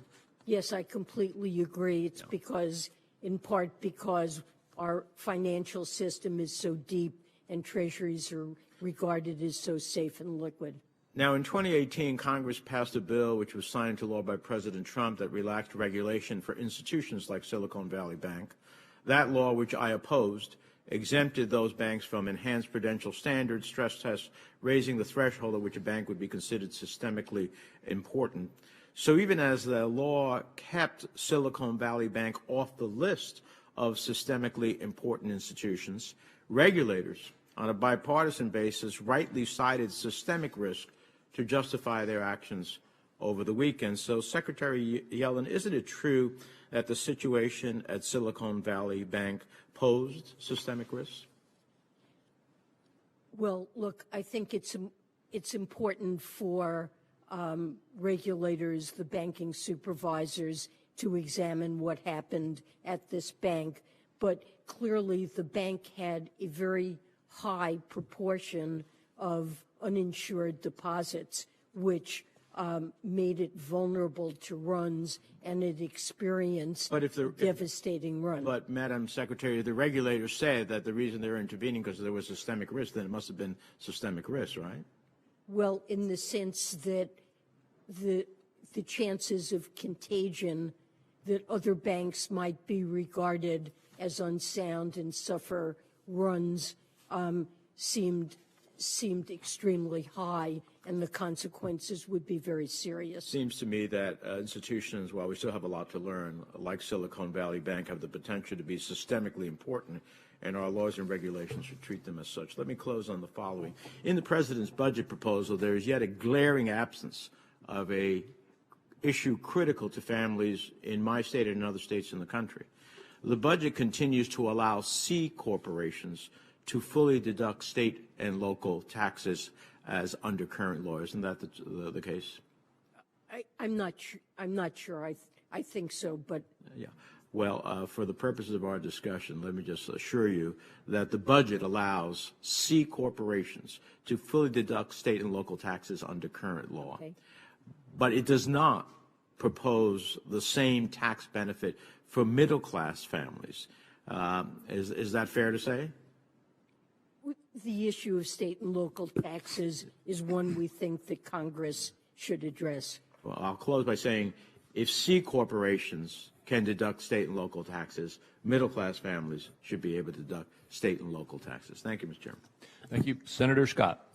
Yes, I completely agree. It's in part because our financial system is so deep and treasuries are regarded as so safe and liquid. Now, in 2018, Congress passed a bill which was signed into law by President Trump that relaxed regulation for institutions like Silicon Valley Bank. That law, which I opposed, exempted those banks from enhanced prudential standards, stress tests, raising the threshold at which a bank would be considered systemically important. So even as the law kept Silicon Valley Bank off the list of systemically important institutions, regulators on a bipartisan basis rightly cited systemic risk to justify their actions over the weekend. So, Secretary Yellen, isn't it true that the situation at Silicon Valley Bank posed systemic risks? Well, look, I think it's important for regulators, the banking supervisors, to examine what happened at this bank. But clearly, the bank had a very high proportion of uninsured deposits, which made it vulnerable to runs, and it experienced devastating runs. But, Madam Secretary, the regulators said that the reason they were intervening because there was systemic risk, then it must have been systemic risk, right? Well, in the sense that the chances of contagion that other banks might be regarded as unsound and suffer runs seemed extremely high, and the consequences would be very serious. Seems to me that institutions, while we still have a lot to learn, like Silicon Valley Bank, have the potential to be systemically important, and our laws and regulations should treat them as such. Let me close on the following. In the President's budget proposal, there is yet a glaring absence of a issue critical to families in my state and in other states in the country. The budget continues to allow C corporations to fully deduct state and local taxes as under current law. Isn't that the case? I'm not sure. I think so, but yeah. Well, for the purposes of our discussion, let me just assure you that the budget allows C corporations to fully deduct state and local taxes under current law. Okay. But it does not propose the same tax benefit for middle-class families. Is that fair to say? the issue of state and local taxes is one we think that Congress should address. Well, I'll close by saying if C corporations can deduct state and local taxes, middle-class families should be able to deduct state and local taxes. Thank you, Mr. Chairman. Thank you. Senator Scott.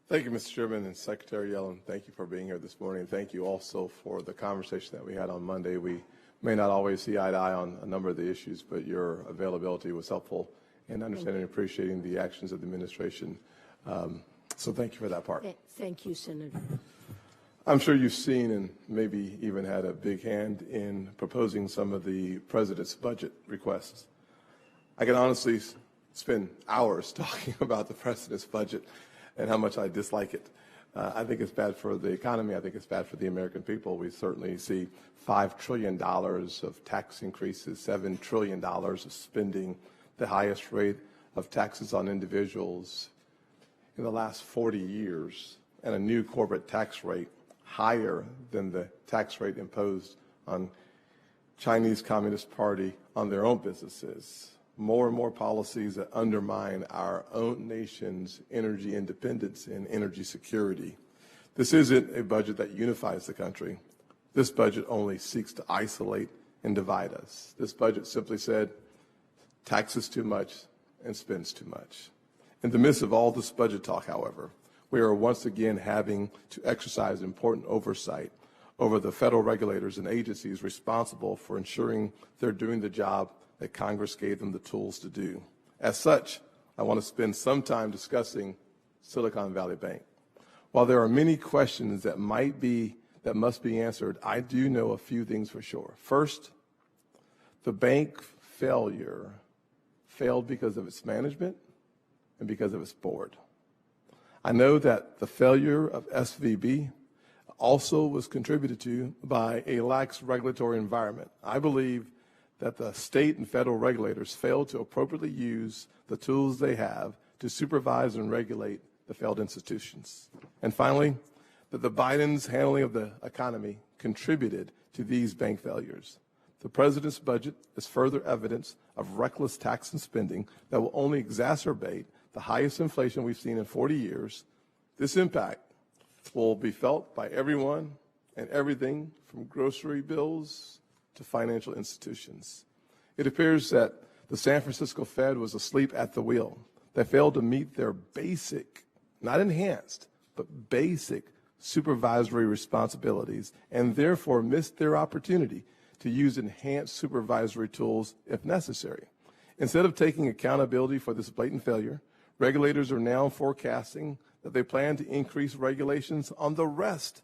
Thank you, Mr. Chairman, and Secretary Yellen. Thank you for being here this morning. Thank you also for the conversation that we had on Monday. We may not always see eye to eye on a number of the issues, but your availability was helpful in understanding and appreciating the actions of the administration. So thank you for that part. Thank you, Senator. I'm sure you've seen and maybe even had a big hand in proposing some of the president's budget requests. I can honestly spend hours talking about the president's budget and how much I dislike it. I think it's bad for the economy. I think it's bad for the American people. We certainly see $5 trillion of tax increases, $7 trillion of spending, the highest rate of taxes on individuals in the last 40 years, and a new corporate tax rate higher than the tax rate imposed on Chinese Communist Party on their own businesses. More and more policies that undermine our own nation's energy independence and energy security. This isn't a budget that unifies the country. This budget only seeks to isolate and divide us. This budget simply said, taxes too much and spends too much. In the midst of all this budget talk, however, we are once again having to exercise important oversight over the federal regulators and agencies responsible for ensuring they're doing the job that Congress gave them the tools to do. As such, I want to spend some time discussing Silicon Valley Bank. While there are many questions that must be answered, I do know a few things for sure. First, the bank failed because of its management and because of its board. I know that the failure of SVB also was contributed to by a lax regulatory environment. I believe that the state and federal regulators failed to appropriately use the tools they have to supervise and regulate the failed institutions. And finally, that the Biden's handling of the economy contributed to these bank failures. The president's budget is further evidence of reckless tax and spending that will only exacerbate the highest inflation we've seen in 40 years. This impact will be felt by everyone and everything from grocery bills to financial institutions. It appears that the San Francisco Fed was asleep at the wheel. They failed to meet their basic, not enhanced, but basic supervisory responsibilities and therefore missed their opportunity to use enhanced supervisory tools if necessary. Instead of taking accountability for this blatant failure, regulators are now forecasting that they plan to increase regulations on the rest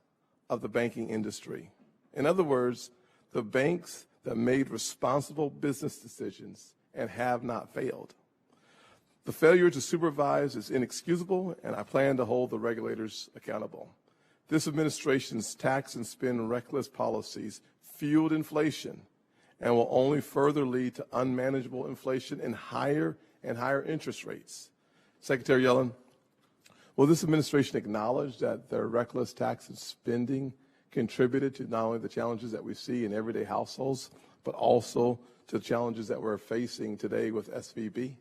of the banking industry. In other words, the banks that made responsible business decisions and have not failed. The failure to supervise is inexcusable, and I plan to hold the regulators accountable. This administration's tax and spend reckless policies fueled inflation and will only further lead to unmanageable inflation and higher interest rates. Secretary Yellen, will this administration acknowledge that their reckless tax and spending contributed to not only the challenges that we see in everyday households, but also to the challenges that we're facing today with SVB?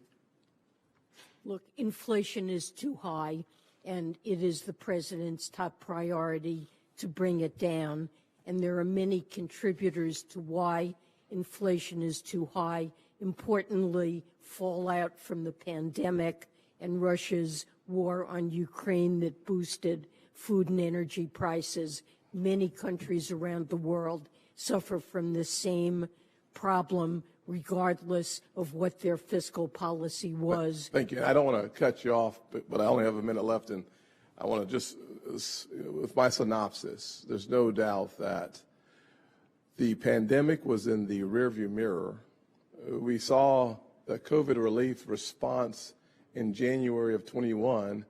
Look, inflation is too high, and it is the president's top priority to bring it down. And there are many contributors to why inflation is too high. Importantly, fallout from the pandemic and Russia's war on Ukraine that boosted food and energy prices. Many countries around the world suffer from the same problem, regardless of what their fiscal policy was. Thank you. I don't want to cut you off, but I only have a minute left, and I want to just, with my synopsis, there's no doubt that the pandemic was in the rearview mirror. We saw the COVID relief response in January of 21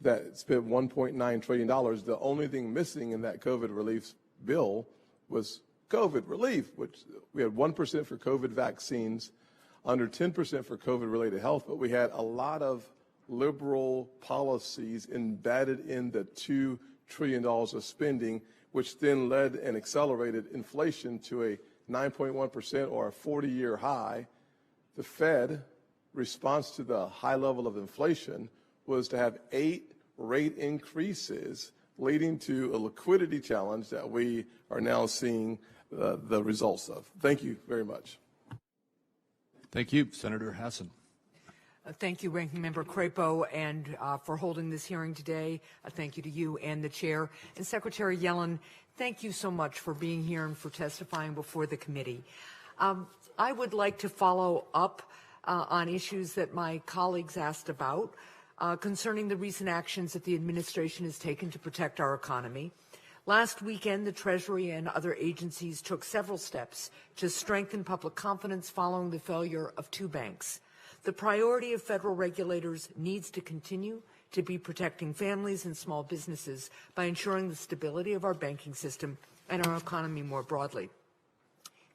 that spent $1.9 trillion. The only thing missing in that COVID relief bill was COVID relief, which we had 1% for COVID vaccines, under 10% for COVID-related health, but we had a lot of liberal policies embedded in the $2 trillion of spending, which then led and accelerated inflation to a 9.1% or a 40-year high. The Fed response to the high level of inflation was to have 8 rate increases, leading to a liquidity challenge that we are now seeing the results of. Thank you very much. Thank you. Senator Hassan. Thank you, Ranking Member Crapo, and for holding this hearing today. Thank you to you and the chair. And Secretary Yellen, thank you so much for being here and for testifying before the committee. I would like to follow up on issues that my colleagues asked about concerning the recent actions that the administration has taken to protect our economy. Last weekend, the Treasury and other agencies took several steps to strengthen public confidence following the failure of 2 banks. The priority of federal regulators needs to continue to be protecting families and small businesses by ensuring the stability of our banking system and our economy more broadly.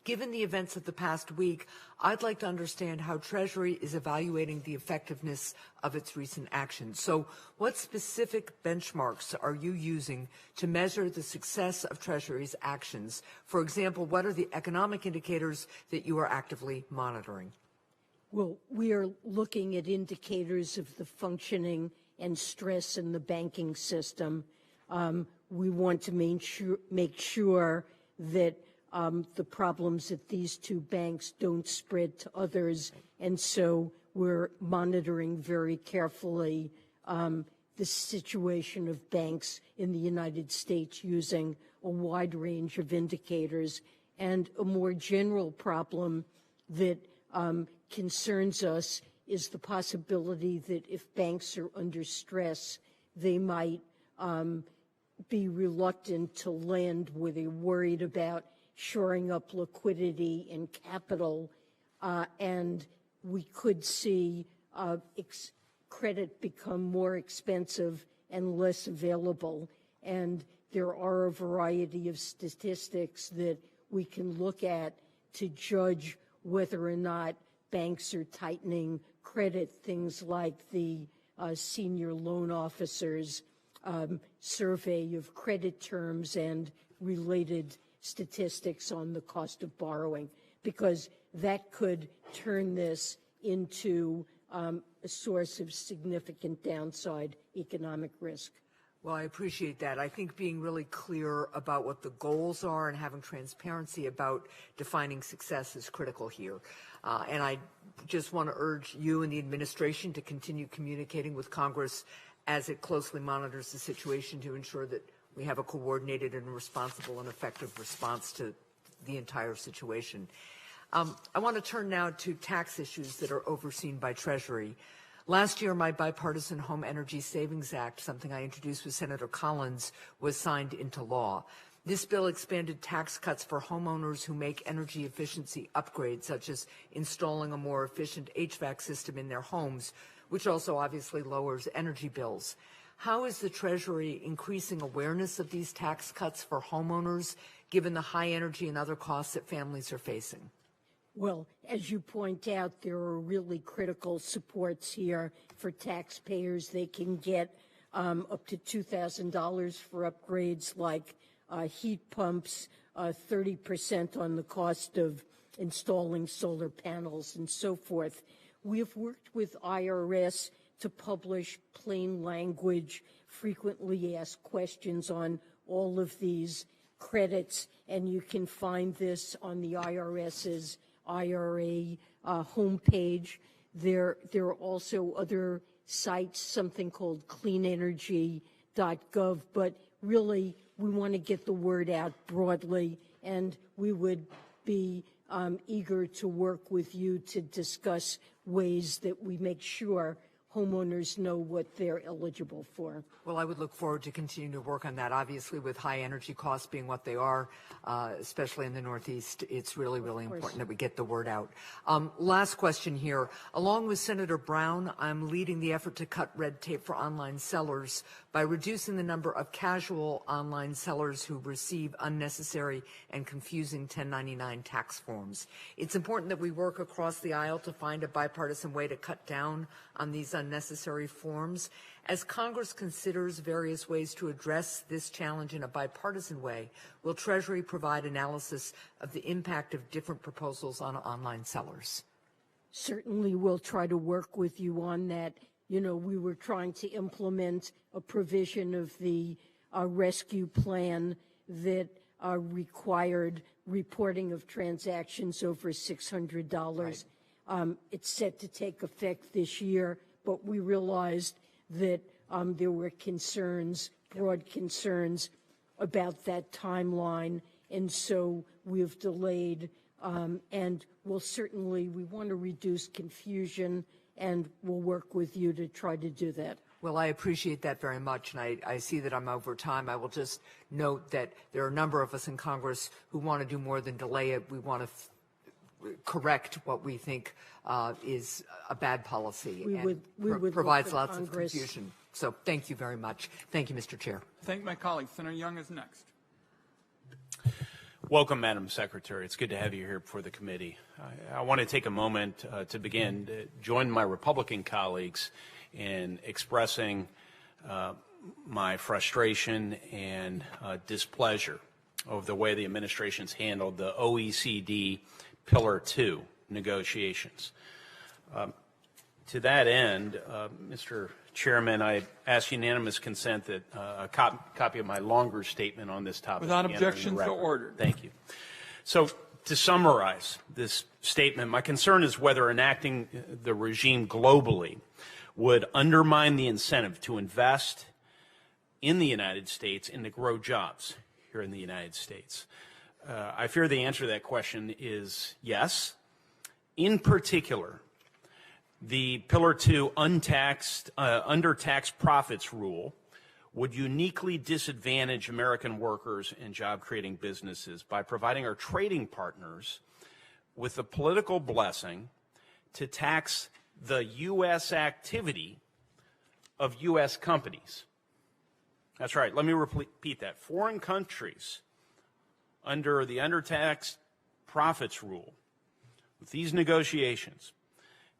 Given the events of the past week, I'd like to understand how Treasury is evaluating the effectiveness of its recent actions. So what specific benchmarks are you using to measure the success of Treasury's actions? For example, what are the economic indicators that you are actively monitoring? Well, we are looking at indicators of the functioning and stress in the banking system. We want to make sure that the problems at these 2 banks don't spread to others, and so we're monitoring very carefully the situation of banks in the United States using a wide range of indicators. And a more general problem that concerns us is the possibility that if banks are under stress, they might be reluctant to lend where they're worried about shoring up liquidity and capital, and we could see credit become more expensive and less available. And there are a variety of statistics that we can look at to judge whether or not banks are tightening credit, things like the senior loan officers' survey of credit terms and related statistics on the cost of borrowing, because that could turn this into a source of significant downside economic risk. Well, I appreciate that. I think being really clear about what the goals are and having transparency about defining success is critical here. And I just want to urge you and the administration to continue communicating with Congress as it closely monitors the situation to ensure that we have a coordinated and responsible and effective response to the entire situation. I want to turn now to tax issues that are overseen by Treasury. Last year, my Bipartisan Home Energy Savings Act, something I introduced with Senator Collins, was signed into law. This bill expanded tax cuts for homeowners who make energy efficiency upgrades, such as installing a more efficient HVAC system in their homes, which also obviously lowers energy bills. How is the Treasury increasing awareness of these tax cuts for homeowners, given the high energy and other costs that families are facing? Well, as you point out, there are really critical supports here for taxpayers. They can get up to $2,000 for upgrades like heat pumps, 30% on the cost of installing solar panels and so forth. We have worked with IRS to publish plain language, frequently asked questions on all of these credits, and you can find this on the IRS's IRA homepage. There are also other sites, something called cleanenergy.gov, but really we want to get the word out broadly, and we would be eager to work with you to discuss ways that we make sure homeowners know what they're eligible for. Well, I would look forward to continuing to work on that. Obviously, with high energy costs being what they are, especially in the Northeast, it's really, really important that we get the word out. Last question here. Along with Senator Brown, I'm leading the effort to cut red tape for online sellers by reducing the number of casual online sellers who receive unnecessary and confusing 1099 tax forms. It's important that we work across the aisle to find a bipartisan way to cut down on these unnecessary forms. As Congress considers various ways to address this challenge in a bipartisan way, will Treasury provide analysis of the impact of different proposals on online sellers? Certainly we'll try to work with you on that. You know, we were trying to implement a provision of the rescue plan that required reporting of transactions over $600. Right. It's set to take effect this year, but we realized that there were concerns, broad concerns about that timeline, and so we've delayed, and we want to reduce confusion, and we'll work with you to try to do that. Well, I appreciate that very much, and I see that I'm over time. I will just note that there are a number of us in Congress who want to do more than delay it. We want to correct what we think is a bad policy and provides lots of confusion. So thank you very much. Thank you, Mr. Chair. Thank my colleague. Senator Young is next. Welcome, Madam Secretary. It's good to have you here before the committee. I want to take a moment to begin to join my Republican colleagues in expressing my frustration and displeasure over the way the administration's handled the OECD Pillar 2 negotiations. To that end, Mr. Chairman, I ask unanimous consent that a copy of my longer statement on this topic. Without objection, so ordered. Thank you. So, to summarize this statement, my concern is whether enacting the regime globally would undermine the incentive to invest in the United States and to grow jobs here in the United States. I fear the answer to that question is yes. In particular, the Pillar 2 undertaxed profits rule would uniquely disadvantage American workers and job-creating businesses by providing our trading partners with the political blessing to tax the U.S. activity of U.S. companies. That's right. Let me repeat that. Foreign countries under the undertaxed profits rule with these negotiations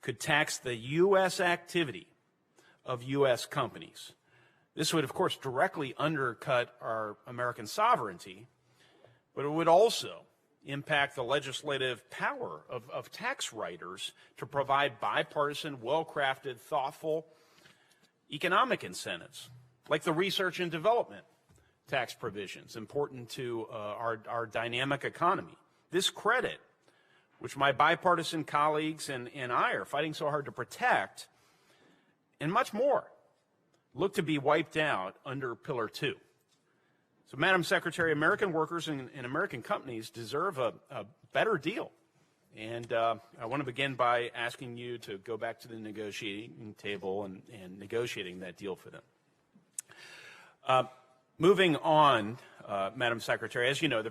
could tax the U.S. activity of U.S. companies. This would, of course, directly undercut our American sovereignty, but it would also impact the legislative power of tax writers to provide bipartisan, well-crafted, thoughtful economic incentives, like the research and development tax provisions important to our dynamic economy. This credit, which my bipartisan colleagues and I are fighting so hard to protect, and much more, look to be wiped out under Pillar 2. So, Madam Secretary, American workers and American companies deserve a better deal. And I want to begin by asking you to go back to the negotiating table and negotiating that deal for them. Moving on, Madam Secretary, as you know,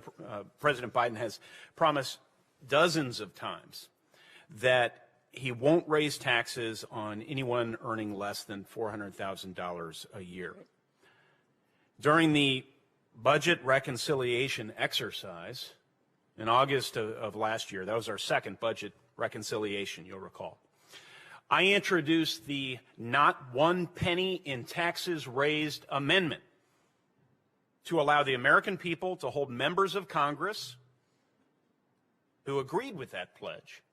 President Biden has promised dozens of times that he won't raise taxes on anyone earning less than $400,000 a year. During the budget reconciliation exercise in August of last year, that was our second budget reconciliation, you'll recall, I introduced the not one penny in taxes raised amendment to allow the American people to hold members of Congress who agreed with that pledge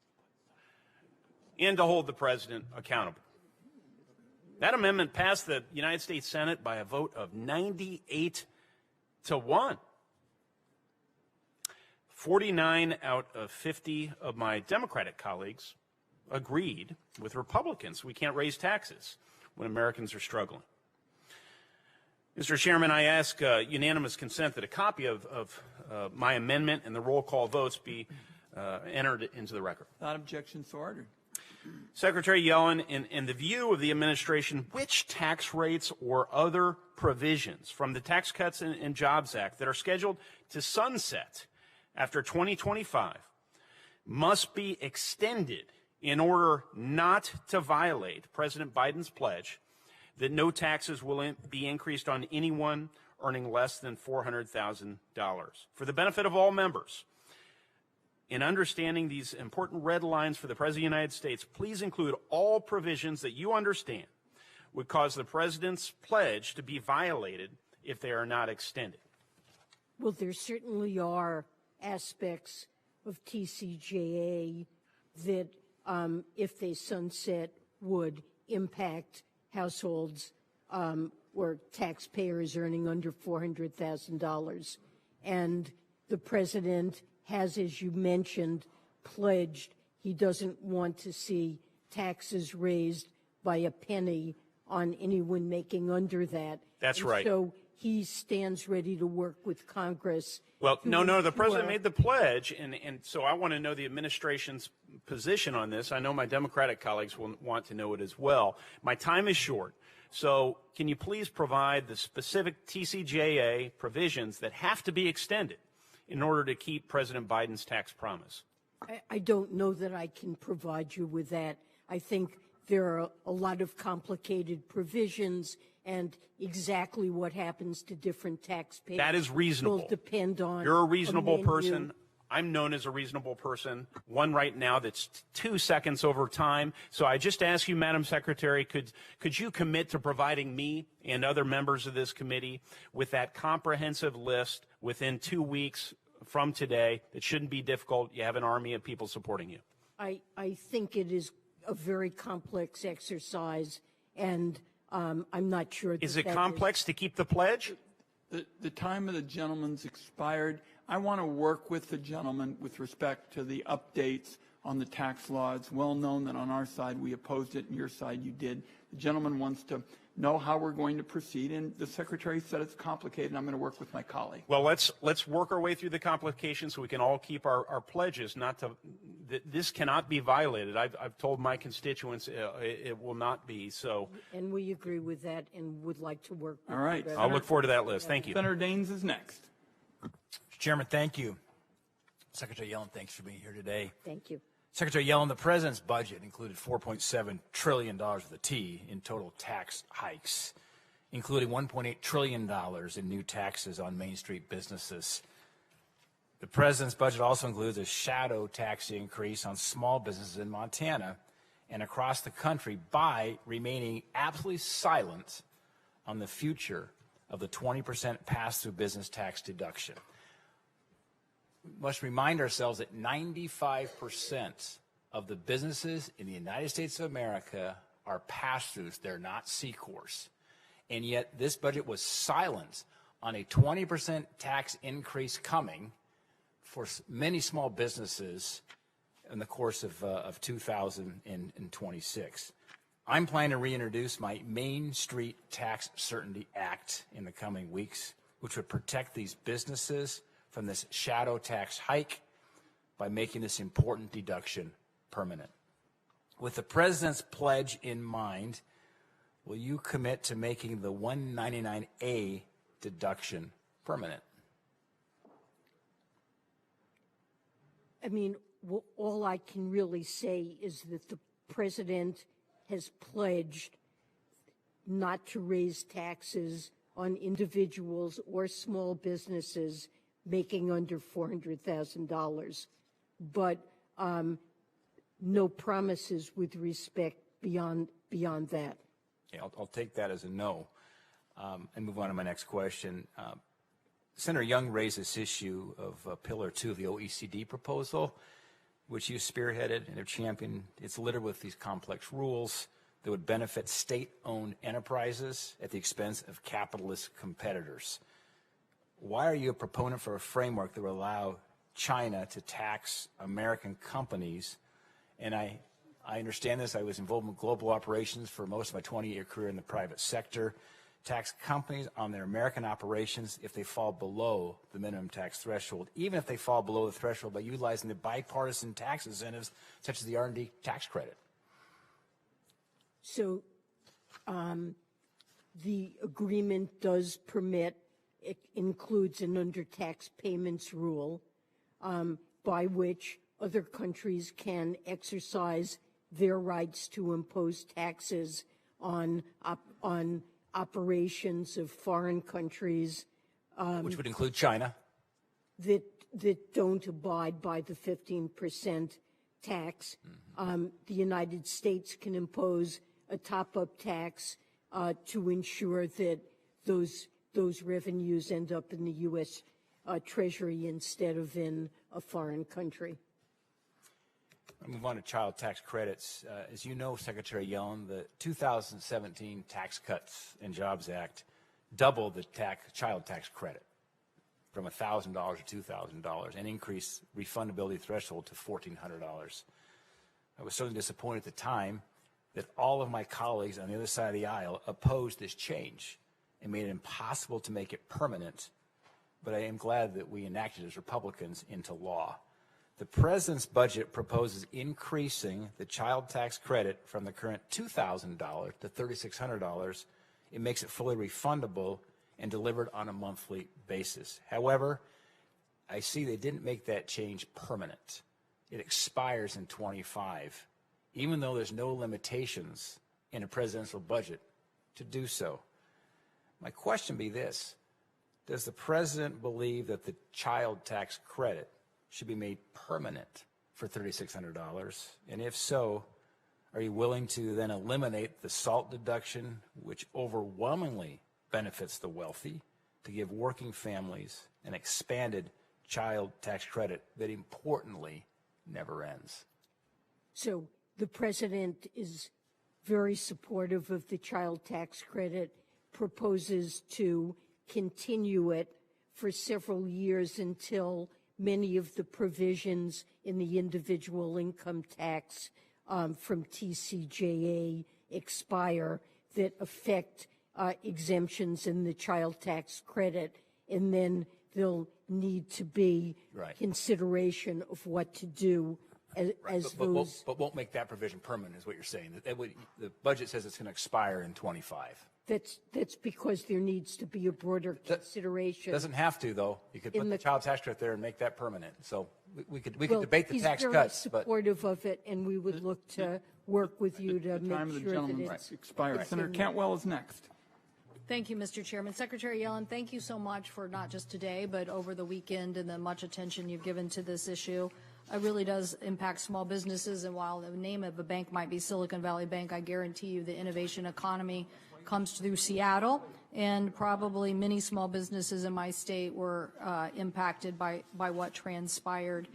and to hold the president accountable. That amendment passed the United States Senate by a vote of 98-1. 49 out of 50 of my Democratic colleagues agreed with Republicans. We can't raise taxes when Americans are struggling. Mr. Chairman, I ask unanimous consent that a copy of my amendment and the roll call votes be entered into the record. Without objection, so ordered. Secretary Yellen, in the view of the administration, which tax rates or other provisions from the Tax Cuts and Jobs Act that are scheduled to sunset after 2025 must be extended in order not to violate President Biden's pledge that no taxes will be increased on anyone earning less than $400,000? For the benefit of all members, in understanding these important red lines for the President of the United States, please include all provisions that you understand would cause the President's pledge to be violated if they are not extended. Well, there certainly are aspects of TCJA that, if they sunset, would impact households or taxpayers earning under $400,000. And the President has, as you mentioned, pledged he doesn't want to see taxes raised by a penny on anyone making under that. That's right. So he stands ready to work with Congress. Well, no, the President made the pledge, and so I want to know the administration's position on this. I know my Democratic colleagues will want to know it as well. My time is short, so can you please provide the specific TCJA provisions that have to be extended in order to keep President Biden's tax promise? I don't know that I can provide you with that. I think there are a lot of complicated provisions, and exactly what happens to different taxpayers That is reasonable. will depend on. You're a reasonable person. I'm known as a reasonable person, one right now that's 2 seconds over time. So I just ask you, Madam Secretary, could you commit to providing me and other members of this committee with that comprehensive list within 2 weeks from today? It shouldn't be difficult. You have an army of people supporting you. I think it is a very complex exercise, and I'm not sure that Is it that complex to keep the pledge? The time of the gentleman's expired. I want to work with the gentleman with respect to the updates on the tax law. It's well known that on our side we opposed it, and your side you did. The gentleman wants to know how we're going to proceed, and the Secretary said it's complicated, and I'm going to work with my colleague. Well, let's work our way through the complications so we can all keep our pledges. This cannot be violated. I've told my constituents it will not be. So. And we agree with that and would like to work with All right. I'll look forward to that list. Thank you. Senator Daines is next. Mr. Chairman, thank you. Secretary Yellen, thanks for being here today. Thank you. Secretary Yellen, the President's budget included $4.7 trillion with a T in total tax hikes, including $1.8 trillion in new taxes on Main Street businesses. The President's budget also includes a shadow tax increase on small businesses in Montana and across the country by remaining absolutely silent on the future of the 20% pass-through business tax deduction. We must remind ourselves that 95% of the businesses in the United States of America are pass-throughs. They're not C-Corps. And yet this budget was silent on a 20% tax increase coming for many small businesses in the course of 2026. I'm planning to reintroduce my Main Street Tax Certainty Act in the coming weeks, which would protect these businesses from this shadow tax hike by making this important deduction permanent. With the President's pledge in mind, will you commit to making the 199A deduction permanent? I mean, all I can really say is that the president has pledged not to raise taxes on individuals or small businesses making under $400,000, but no promises with respect beyond that. Okay, I'll take that as a no, and move on to my next question. Senator Young raised this issue of Pillar 2 of the OECD proposal, which you spearheaded and have championed. It's littered with these complex rules that would benefit state-owned enterprises at the expense of capitalist competitors. Why are you a proponent for a framework that would allow China to tax American companies? And I understand this. I was involved in global operations for most of my 20-year career in the private sector. Tax companies on their American operations if they fall below the minimum tax threshold, even if they fall below the threshold by utilizing the bipartisan tax incentives such as the R&D tax credit. So the agreement does permit, it includes an under-tax payments rule by which other countries can exercise their rights to impose taxes on operations of foreign countries. Which would include China. That don't abide by the 15% tax. The United States can impose a top-up tax to ensure that those revenues end up in the U.S. Treasury instead of in a foreign country. I'll move on to child tax credits. As you know, Secretary Yellen, the 2017 Tax Cuts and Jobs Act doubled the child tax credit from $1,000 to $2,000 and increased refundability threshold to $1,400. I was certainly disappointed at the time that all of my colleagues on the other side of the aisle opposed this change and made it impossible to make it permanent, but I am glad that we enacted as Republicans into law. The president's budget proposes increasing the child tax credit from the current $2,000 to $3,600. It makes it fully refundable and delivered on a monthly basis. However, I see they didn't make that change permanent. It expires in 25, even though there's no limitations in a presidential budget to do so. My question be this: does the president believe that the child tax credit should be made permanent for $3,600? And if so, are you willing to then eliminate the SALT deduction, which overwhelmingly benefits the wealthy, to give working families an expanded child tax credit that importantly never ends? So the president is very supportive of the child tax credit, proposes to continue it for several years until many of the provisions in the individual income tax from TCJA expire that affect exemptions in the child tax credit, and then there'll need to be consideration of what to do as those. But won't make that provision permanent, is what you're saying. The budget says it's going to expire in 25. That's because there needs to be a broader consideration. Doesn't have to, though. You could put the child tax credit there and make that permanent. So we could debate the tax cuts. He's very supportive of it, and we would look to work with you to make Time of the sure that gentleman's it's expired. Senator Cantwell is next. Thank you, Mr. Chairman. Secretary Yellen, thank you so much for not just today, but over the weekend and the much attention you've given to this issue. It really does impact small businesses, and while the name of a bank might be Silicon Valley Bank, I guarantee you the innovation economy comes through Seattle, and probably many small businesses in my state were impacted by what transpired.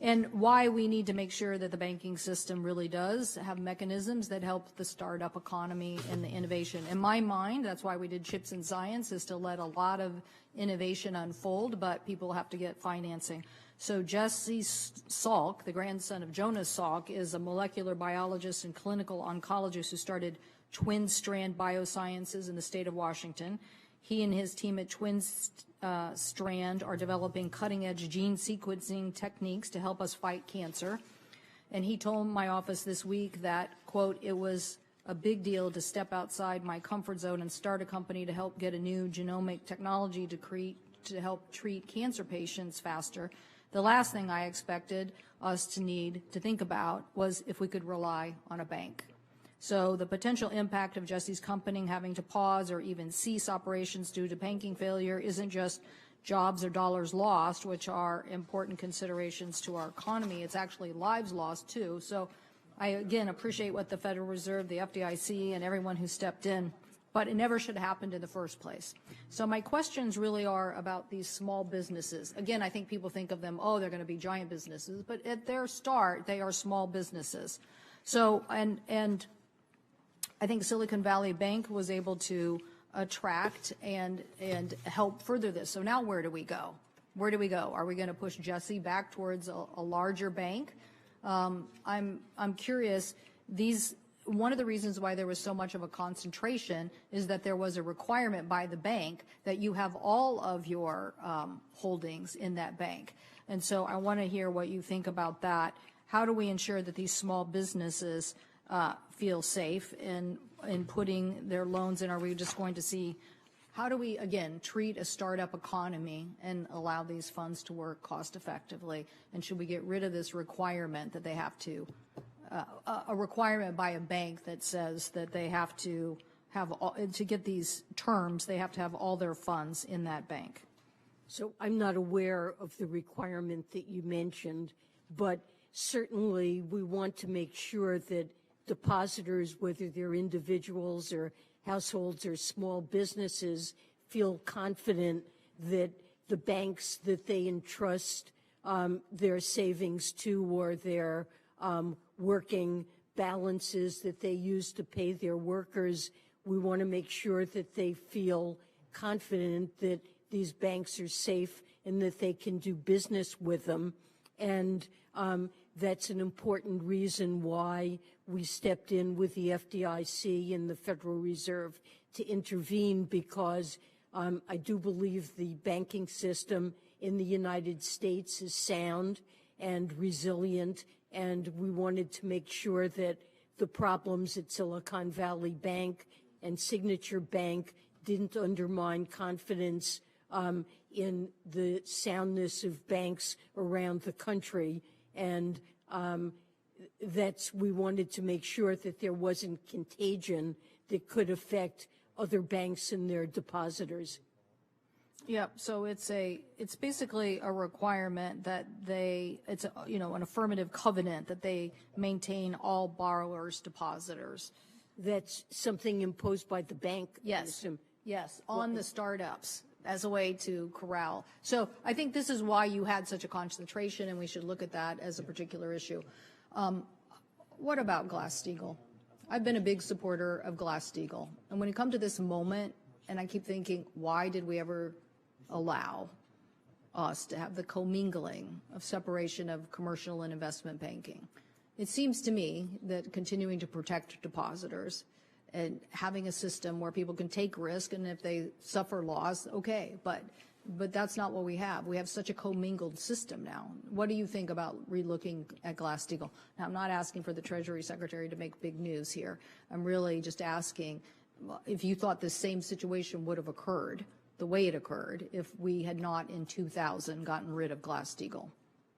And why we need to make sure that the banking system really does have mechanisms that help the startup economy and the innovation. In my mind, that's why we did Chips and Science, is to let a lot of innovation unfold, but people have to get financing. So Jesse Salk, the grandson of Jonas Salk, is a molecular biologist and clinical oncologist who started Twin Strand Biosciences in the state of Washington. He and his team at Twin Strand are developing cutting-edge gene sequencing techniques to help us fight cancer. And he told my office this week that, quote, it was a big deal to step outside my comfort zone and start a company to help get a new genomic technology to help treat cancer patients faster. The last thing I expected us to need to think about was if we could rely on a bank. So the potential impact of Jesse's company having to pause or even cease operations due to banking failure isn't just jobs or dollars lost, which are important considerations to our economy. It's actually lives lost, too. So I, again, appreciate what the Federal Reserve, the FDIC, and everyone who stepped in, but it never should have happened in the first place. So my questions really are about these small businesses. Again, I think people think of them, oh, they're going to be giant businesses, but at their start, they are small businesses. So, and I think Silicon Valley Bank was able to attract and help further this. So now where do we go? Where do we go? Are we going to push Jesse back towards a larger bank? I'm curious. One of the reasons why there was so much of a concentration is that there was a requirement by the bank that you have all of your holdings in that bank. And so I want to hear what you think about that. How do we ensure that these small businesses feel safe in putting their loans in? Are we just going to see, how do we, again, treat a startup economy and allow these funds to work cost effectively? And should we get rid of this requirement that they have to, a requirement by a bank that says that they have to have, to get these terms, they have to have all their funds in that bank? So I'm not aware of the requirement that you mentioned, but certainly we want to make sure that depositors, whether they're individuals or households or small businesses, feel confident that the banks that they entrust their savings to or their working balances that they use to pay their workers, we want to make sure that they feel confident that these banks are safe and that they can do business with them. And that's an important reason why we stepped in with the FDIC and the Federal Reserve to intervene, because I do believe the banking system in the United States is sound and resilient, and we wanted to make sure that the problems at Silicon Valley Bank and Signature Bank didn't undermine confidence in the soundness of banks around the country. And we wanted to make sure that there wasn't contagion that could affect other banks and their depositors. Yeah, so it's basically a requirement that it's an affirmative covenant that they maintain all borrowers, depositors. That's something imposed by the bank. Yes, yes, on the startups as a way to corral. So I think this is why you had such a concentration, and we should look at that as a particular issue. What about Glass-Steagall? I've been a big supporter of Glass-Steagall. And when you come to this moment, and I keep thinking, why did we ever allow us to have the commingling of separation of commercial and investment banking? It seems to me that continuing to protect depositors and having a system where people can take risk, and if they suffer loss, okay, but that's not what we have. We have such a commingled system now. What do you think about relooking at Glass-Steagall? Now, I'm not asking for the Treasury Secretary to make big news here. I'm really just asking if you thought the same situation would have occurred the way it occurred if we had not in 2000 gotten rid of Glass-Steagall.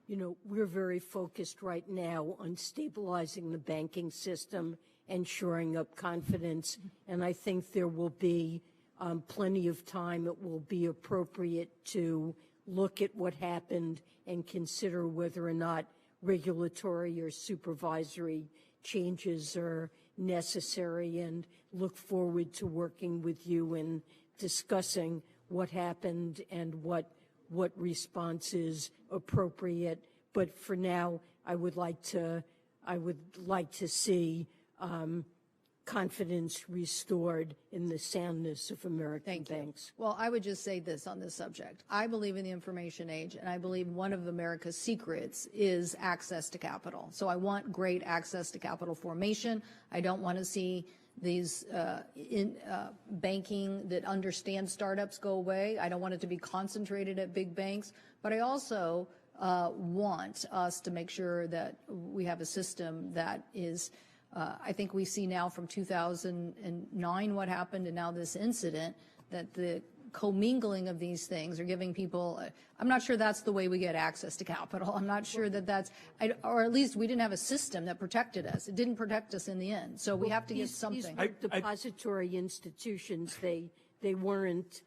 You know, we're very focused right now on stabilizing the banking system and shoring up confidence, and I think there will be plenty of time. It will be appropriate to look at what happened and consider whether or not regulatory or supervisory changes are necessary, and look forward to working with you and discussing what happened and what response is appropriate. But for now, I would like to see confidence restored in the soundness of American banks. Well, I would just say this on this subject. I believe in the information age, and I believe one of America's secrets is access to capital. So I want great access to capital formation. I don't want to see these banking that understands startups go away. I don't want it to be concentrated at big banks. But I also want us to make sure that we have a system that is I think we see now from 2009 what happened, and now this incident, that the commingling of these things or giving people, I'm not sure that's the way we get access to capital. I'm not sure that that's, or at least we didn't have a system that protected us. It didn't protect us in the end. So we have to get something. These were depository institutions. They weren't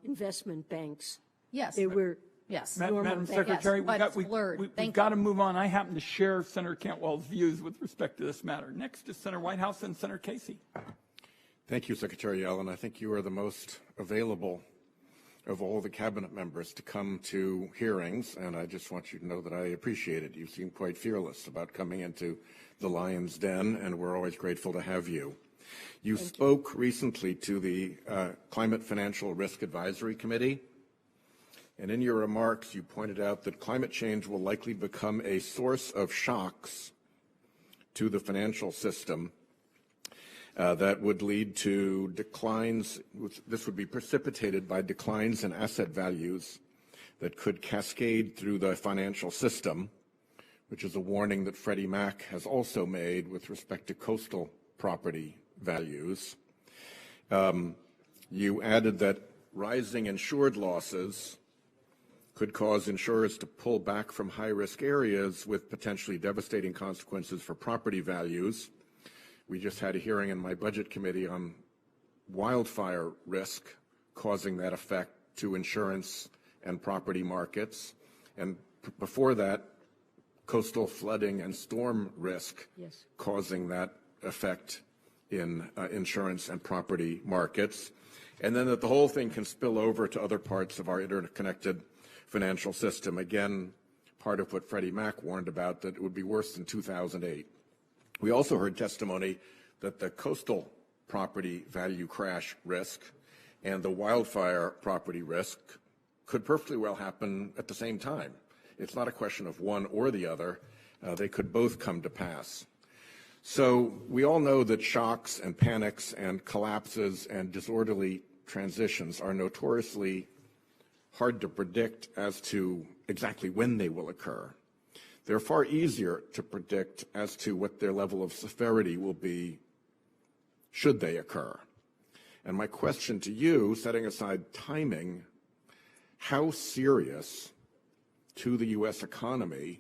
investment banks. Yes. They were. Yes. Madam Secretary, Yes, we've got to move on. I happen to share Senator Cantwell's views with respect to this matter. Next is Senator Whitehouse and Senator Casey. Thank you, Secretary Yellen. I think you are the most available of all the cabinet members to come to hearings, and I just want you to know that I appreciate it. You seem quite fearless about coming into the lion's den, and we're always grateful to have you. You spoke recently to the Climate Financial Risk Advisory Committee, and in your remarks, you pointed out that climate change will likely become a source of shocks to the financial system that would lead to declines. This would be precipitated by declines in asset values that could cascade through the financial system, which is a warning that Freddie Mac has also made with respect to coastal property values. You added that rising insured losses could cause insurers to pull back from high-risk areas with potentially devastating consequences for property values. We just had a hearing in my budget committee on wildfire risk causing that effect to insurance and property markets. And before that, coastal flooding and storm risk causing that effect in insurance and property markets. And then that the whole thing can spill over to other parts of our interconnected financial system. Again, part of what Freddie Mac warned about, that it would be worse than 2008. We also heard testimony that the coastal property value crash risk and the wildfire property risk could perfectly well happen at the same time. It's not a question of one or the other. They could both come to pass. So we all know that shocks and panics and collapses and disorderly transitions are notoriously hard to predict as to exactly when they will occur. They're far easier to predict as to what their level of severity will be should they occur. And my question to you, setting aside timing, how serious to the U.S. economy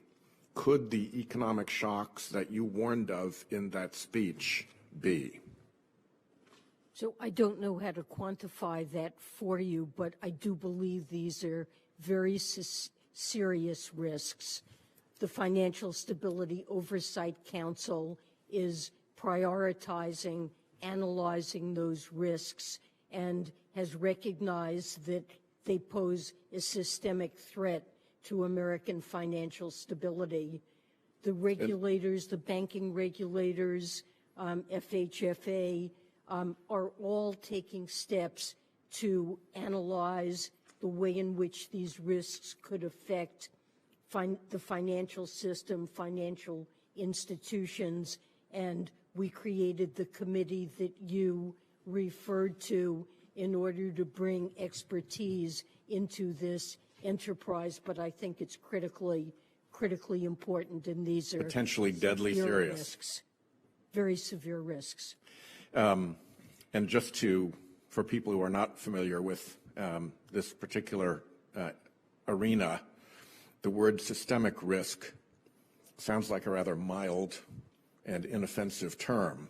could the economic shocks that you warned of in that speech be? So I don't know how to quantify that for you, but I do believe these are very serious risks. The Financial Stability Oversight Council is prioritizing, analyzing those risks, and has recognized that they pose a systemic threat to American financial stability. The regulators, the banking regulators, FHFA, are all taking steps to analyze the way in which these risks could affect the financial system, financial institutions, and we created the committee that you referred to in order to bring expertise into this enterprise. But I think it's critically important, and these are potentially deadly serious risks, very severe risks. And just for people who are not familiar with this particular arena, the word systemic risk sounds like a rather mild and inoffensive term,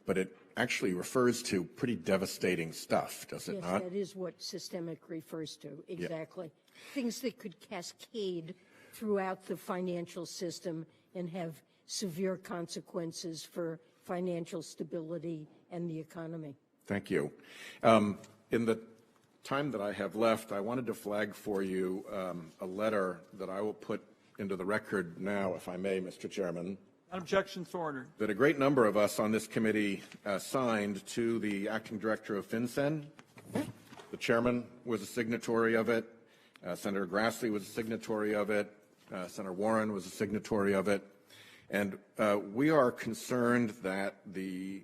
but it actually refers to pretty devastating stuff, does it not? Yes, that is what systemic refers to, exactly. Yeah. Things that could cascade throughout the financial system and have severe consequences for financial stability and the economy. Thank you. In the time that I have left, I wanted to flag for you a letter that I will put into the record now, if I may, Mr. Chairman. Objection to order. That a great number of us on this committee signed to the acting director of FinCEN. The chairman was a signatory of it. Senator Grassley was a signatory of it. Senator Warren was a signatory of it. And we are concerned that the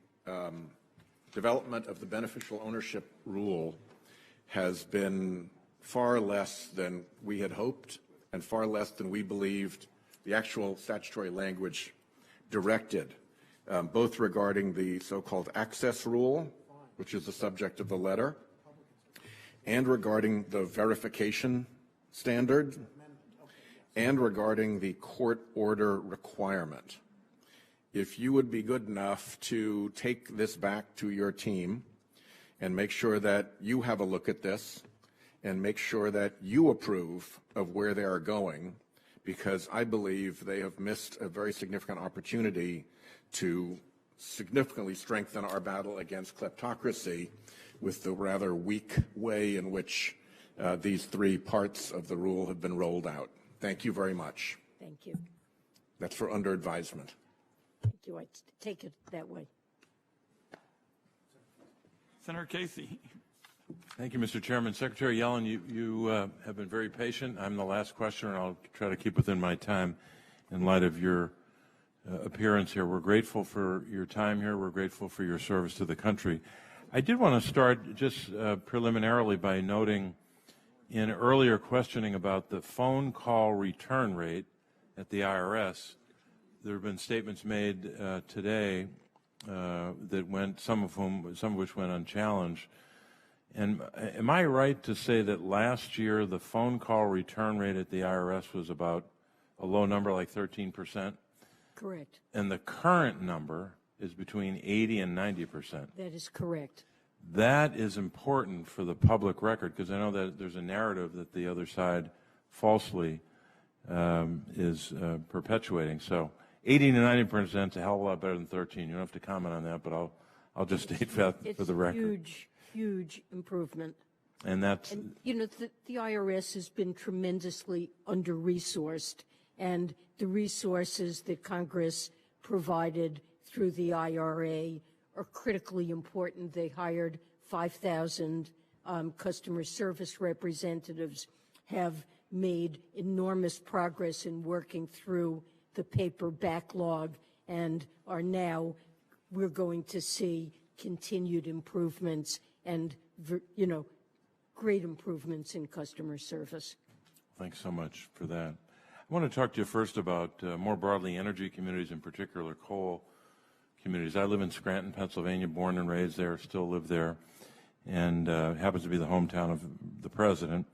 development of the beneficial ownership rule has been far less than we had hoped and far less than we believed the actual statutory language directed, both regarding the so-called access rule, which is the subject of the letter, and regarding the verification standard, and regarding the court order requirement. If you would be good enough to take this back to your team and make sure that you have a look at this and make sure that you approve of where they are going, because I believe they have missed a very significant opportunity to significantly strengthen our battle against kleptocracy with the rather weak way in which these three parts of the rule have been rolled out. Thank you very much. Thank you. That's for under advisement. Thank you. I take it that way. Senator Casey. Thank you, Mr. Chairman. Secretary Yellen, you have been very patient. I'm the last questioner, and I'll try to keep within my time in light of your appearance here. We're grateful for your time here. We're grateful for your service to the country. I did want to start just preliminarily by noting in earlier questioning about the phone call return rate at the IRS, there have been statements made today that went, some of which went unchallenged. And am I right to say that last year the phone call return rate at the IRS was about a low number, like 13%? Correct. And the current number is between 80 and 90%. That is correct. That is important for the public record, because I know that there's a narrative that the other side falsely is perpetuating. So 80 to 90% is a hell of a lot better than 13. You don't have to comment on that, but I'll just state that for the record. It's huge improvement. And that's, and, you know, the IRS has been tremendously under-resourced, and the resources that Congress provided through the IRA are critically important. They hired 5,000 customer service representatives, have made enormous progress in working through the paper backlog, and are now, we're going to see continued improvements and, you know, great improvements in customer service. Thanks so much for that. I want to talk to you first about, more broadly, energy communities, in particular coal communities. I live in Scranton, Pennsylvania, born and raised there, still live there, and happens to be the hometown of the president.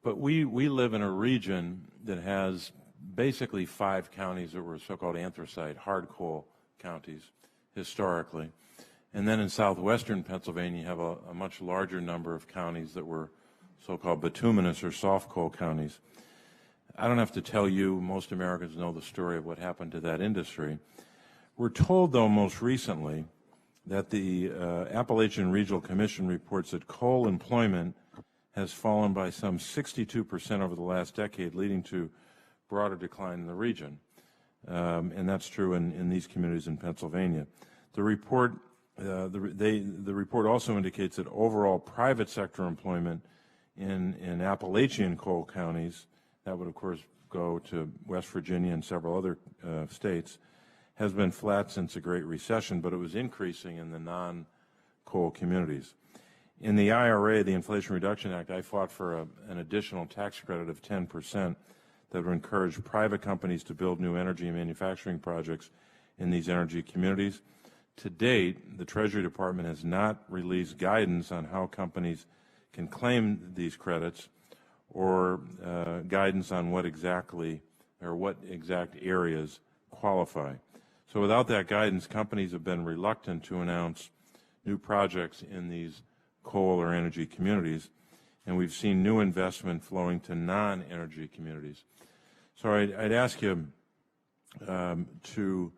But we live in a region that has basically 5 counties that were so-called anthracite, hard coal counties, historically. And then in southwestern Pennsylvania, you have a much larger number of counties that were so-called bituminous or soft coal counties. I don't have to tell you, most Americans know the story of what happened to that industry. We're told, though, most recently that the Appalachian Regional Commission reports that coal employment has fallen by some 62% over the last decade, leading to broader decline in the region. And that's true in these communities in Pennsylvania. The report also indicates that overall private sector employment in Appalachian coal counties, that would of course go to West Virginia and several other states, has been flat since the Great Recession, but it was increasing in the non-coal communities. In the IRA, the Inflation Reduction Act, I fought for an additional tax credit of 10% that would encourage private companies to build new energy and manufacturing projects in these energy communities. To date, the Treasury Department has not released guidance on how companies can claim these credits, or guidance on what exact areas qualify. So without that guidance, companies have been reluctant to announce new projects in these coal or energy communities, and we've seen new investment flowing to non-energy communities. So I'd ask you to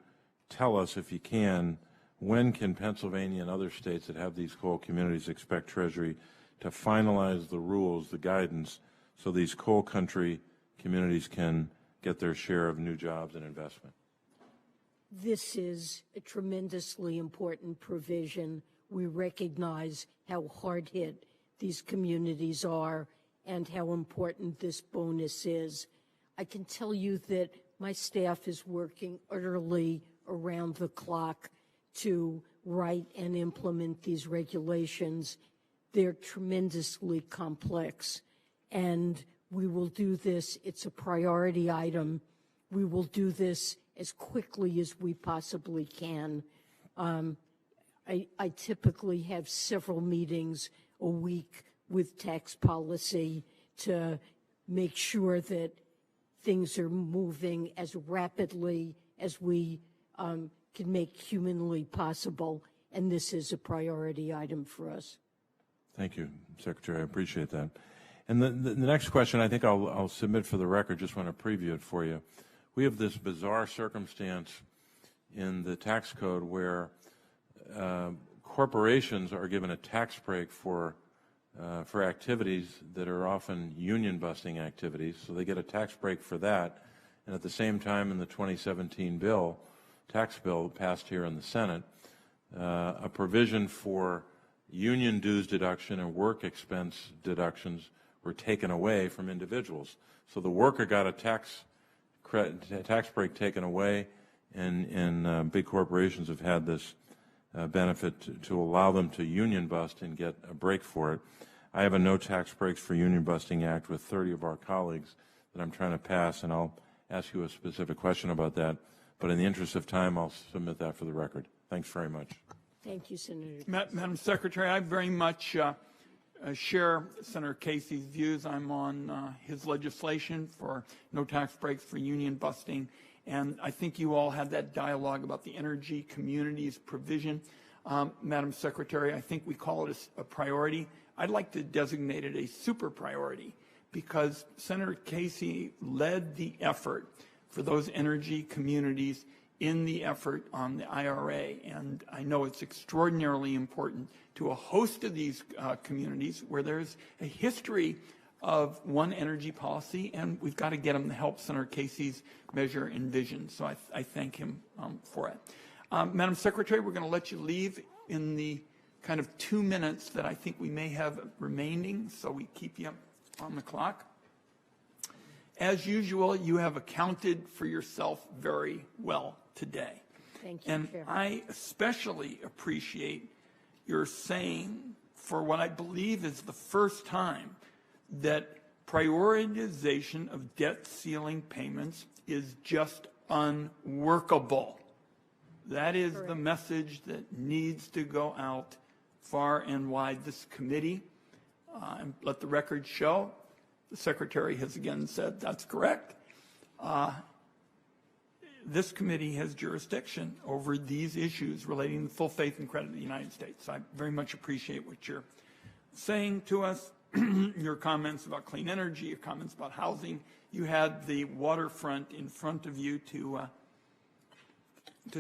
tell us, if you can, when can Pennsylvania and other states that have these coal communities expect Treasury to finalize the rules, the guidance, so these coal country communities can get their share of new jobs and investment? This is a tremendously important provision. We recognize how hard hit these communities are and how important this bonus is. I can tell you that my staff is working utterly around the clock to write and implement these regulations. They're tremendously complex, and we will do this. It's a priority item. We will do this as quickly as we possibly can. I typically have several meetings a week with tax policy to make sure that things are moving as rapidly as we can make humanly possible, and this is a priority item for us. Thank you, Secretary. I appreciate that. And the next question, I think I'll submit for the record, just want to preview it for you. We have this bizarre circumstance in the tax code where corporations are given a tax break for activities that are often union-busting activities, so they get a tax break for that. And at the same time, in the 2017 tax bill passed here in the Senate, a provision for union dues deduction and work expense deductions were taken away from individuals. So the worker got a tax break taken away, and big corporations have had this benefit to allow them to union bust and get a break for it. I have a no tax breaks for union busting act with 30 of our colleagues that I'm trying to pass, and I'll ask you a specific question about that. But in the interest of time, I'll submit that for the record. Thanks very much. Thank you, Senator. Madam Secretary, I very much share Senator Casey's views. I'm on his legislation for no tax breaks for union busting. And I think you all had that dialogue about the energy communities provision. Madam Secretary, I think we call it a priority. I'd like to designate it a super priority because Senator Casey led the effort for those energy communities in the effort on the IRA. And I know it's extraordinarily important to a host of these communities where there's a history of one energy policy, and we've got to get them to help Senator Casey's measure and vision. So I thank him for it. Madam Secretary, we're going to let you leave in the kind of 2 minutes that I think we may have remaining, so we keep you on the clock. As usual, you have accounted for yourself very well today. Thank you, And Chair. I especially appreciate your saying, for what I believe is the first time, that prioritization of debt ceiling payments is just unworkable. That is the message that needs to go out far and wide. This committee, and let the record show, the Secretary has again said that's correct. This committee has jurisdiction over these issues relating to full faith and credit of the United States. I very much appreciate what you're saying to us, your comments about clean energy, your comments about housing. You had the waterfront in front of you to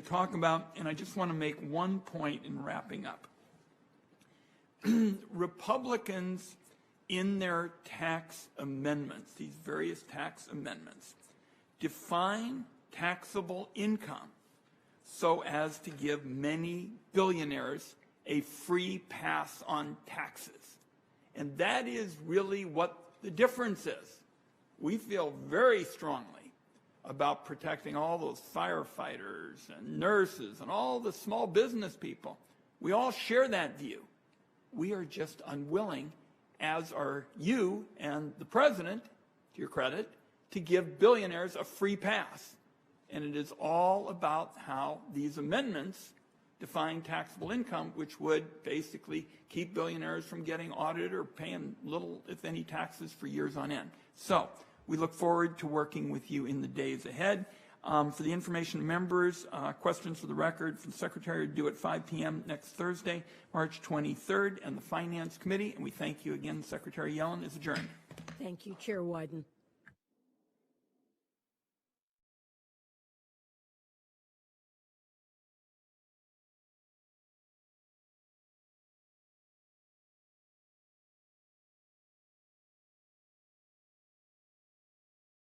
talk about, and I just want to make one point in wrapping up. Republicans, in their tax amendments, these various tax amendments, define taxable income so as to give many billionaires a free pass on taxes. And that is really what the difference is. We feel very strongly about protecting all those firefighters and nurses and all the small business people. We all share that view. We are just unwilling, as are you and the president, to your credit, to give billionaires a free pass. And it is all about how these amendments define taxable income, which would basically keep billionaires from getting audited or paying little, if any, taxes for years on end. So we look forward to working with you in the days ahead. For the information members, questions for the record from the Secretary are due at 5 p.m. next Thursday, March 23rd, and the Finance Committee. And we thank you again, Secretary Yellen is adjourned. Thank you, Chair Wyden.